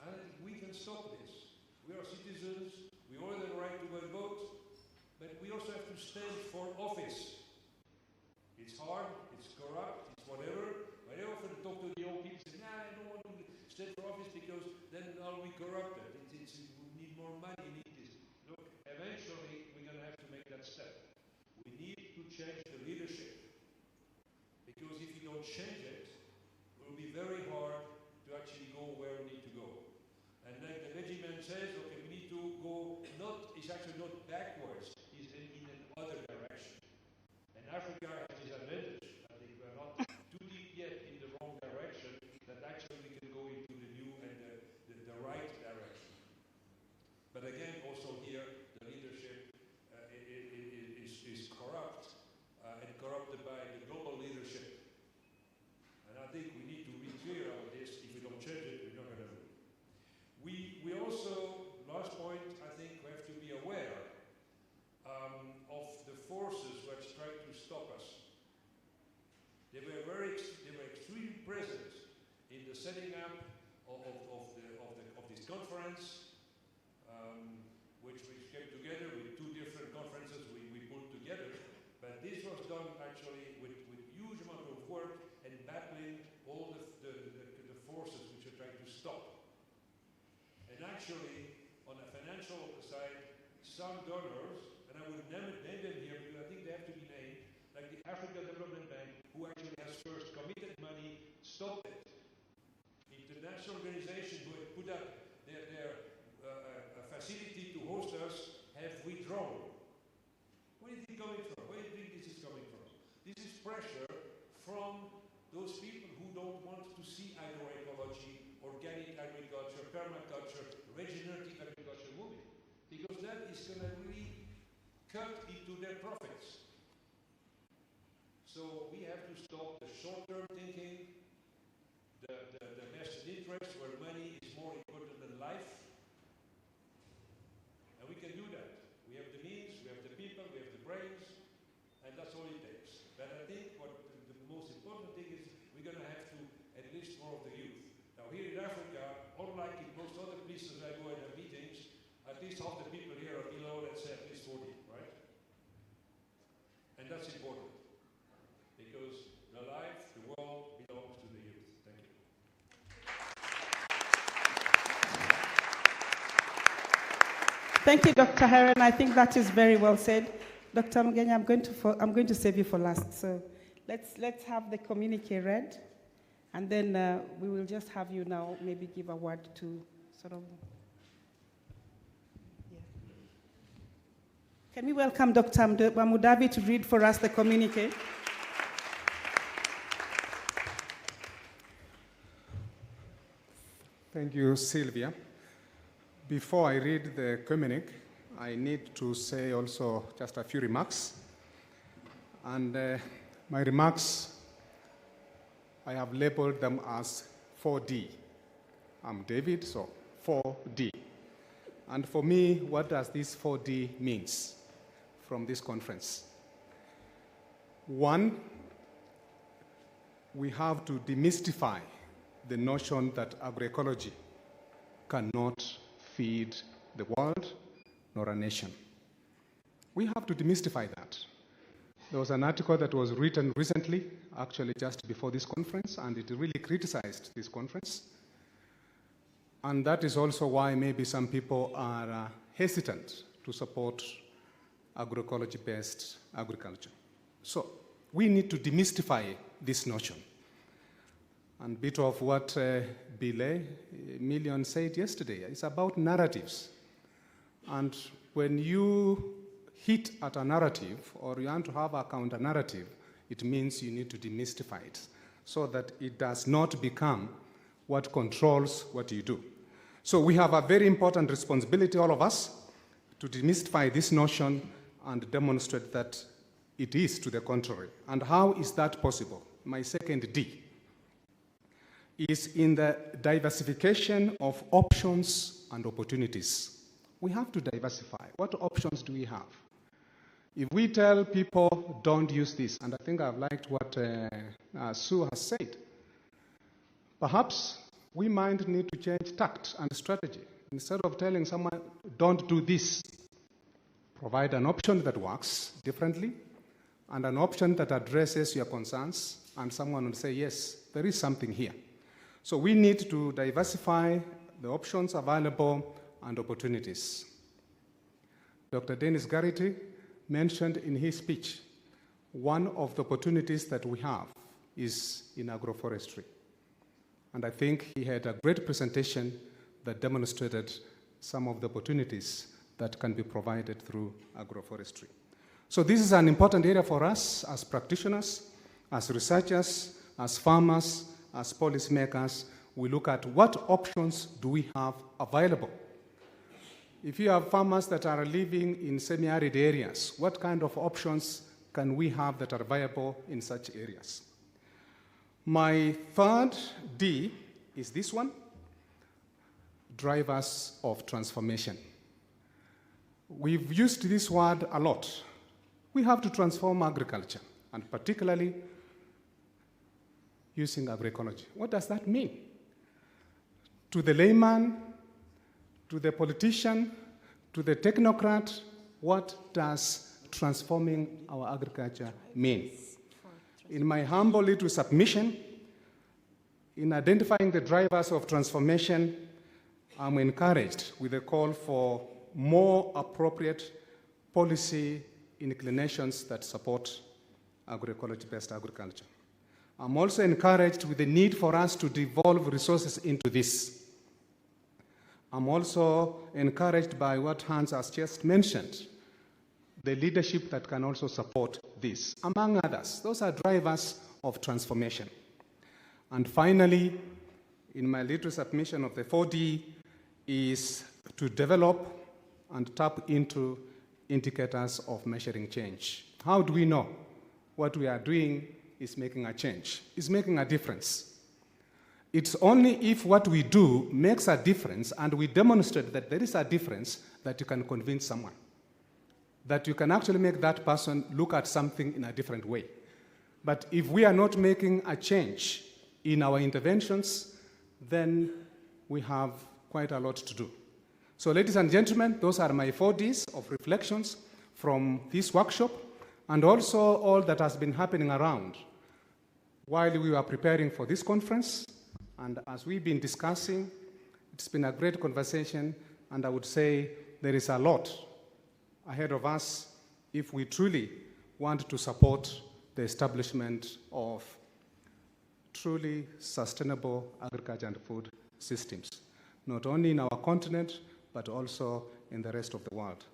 And we can stop this. We are citizens, we all have the right to vote, but we also have to stand for office. It's hard, it's corrupt, it's whatever. But I often talk to the old people and say, nah, I don't want to stand for office because then I'll be corrupted. We need more money, we need this. Look, eventually we're going to have to make that step. We need to change the leadership. Because if you don't change it, it will be very hard to actually go where we need to go. And like the Veggie Man says, setting up of this conference, which came together with two different conferences we put together. But this was done actually with huge amount of work and battling all the forces which are trying to stop. And actually, on the financial side, some donors, and I will name them here because I think they have to be named, like the African Development Bank, who actually has first committed money, stopped it. International organizations who had put up their facility to host us have withdrawn. Where is it coming from? Where do you think this is coming from? This is pressure from those people who don't want to see agroecology, organic agriculture, permaculture, regenerative agriculture moving. Because that is going to really cut into their profits. So we have to stop the short-term thinking, the vested interest where money is more important than life. And we can do that. We have the means, we have the people, we have the brains, and that's all it takes. But I think what the most important thing is we're going to have to enlist more of the youth. Now here in Africa, unlike in most other places I go in the meetings, at least half the people here are below, let's say, at least 40, right? And that's important. Because the life, the world belongs to the youth. Thank you. Thank you, Dr. Heron. I think that is very well said. Dr. Mugenya, I'm going to save you for last. So let's have the communique read, and then we will just have you now maybe give a word to sort of. Yeah. Can we welcome Dr. Mudavi to read for us the communique? Thank you, Sylvia. Before I read the communique, I need to say also just a few remarks. And my remarks, I have labeled them as 4D. I'm David, so 4D. And for me, what does this 4D means from this conference? One, we have to demystify the notion that agroecology cannot feed the world nor a nation. We have to demystify that. There was an article that was written recently, actually just before this conference, and it really criticized this conference. And that is also why maybe some people are hesitant to support agroecology-based agriculture. So we need to demystify this notion. And a bit of what Billy Million said yesterday, it's about narratives. And when you hit at a narrative, or you want to have a counter-narrative, it means you need to demystify it so that it does not become what controls what you do. So we have a very important responsibility, all of us, to demystify this notion and demonstrate that it is to the contrary. And how is that possible? My second D is in the diversification of options and opportunities. We have to diversify. What options do we have? If we tell people, don't use this, and I think I've liked what Sue has said, perhaps we might need to change tact and strategy. Instead of telling someone, don't do this, provide an option that works differently, and an option that addresses your concerns, and someone will say, yes, there is something here. So we need to diversify the options available and opportunities. Dr. Dennis Garrity mentioned in his speech, one of the opportunities that we have is in agroforestry. And I think he had a great presentation that demonstrated some of the opportunities that can be provided through agroforestry. So this is an important area for us as practitioners, as researchers, as farmers, as policymakers. We look at what options do we have available. If you have farmers that are living in semi-arid areas, what kind of options can we have that are viable in such areas? My third D is this one, drivers of transformation. We've used this word a lot. We have to transform agriculture, and particularly using agroecology. What does that mean? to the layman, to the politician, to the technocrat, what does transforming our agriculture mean? In my humble little submission, in identifying the drivers of transformation, I'm encouraged with a call for more appropriate policy inclinations that support agroecology-based agriculture. I'm also encouraged with the need for us to devolve resources into this. I'm also encouraged by what Hans has just mentioned, the leadership that can also support this, among others. Those are drivers of transformation. And finally, in my little submission of the 4D, is to develop and tap into indicators of measuring change. How do we know what we are doing is making a change, is making a difference? It's only if what we do makes a difference and we demonstrate that there is a difference that you can convince someone, that you can actually make that person look at something in a different way. But if we are not making a change in our interventions, then we have quite a lot to do. So ladies and gentlemen, those are my 4Ds of reflections from this workshop and also all that has been happening around while we were preparing for this conference. And as we've been discussing, it's been a great conversation, and I would say there is a lot ahead of us if we truly want to support the establishment of truly sustainable agriculture and food systems, not only in our continent, but also in the rest of the world.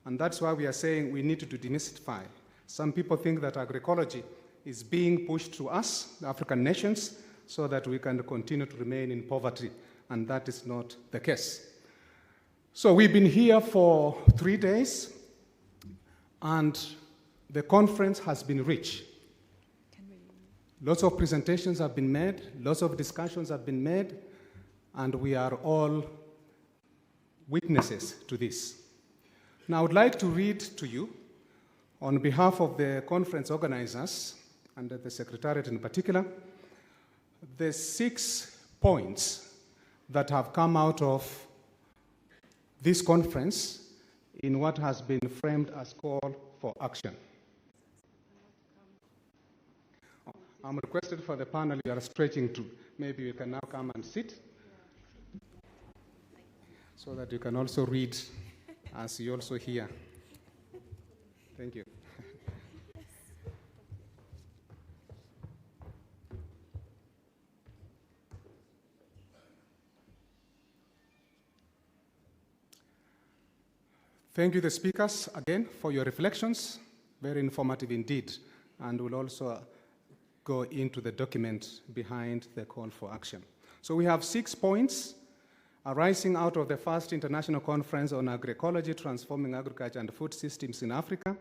And that's why we are saying we need to demystify. Some people think that agroecology is being pushed to us, the African nations, so that we can continue to remain in poverty, and that is not the case. So we've been here for 3 days, and the conference has been rich. Lots of presentations have been made, lots of discussions have been made, and we are all witnesses to this. Now I would like to read to you, on behalf of the conference organizers, and the Secretariat in particular, the 6 points that have come out of this conference in what has been framed as call for action. I'm requested for the panel you are stretching to. Maybe you can now come and sit so that you can also read as you also hear. Thank you. Thank you, the speakers, again, for your reflections. Very informative indeed. And we'll also go into the document behind the call for action. So we have 6 points arising out of the first international conference on agroecology, transforming agriculture and food systems in Africa,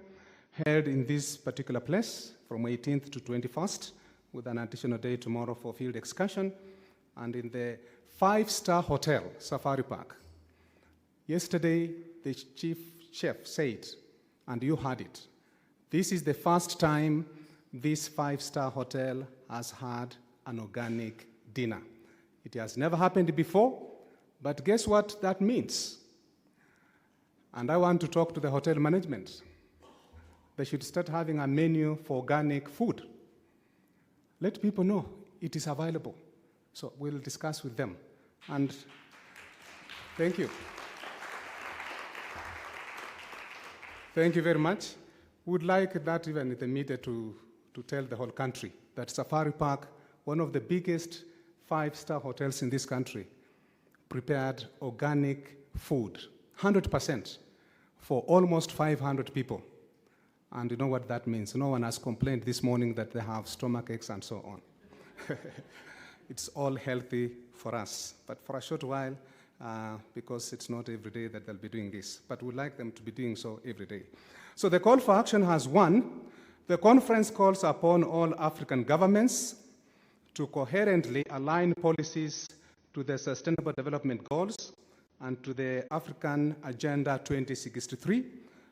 held in this particular place from 18th to 21st, with an additional day tomorrow for field excursion, and in the 5-star hotel, Safari Park. Yesterday, the chief chef said, and you heard it, this is the first time this 5-star hotel has had an organic dinner. It has never happened before, but guess what that means? And I want to talk to the hotel management. They should start having a menu for organic food. Let people know it is available. So we'll discuss with them. And thank you. Thank you very much. Would like that even in the media to tell the whole country that Safari Park, one of the biggest 5-star hotels in this country, prepared organic food, 100%, for almost 500 people. And you know what that means. No one has complained this morning that they have stomach aches and so on. It's all healthy for us, but for a short while, because it's not every day that they'll be doing this, but we'd like them to be doing so every day. So the call for action has one. The conference calls upon all African governments to coherently align policies to the Sustainable Development Goals and to the African Agenda 2063,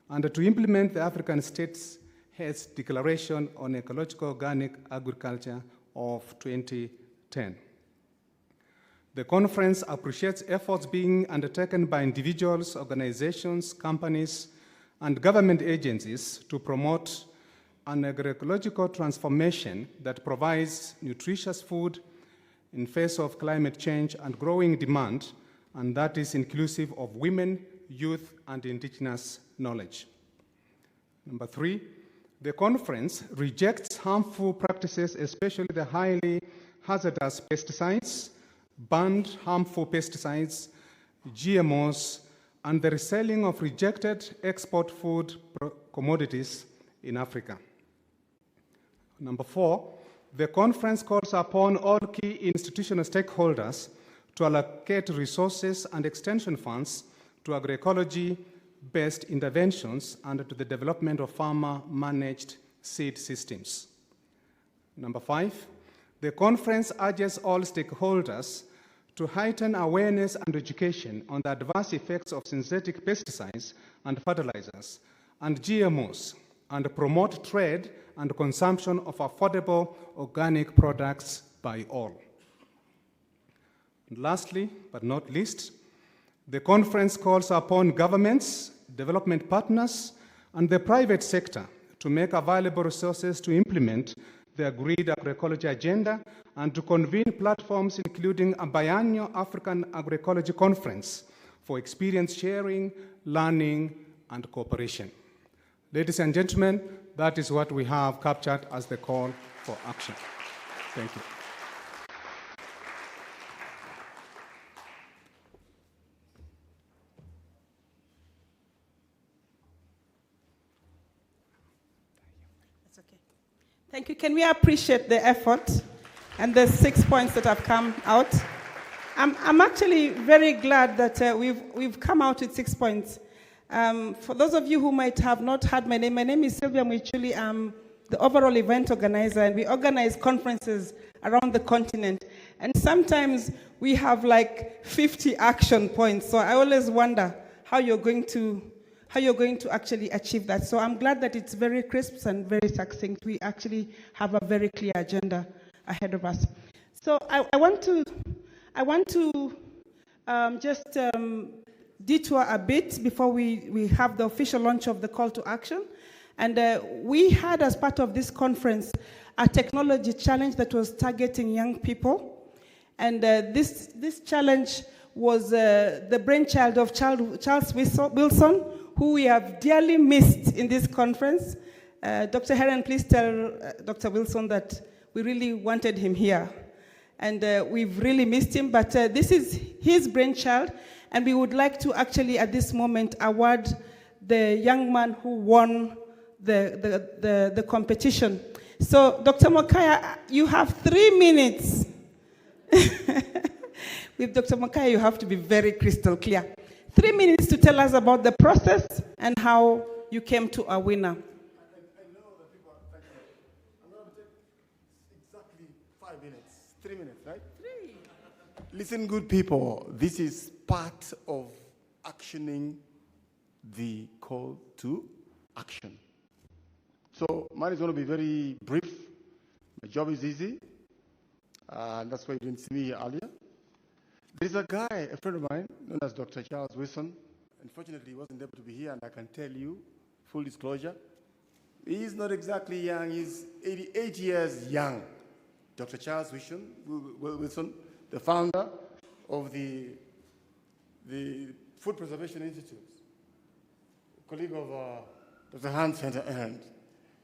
and to implement the African States Heads Declaration on Ecological Organic Agriculture of 2010. The conference appreciates efforts being undertaken by individuals, organizations, companies, and government agencies to promote an agroecological transformation that provides nutritious food in face of climate change and growing demand, and that is inclusive of women, youth, and indigenous knowledge. Number 3, the conference rejects harmful practices, especially the highly hazardous pesticides, banned harmful pesticides, GMOs, and the reselling of rejected export food commodities in Africa. Number 4, the conference calls upon all key institutional stakeholders to allocate resources and extension funds to agroecology-based interventions and to the development of farmer-managed seed systems. Number 5, the conference urges all stakeholders to heighten awareness and education on the adverse effects of synthetic pesticides and fertilizers and GMOs, and promote trade and consumption of affordable organic products by all. And lastly, but not least, the conference calls upon governments, development partners, and the private sector to make available resources to implement the agreed agroecology agenda and to convene platforms including a biannual African Agroecology Conference for experience sharing, learning, and cooperation. Ladies and gentlemen, that is what we have captured as the call for action. Thank you. That's okay. Thank you. Can we appreciate the effort and the 6 points that have come out? I'm actually very glad that we've come out with 6 points. For those of you who might have not heard my name is Sylvia Mwichuli. I'm the overall event organizer, and we organize conferences around the continent. And sometimes we have like 50 action points. So I always wonder how you're going to actually achieve that. So I'm glad that it's very crisp and very succinct. We actually have a very clear agenda ahead of us. So I want to just detour a bit before we have the official launch of the call to action. And we had, as part of this conference, a technology challenge that was targeting young people. And this challenge was the brainchild of Charles Wilson, who we have dearly missed in this conference. Dr. Heron, please tell Dr. Wilson that we really wanted him here. And we've really missed him, but this is his brainchild. And we would like to actually, at this moment, award the young man who won the competition. So, Dr. Mokaya, you have 3 minutes. With Dr. Mokaya, you have to be very crystal clear. 3 minutes to tell us about the process and how you came to a winner. I know that people are thinking, I'm going to take exactly 5 minutes, 3 minutes, right? 3. Listen, good people, this is part of actioning the call to action. So mine is going to be very brief. My job is easy, and that's why you didn't see me here earlier. There's a guy, a friend of mine, known as Dr. Charles Wilson. Unfortunately, he wasn't able to be here, and I can tell you, full disclosure, he's not exactly young. He's 88 years young. Dr. Charles Wilson, the founder of the Food Preservation Institute, colleague of Dr. Hans Center.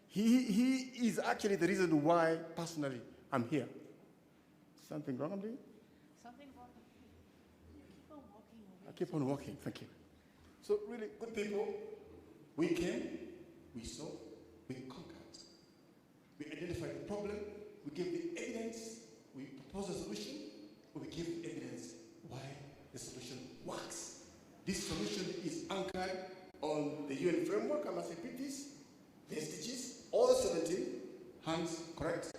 He is actually the reason why, personally, I'm here. Something wrong, I'm doing? I keep on walking, thank you. So really, good people, we came, we saw, we conquered. We identified the problem, we gave the evidence, we proposed a solution, but we gave the evidence why the solution works. This solution is anchored on the UN framework, I must repeat this, the SDGs, all 17, hands correct,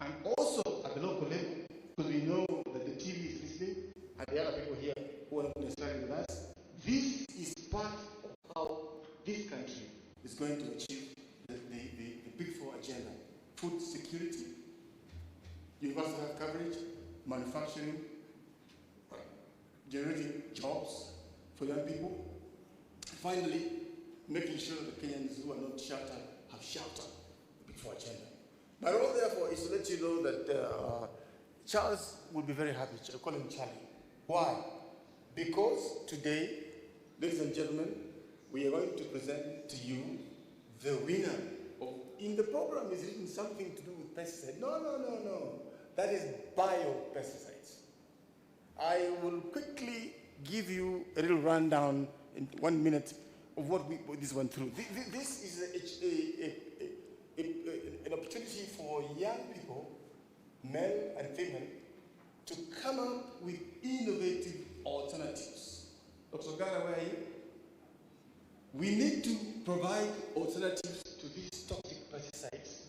and also at the local level, because we know that the TV is listening, and the other people here who are not necessarily with us. This is part of how this country is going to achieve the Big Four agenda. Food security, universal health coverage, manufacturing, generating jobs for young people. Finally, making sure that Kenyans who are not sheltered have shelter before gender. My role, therefore, is to let you know that Charles will be very happy. I call him Charlie. Why? Because today, ladies and gentlemen, we are going to present to you the winner. In the program is written something to do with pesticides. No. That is biopesticides. I will quickly give you a little rundown in 1 minute of what this went through. This is an opportunity for young people, male and female, to come up with innovative alternatives. Dr. Ghana, where are you? We need to provide alternatives to these toxic pesticides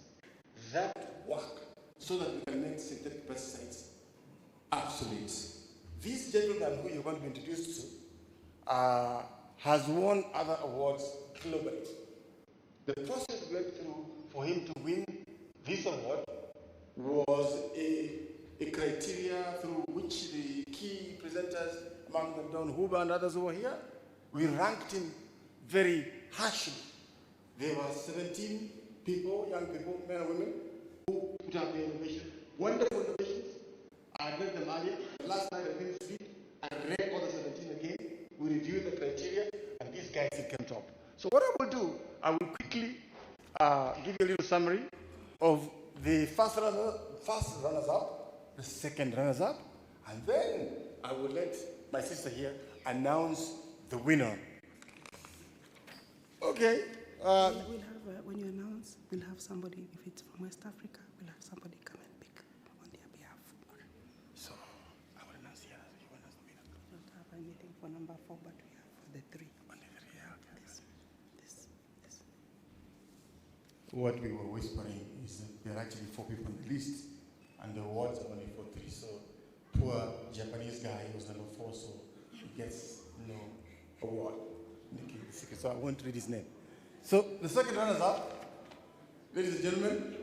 that work so that we can make synthetic pesticides obsolete. This gentleman who you're going to be introduced to has won other awards globally. The process we went through for him to win this award was a criteria through which the key presenters, among them Don Huber and others who were here, we ranked him very harshly. There were 17 people, young people, men and women, who put up their innovation. Wonderful innovations. I read them earlier. The last night I didn't sleep. I read all the 17 again. We reviewed the criteria, and these guys came top. So what I will do, I will quickly give you a little summary of the first runners-up, the second runners-up, and then I will let my sister here announce the winner. Okay. We'll have, when you announce, we'll have somebody, if it's from West Africa, we'll have somebody come and pick on their behalf. So, I will announce here. You will announce the winner. We don't have anything for number 4, but we have for the 3. On the 3, yeah, okay. This. What we were whispering is that there are actually 4 people on the list, and the awards are only for 3. So, poor Japanese guy was number 4, so he gets no award. So I won't read his name. So the second runners-up, ladies and gentlemen,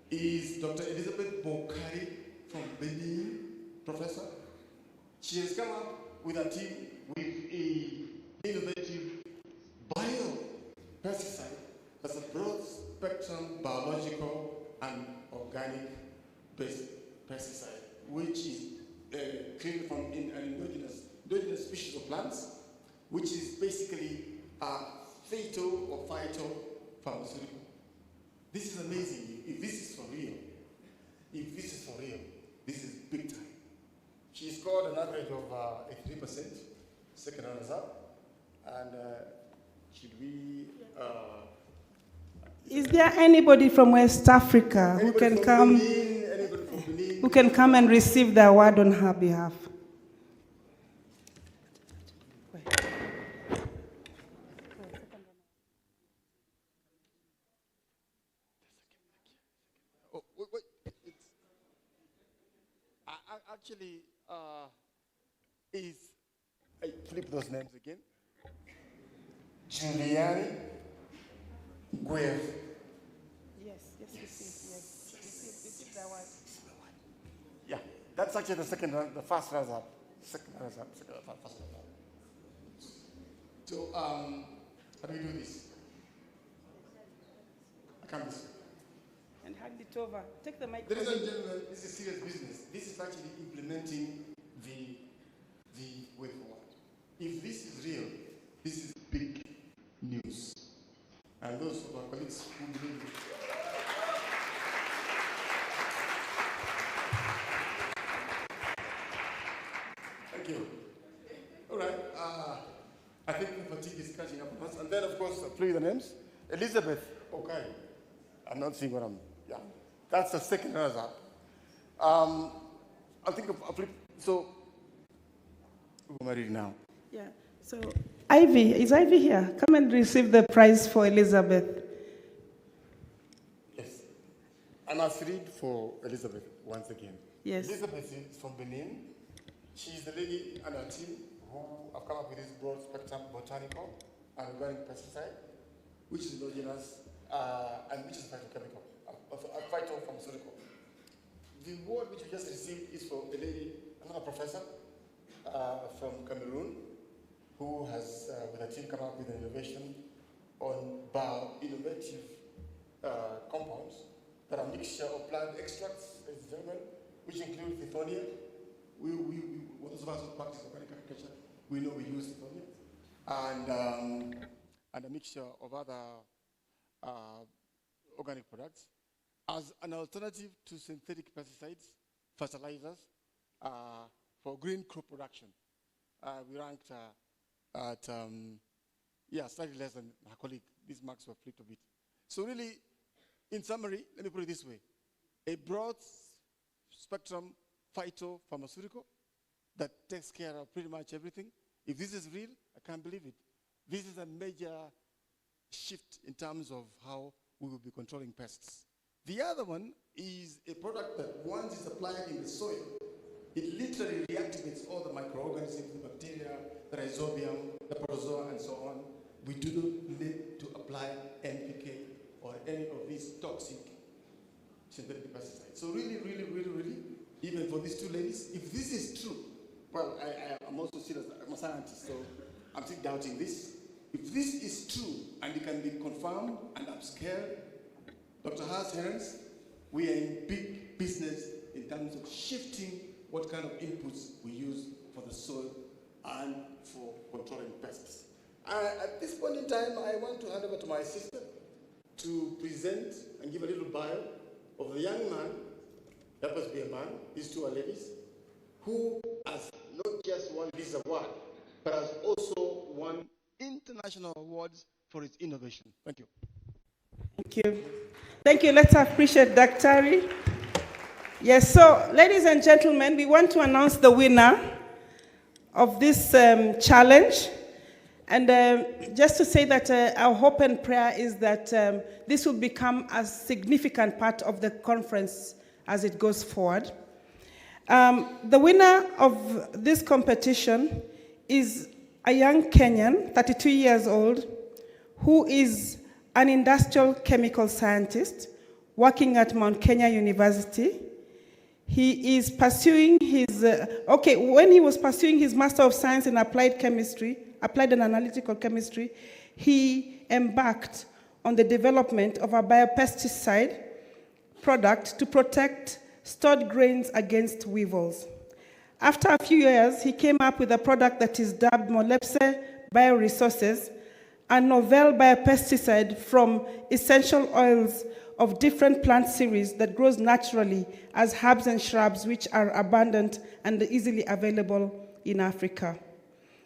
is Dr. Elizabeth Bokari from Benin, professor. She has come up with a team with an innovative bio-pesticide that's a broad-spectrum biological and organic-based pesticide, which is created from an endogenous species of plants, which is basically a phyto or phytopharmaceutical. This is amazing. If this is for real, this is big time. She scored an average of 83%, second runners up, and should we? Is there anybody from West Africa who can come? Who can come and receive the award on her behalf? Actually, I flip those names again. Giuliani Guev. Yes, received the award. Yeah, that's actually the first runner-up. First runner-up. So, how do we do this? I can't this way. And hand it over. Take the mic. Ladies and gentlemen, this is serious business. This is actually implementing the way forward. If this is real, this is big news. And those of our colleagues who believe it. Thank you. All right. I think the fatigue is catching up on us. And then, of course, three of the names. Elizabeth Okay. I'm not seeing what I'm... Yeah. That's the second runner-up. I think I'll flip... So, who am I reading now? Yeah. So, Ivy, is Ivy here? Come and receive the prize for Elizabeth. Yes. I must read for Elizabeth once again. Yes. Elizabeth is from Benin. She's the lady and her team who have come up with this broad spectrum botanical and organic pesticide, which is endogenous and which is phytochemical, a phytopharmaceutical. The award which we just received is for a lady, another professor, from Cameroon, who has, with a team, come up with an innovation on bio-innovative compounds that are a mixture of plant extracts, ladies and gentlemen, which include thithonia. Those of us who practice organic agriculture, we know we use thithonia, and a mixture of other organic products as an alternative to synthetic pesticides, fertilizers, for green crop production. We ranked at slightly less than our colleague. These marks were flipped a bit. So really, in summary, let me put it this way: a broad spectrum phytopharmaceutical that takes care of pretty much everything. If this is real, I can't believe it. This is a major shift in terms of how we will be controlling pests. The other one is a product that once it's applied in the soil, it literally reactivates all the microorganisms, the bacteria, the rhizobium, the protozoa, and so on. We do not need to apply NPK or any of these toxic synthetic pesticides. So really, really, really, really, even for these two ladies, if this is true, well, I'm also still I'm a scientist, so I'm still doubting this. If this is true and it can be confirmed and upscaled, Dr. Haas-Herens, we are in big business in terms of shifting what kind of inputs we use for the soil and for controlling pests. At this point in time, I want to hand over to my sister to present and give a little bio of the young man, that must be a man, these two are ladies, who has not just won this award, but has also won international awards for its innovation. Thank you. Thank you. Thank you. Let's appreciate Dr. Yes, so ladies and gentlemen, we want to announce the winner of this challenge. And just to say that our hope and prayer is that this will become a significant part of the conference as it goes forward. The winner of this competition is a young Kenyan, 32 years old, who is an industrial chemical scientist working at Mount Kenya University. He is pursuing his, when he was pursuing his Master of Science in Applied Chemistry, Applied and Analytical Chemistry, he embarked on the development of a biopesticide product to protect stored grains against weevils. After a few years, he came up with a product that is dubbed Molepse Bioresources, a novel biopesticide from essential oils of different plant series that grows naturally as herbs and shrubs, which are abundant and easily available in Africa.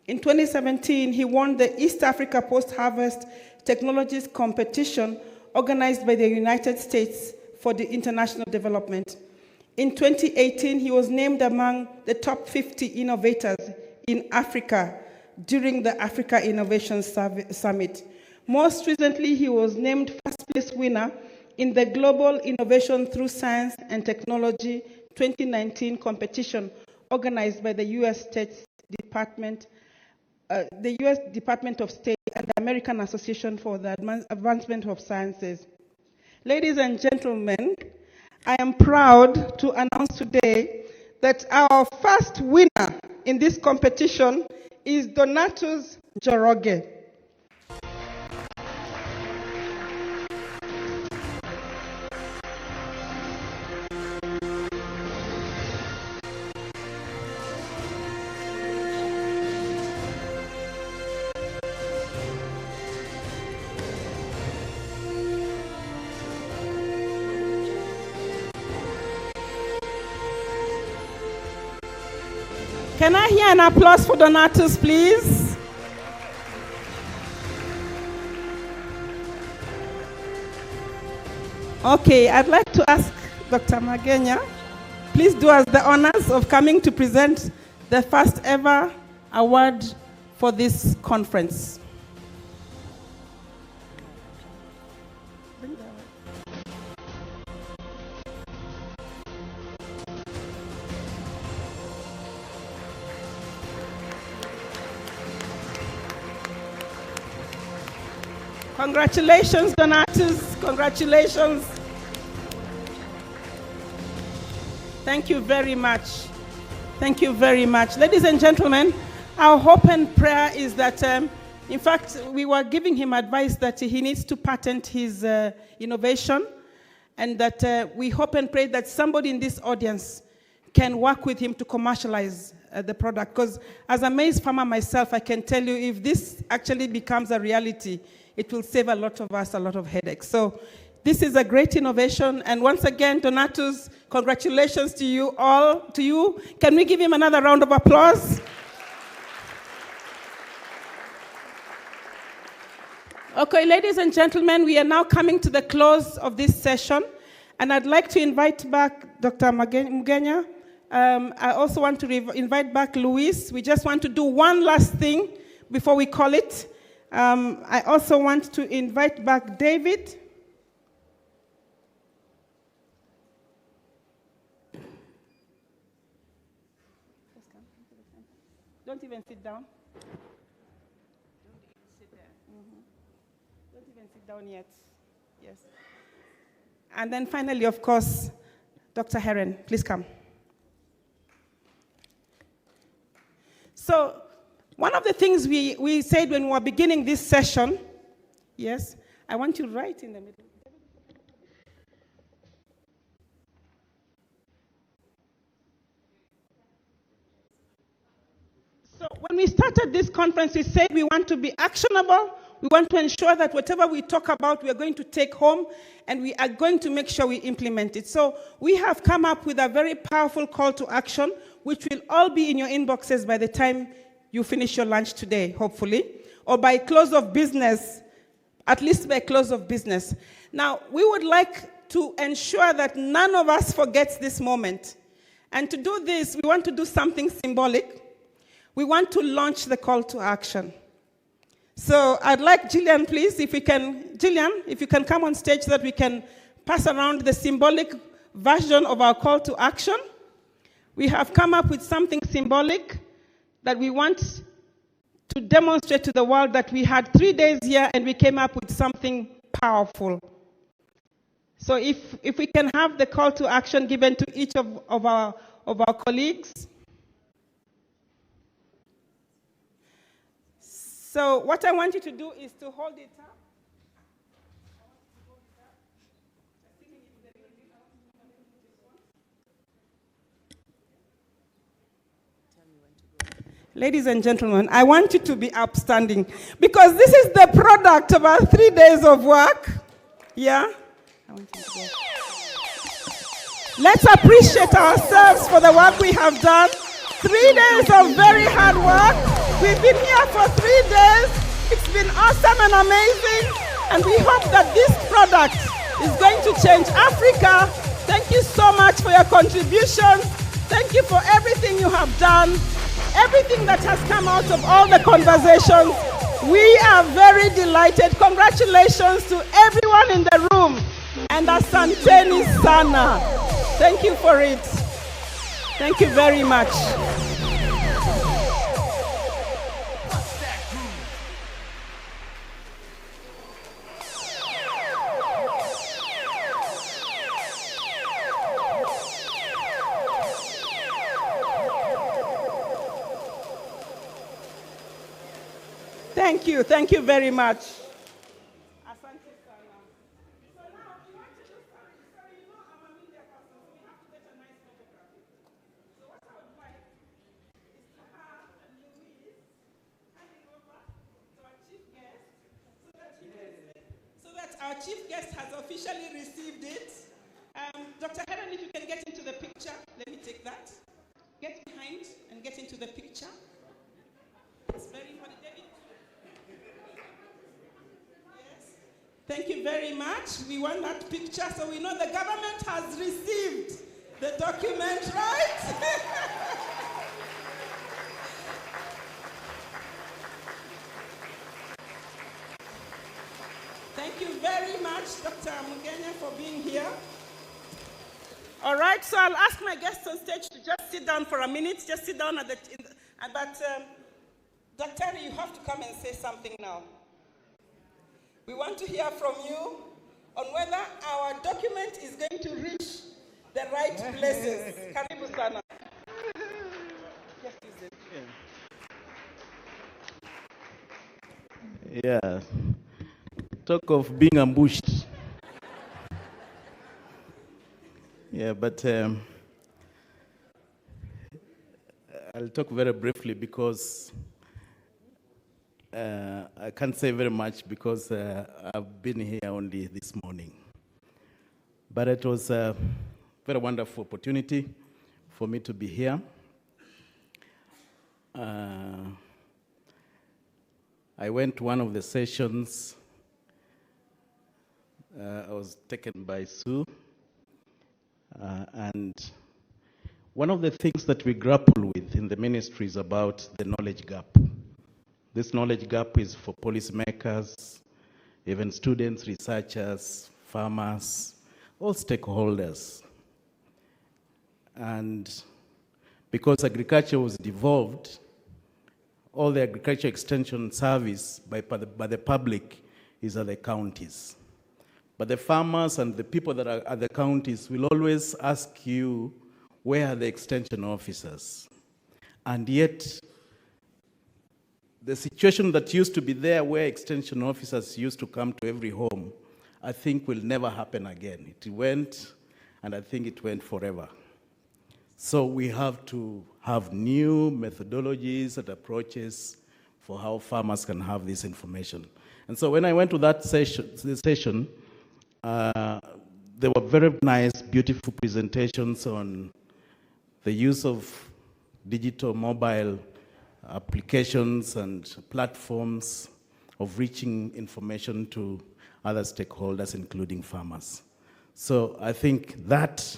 In 2017, he won the East Africa Post-Harvest Technologies Competition organized by the United States for the international development. In 2018, he was named among the top 50 innovators in Africa during the Africa Innovation Summit. Most recently, he was named first place winner in the Global Innovation Through Science and Technology 2019 competition organized by the U.S. Department of State and the American Association for the Advancement of Sciences. Ladies and gentlemen, I am proud to announce today that our first winner in this competition is Donatus Njoroge. Can I hear an applause for Donatus, please? Okay, I'd like to ask Dr. Magenya, please do us the honors of coming to present the first ever award for this conference. Congratulations, Donatus. Thank you very much. Ladies and gentlemen, our hope and prayer is that, in fact, we were giving him advice that he needs to patent his innovation, and that we hope and pray that somebody in this audience can work with him to commercialize the product. Because as a maize farmer myself, I can tell you, if this actually becomes a reality, it will save a lot of us a lot of headaches. So this is a great innovation. And once again, Donatus, congratulations to you all. To you. Can we give him another round of applause? Okay, ladies and gentlemen, we are now coming to the close of this session. And I'd like to invite back Dr. Mugenya. I also want to invite back Luis. We just want to do one last thing before we call it. I also want to invite back David. Don't even sit down. Don't even sit there. Don't even sit down yet. Yes. And then finally, of course, Dr. Heron, please come. So one of the things we said when we were beginning this session, yes, I want you right in the middle. So when we started this conference, we said we want to be actionable. We want to ensure that whatever we talk about, we are going to take home, and we are going to make sure we implement it. So we have come up with a very powerful call to action, which will all be in your inboxes by the time you finish your lunch today, hopefully, or by close of business, at least by close of business. Now, we would like to ensure that none of us forgets this moment. And to do this, we want to do something symbolic. We want to launch the call to action. So I'd like Gillian, please, if you can come on stage so that we can pass around the symbolic version of our call to action. We have come up with something symbolic that we want to demonstrate to the world that we had 3 days here and we came up with something powerful. So if we can have the call to action given to each of our colleagues. So what I want you to do is to hold it up. Ladies and gentlemen, I want you to be upstanding because this is the product of our 3 days of work. Yeah? I want you to go. Let's appreciate ourselves for the work we have done. 3 days of very hard work. We've been here for 3 days. It's been awesome and amazing. And we hope that this product is going to change Africa. Thank you so much for your contributions. Thank you for everything you have done. Everything that has come out of all the conversations. We are very delighted. Congratulations to everyone in the room. And asanteni sana. Thank you for it. Thank you very much. Thank you very much. So that our chief guest has officially received it. Dr. Helen, if you can get into the picture, let me take that. Get behind and get into the picture. It's very important. Thank you very much. We want that picture so we know the government has received the document, right? Thank you very much, Dr. Mugenya, for being here. All right, so I'll ask my guests on stage to just sit down for a minute. Just sit down at but Dr. you have to come and say something now. We want to hear from you on whether our document is going to reach the right places. Karibu sana. Yeah. Talk of being ambushed. Yeah, but I'll talk very briefly because I can't say very much because I've been here only this morning. But it was a very wonderful opportunity for me to be here. I went to one of the sessions. I was taken by Sue. And one of the things that we grapple with in the ministry is about the knowledge gap. This knowledge gap is for policymakers, even students, researchers, farmers, all stakeholders. And because agriculture was devolved, all the agriculture extension service by the public is at the counties. But the farmers and the people that are at the counties will always ask you, where are the extension officers? And yet, the situation that used to be there where extension officers used to come to every home, I think will never happen again. It went, and I think it went forever. So we have to have new methodologies and approaches for how farmers can have this information. And so when I went to that session, there were very nice, beautiful presentations on the use of digital mobile applications and platforms of reaching information to other stakeholders, including farmers. So I think that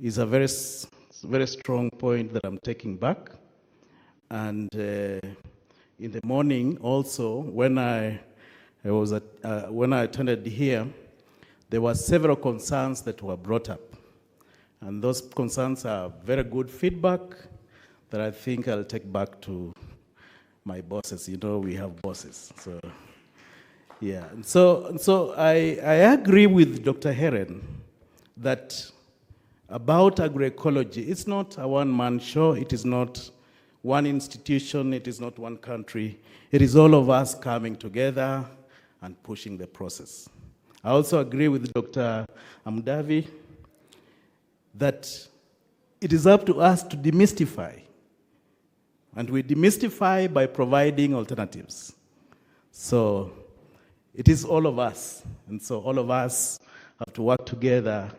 is a very, very strong point that I'm taking back. And in the morning also, when I attended here, there were several concerns that were brought up. And those concerns are very good feedback that I think I'll take back to my bosses. You know, we have bosses. So, yeah. And so I agree with Dr. Heron that about agroecology, it's not a one-man show. It is not one institution. It is not one country. It is all of us coming together and pushing the process. I also agree with Dr. Amdavi that it is up to us to demystify. And we demystify by providing alternatives. So it is all of us. And so all of us have to work together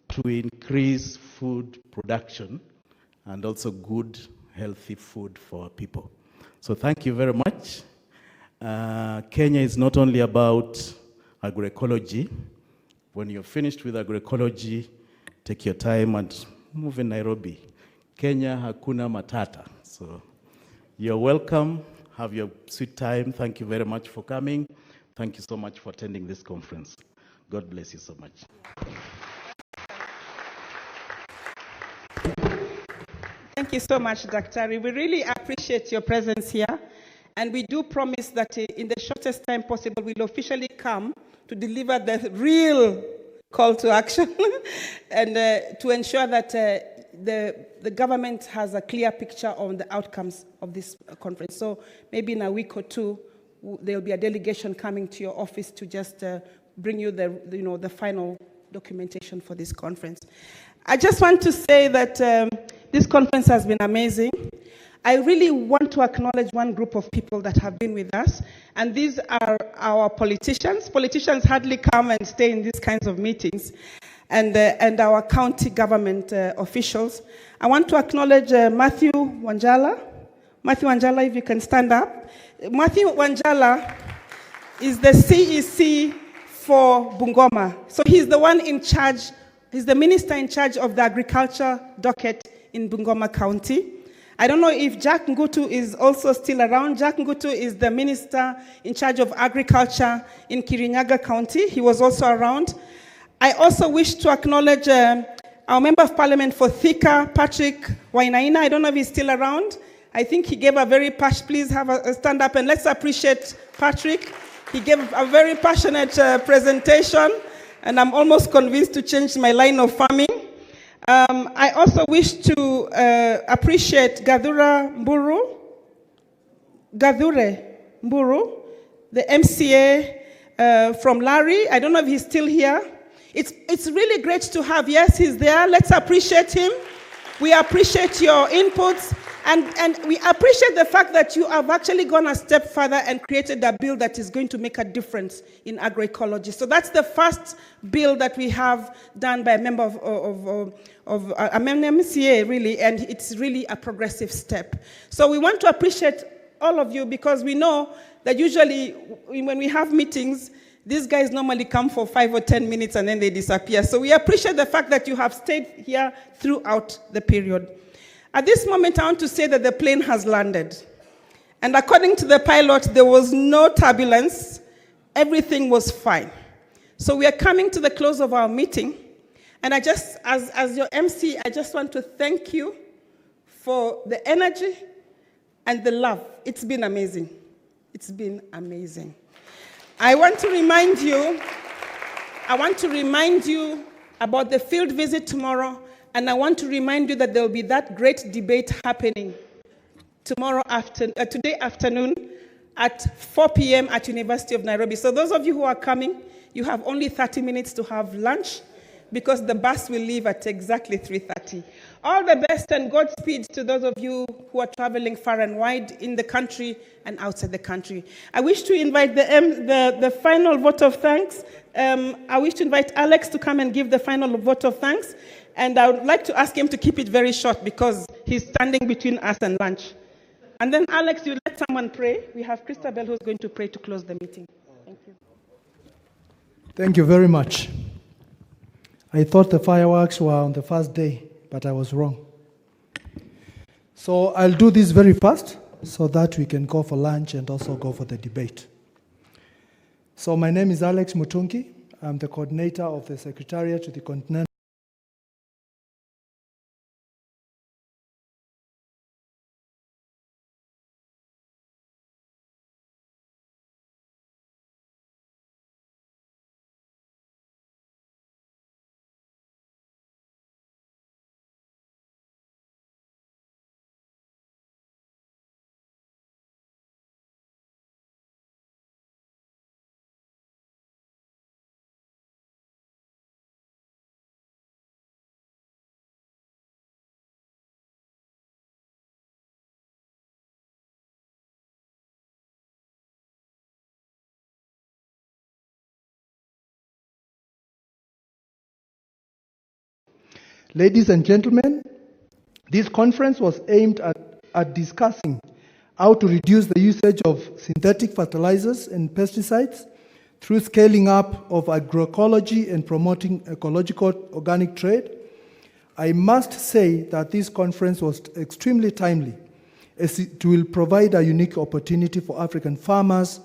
to increase food production and also good, healthy food for people. So thank you very much. Kenya is not only about agroecology. When you're finished with agroecology, take your time and move in Nairobi. Kenya hakuna matata. So you're welcome. Have your sweet time. Thank you very much for coming. Thank you so much for attending this conference. God bless you so much. Thank you so much, Dr. We really appreciate your presence here. And we do promise that in the shortest time possible, we'll officially come to deliver the real call to action and to ensure that the government has a clear picture on the outcomes of this conference. So maybe in a week or two, there'll be a delegation coming to your office to just bring you the final documentation for this conference. I just want to say that this conference has been amazing. I really want to acknowledge one group of people that have been with us, and these are our politicians. Politicians hardly come and stay in these kinds of meetings, and our county government officials. I want to acknowledge Matthew Wanjala. Matthew Wanjala, if you can stand up. Matthew Wanjala is the CEC for Bungoma. So he's the one in charge, he's the minister in charge of the agriculture docket in Bungoma County. I don't know if Jack Ngutu is also still around. Jack Ngutu is the minister in charge of agriculture in Kirinyaga County. He was also around. I also wish to acknowledge our member of parliament for Thika, Patrick Wainaina. I don't know if he's still around. I think he gave a very please have a stand up and let's appreciate Patrick. He gave a very passionate presentation, and I'm almost convinced to change my line of farming. I also wish to appreciate Gadhure Mburu, the MCA from Larry. I don't know if he's still here. It's really great to have. Yes, he's there. Let's appreciate him. We appreciate your inputs. And we appreciate the fact that you have actually gone a step further and created a bill that is going to make a difference in agroecology. So that's the first bill that we have done by a member of an MCA, really, and it's really a progressive step. So we want to appreciate all of you because we know that usually when we have meetings, these guys normally come for 5 or 10 minutes and then they disappear. So we appreciate the fact that you have stayed here throughout the period. At this moment, I want to say that the plane has landed. And according to the pilot, there was no turbulence. Everything was fine. So we are coming to the close of our meeting. And I just, as your MC, I just want to thank you for the energy and the love. It's been amazing. It's been amazing. I want to remind you about the field visit tomorrow. And I want to remind you that there will be that great debate happening today afternoon at 4 p.m. at University of Nairobi. So those of you who are coming, you have only 30 minutes to have lunch because the bus will leave at exactly 3:30. All the best and Godspeed to those of you who are traveling far and wide in the country and outside the country. I wish to invite the final vote of thanks. I wish to invite Alex to come and give the final vote of thanks. And I would like to ask him to keep it very short because he's standing between us and lunch. And then, Alex, you let someone pray. We have Christabel who's going to pray to close the meeting. Thank you. Thank you very much. I thought the fireworks were on the first day, but I was wrong. So I'll do this very fast so that we can go for lunch and also go for the debate. So my name is Alex Mutungi. I'm the coordinator of the Secretariat to the Continental. Ladies and gentlemen, this conference was aimed at discussing how to reduce the usage of synthetic fertilizers and pesticides through scaling up of agroecology and promoting ecological organic trade. I must say that this conference was extremely timely, as it will provide a unique opportunity for African farmers,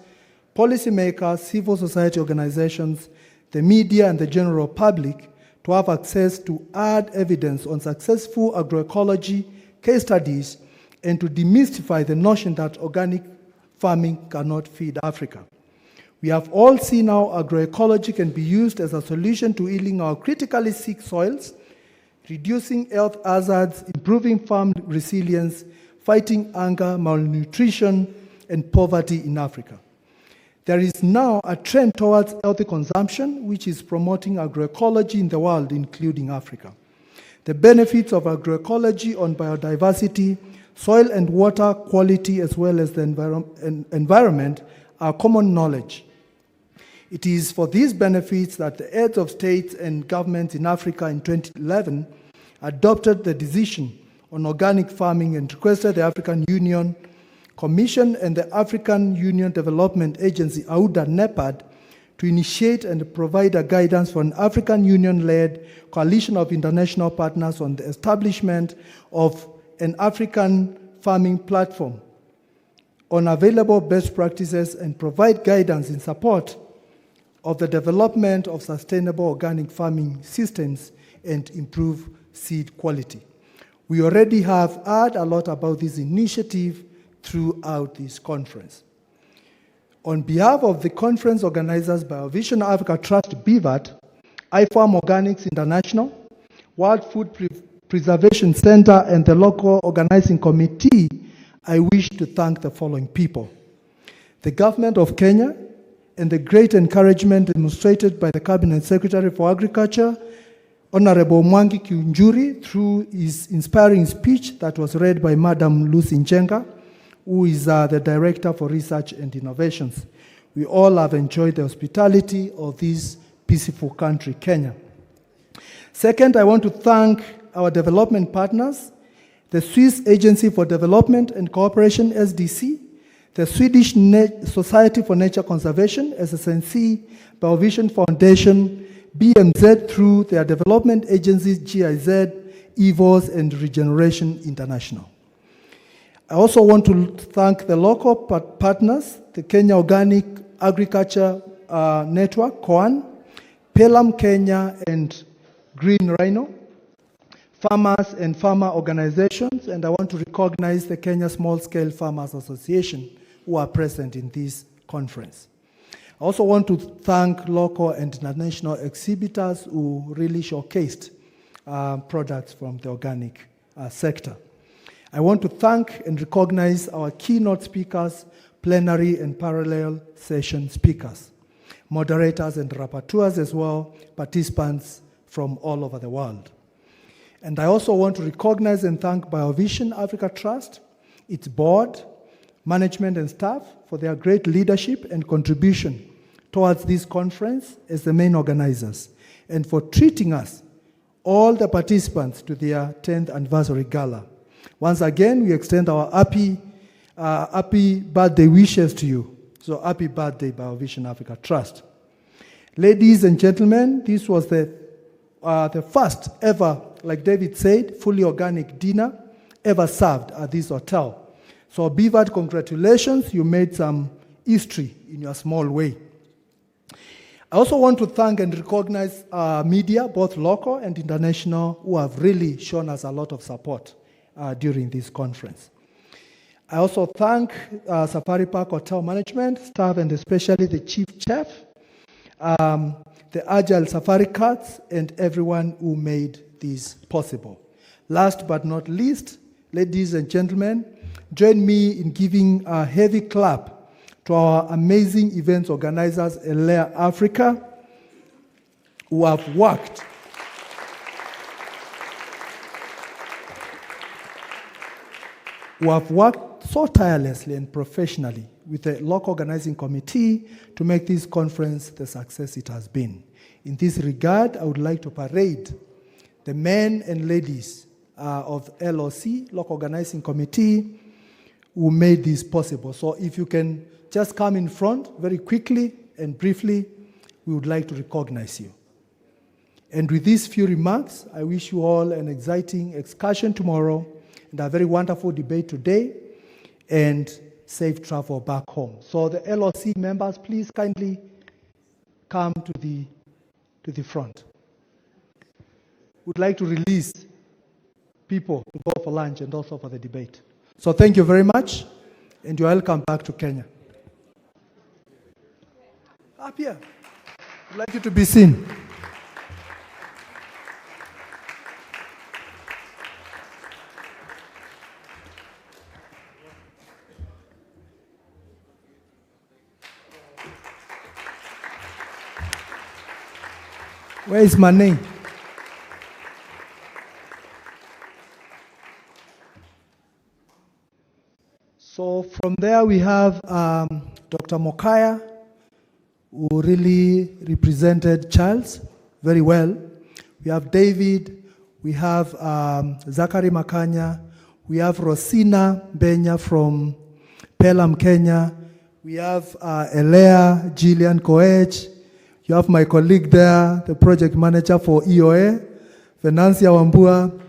policymakers, civil society organizations, the media, and the general public to have access to hard evidence on successful agroecology case studies and to demystify the notion that organic farming cannot feed Africa. We have all seen how agroecology can be used as a solution to healing our critically sick soils, reducing health hazards, improving farm resilience, fighting hunger, malnutrition, and poverty in Africa. There is now a trend towards healthy consumption, which is promoting agroecology in the world, including Africa. The benefits of agroecology on biodiversity, soil and water quality, as well as the environment are common knowledge. It is for these benefits that the heads of states and governments in Africa in 2011 adopted the decision on organic farming and requested the African Union Commission and the African Union Development Agency, AUDA NEPAD, to initiate and provide a guidance for an African Union-led coalition of international partners on the establishment of an African farming platform on available best practices and provide guidance in support of the development of sustainable organic farming systems and improve seed quality. We already have heard a lot about this initiative throughout this conference. On behalf of the conference organizers by our Vision Africa Trust, BVAT, iFarm Organics International, World Food Preservation Center, and the local organizing committee, I wish to thank the following people. the government of Kenya, and the great encouragement demonstrated by the Cabinet Secretary for Agriculture, Honorable Mwangi Kiunjuri, through his inspiring speech that was read by Madam Lucy Njenga, who is the Director for Research and Innovations. We all have enjoyed the hospitality of this peaceful country, Kenya. Second, I want to thank our development partners, the Swiss Agency for Development and Cooperation, SDC, the Swedish Society for Nature Conservation, SSNC, Biovision Foundation, BMZ through their development agencies, GIZ, EVOS, and Regeneration International. I also want to thank the local partners, the Kenya Organic Agriculture Network, KOAN, Pelham Kenya, and Green Rhino, farmers and farmer organizations, and I want to recognize the Kenya Small Scale Farmers Association who are present in this conference. I also want to thank local and international exhibitors who really showcased products from the organic sector. I want to thank and recognize our keynote speakers, plenary and parallel session speakers, moderators and rapporteurs as well, participants from all over the world. And I also want to recognize and thank BioVision Africa Trust, its board, management and staff for their great leadership and contribution towards this conference as the main organizers, and for treating us, all the participants, to their 10th anniversary gala. Once again, we extend our happy birthday wishes to you. So happy birthday, BioVision Africa Trust. Ladies and gentlemen, this was the first ever, like David said, fully organic dinner ever served at this hotel. So Bivard, congratulations, you made some history in your small way. I also want to thank and recognize media, both local and international, who have really shown us a lot of support during this conference. I also thank Safari Park Hotel Management, staff, and especially the chief chef, the Agile Safari Cards, and everyone who made this possible. Last but not least, ladies and gentlemen, join me in giving a heavy clap to our amazing events organizers, Elea Africa, who have worked so tirelessly and professionally with the local organizing committee to make this conference the success it has been. In this regard, I would like to parade the men and ladies of LOC, Local Organizing Committee, who made this possible. So if you can just come in front very quickly and briefly, we would like to recognize you. And with these few remarks, I wish you all an exciting excursion tomorrow and a very wonderful debate today, and safe travel back home. So the LOC members, please kindly come to the front. We'd like to release people to go for lunch and also for the debate. So thank you very much, and you're welcome back to Kenya. Up here. I'd like you to be seen. Where is my name? So from there we have Dr. Mokaya, who really represented Charles very well. We have David, we have Zachary Makanya, we have Rosina Benya from Pelham, Kenya, we have Elea Gillian Koech, you have my colleague there, the project manager for EOA, Venancia Wambua.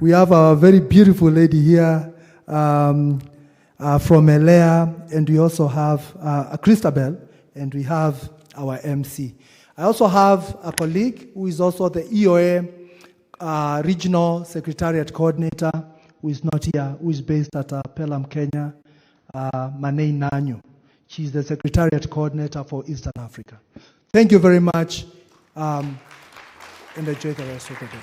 We have our very beautiful lady here from Elea, and we also have Christabel, and we have our MC. I also have a colleague who is also the EOA Regional Secretariat Coordinator, who is not here, who is based at Pelham, Kenya, Manei Nanyu. She is the Secretariat Coordinator for Eastern Africa. Thank you very much, and enjoy the rest of the day.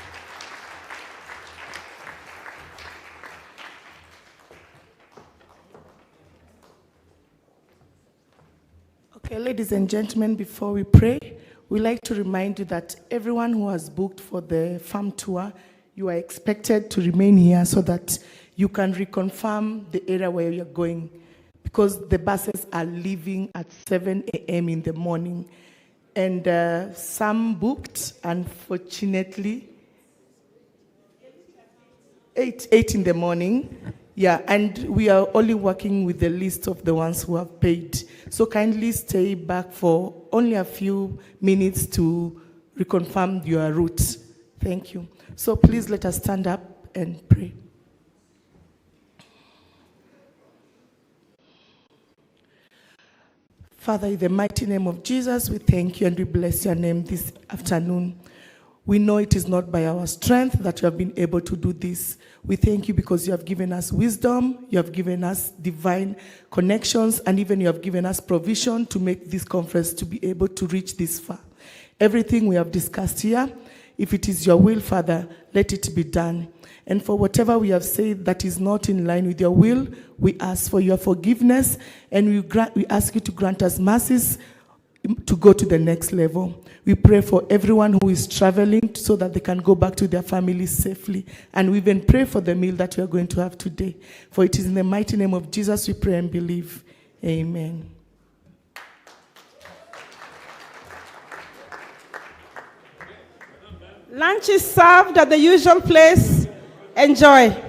Okay, ladies and gentlemen, before we pray, we'd like to remind you that everyone who has booked for the farm tour, you are expected to remain here so that you can reconfirm the area where you're going, because the buses are leaving at 7 a.m. in the morning. And some booked, unfortunately, 8 in the morning. Yeah, and we are only working with the list of the ones who have paid. So kindly stay back for only a few minutes to reconfirm your route. Thank you. So please let us stand up and pray. Father, in the mighty name of Jesus, we thank you and we bless your name this afternoon. We know it is not by our strength that you have been able to do this. We thank you because you have given us wisdom, you have given us divine connections, and even you have given us provision to make this conference to be able to reach this far. Everything we have discussed here, if it is your will, Father, let it be done. And for whatever we have said that is not in line with your will, we ask for your forgiveness, and we ask you to grant us mercies to go to the next level. We pray for everyone who is traveling so that they can go back to their families safely. And we even pray for the meal that we are going to have today. For it is in the mighty name of Jesus we pray and believe. Amen. Lunch is served at the usual place. Enjoy.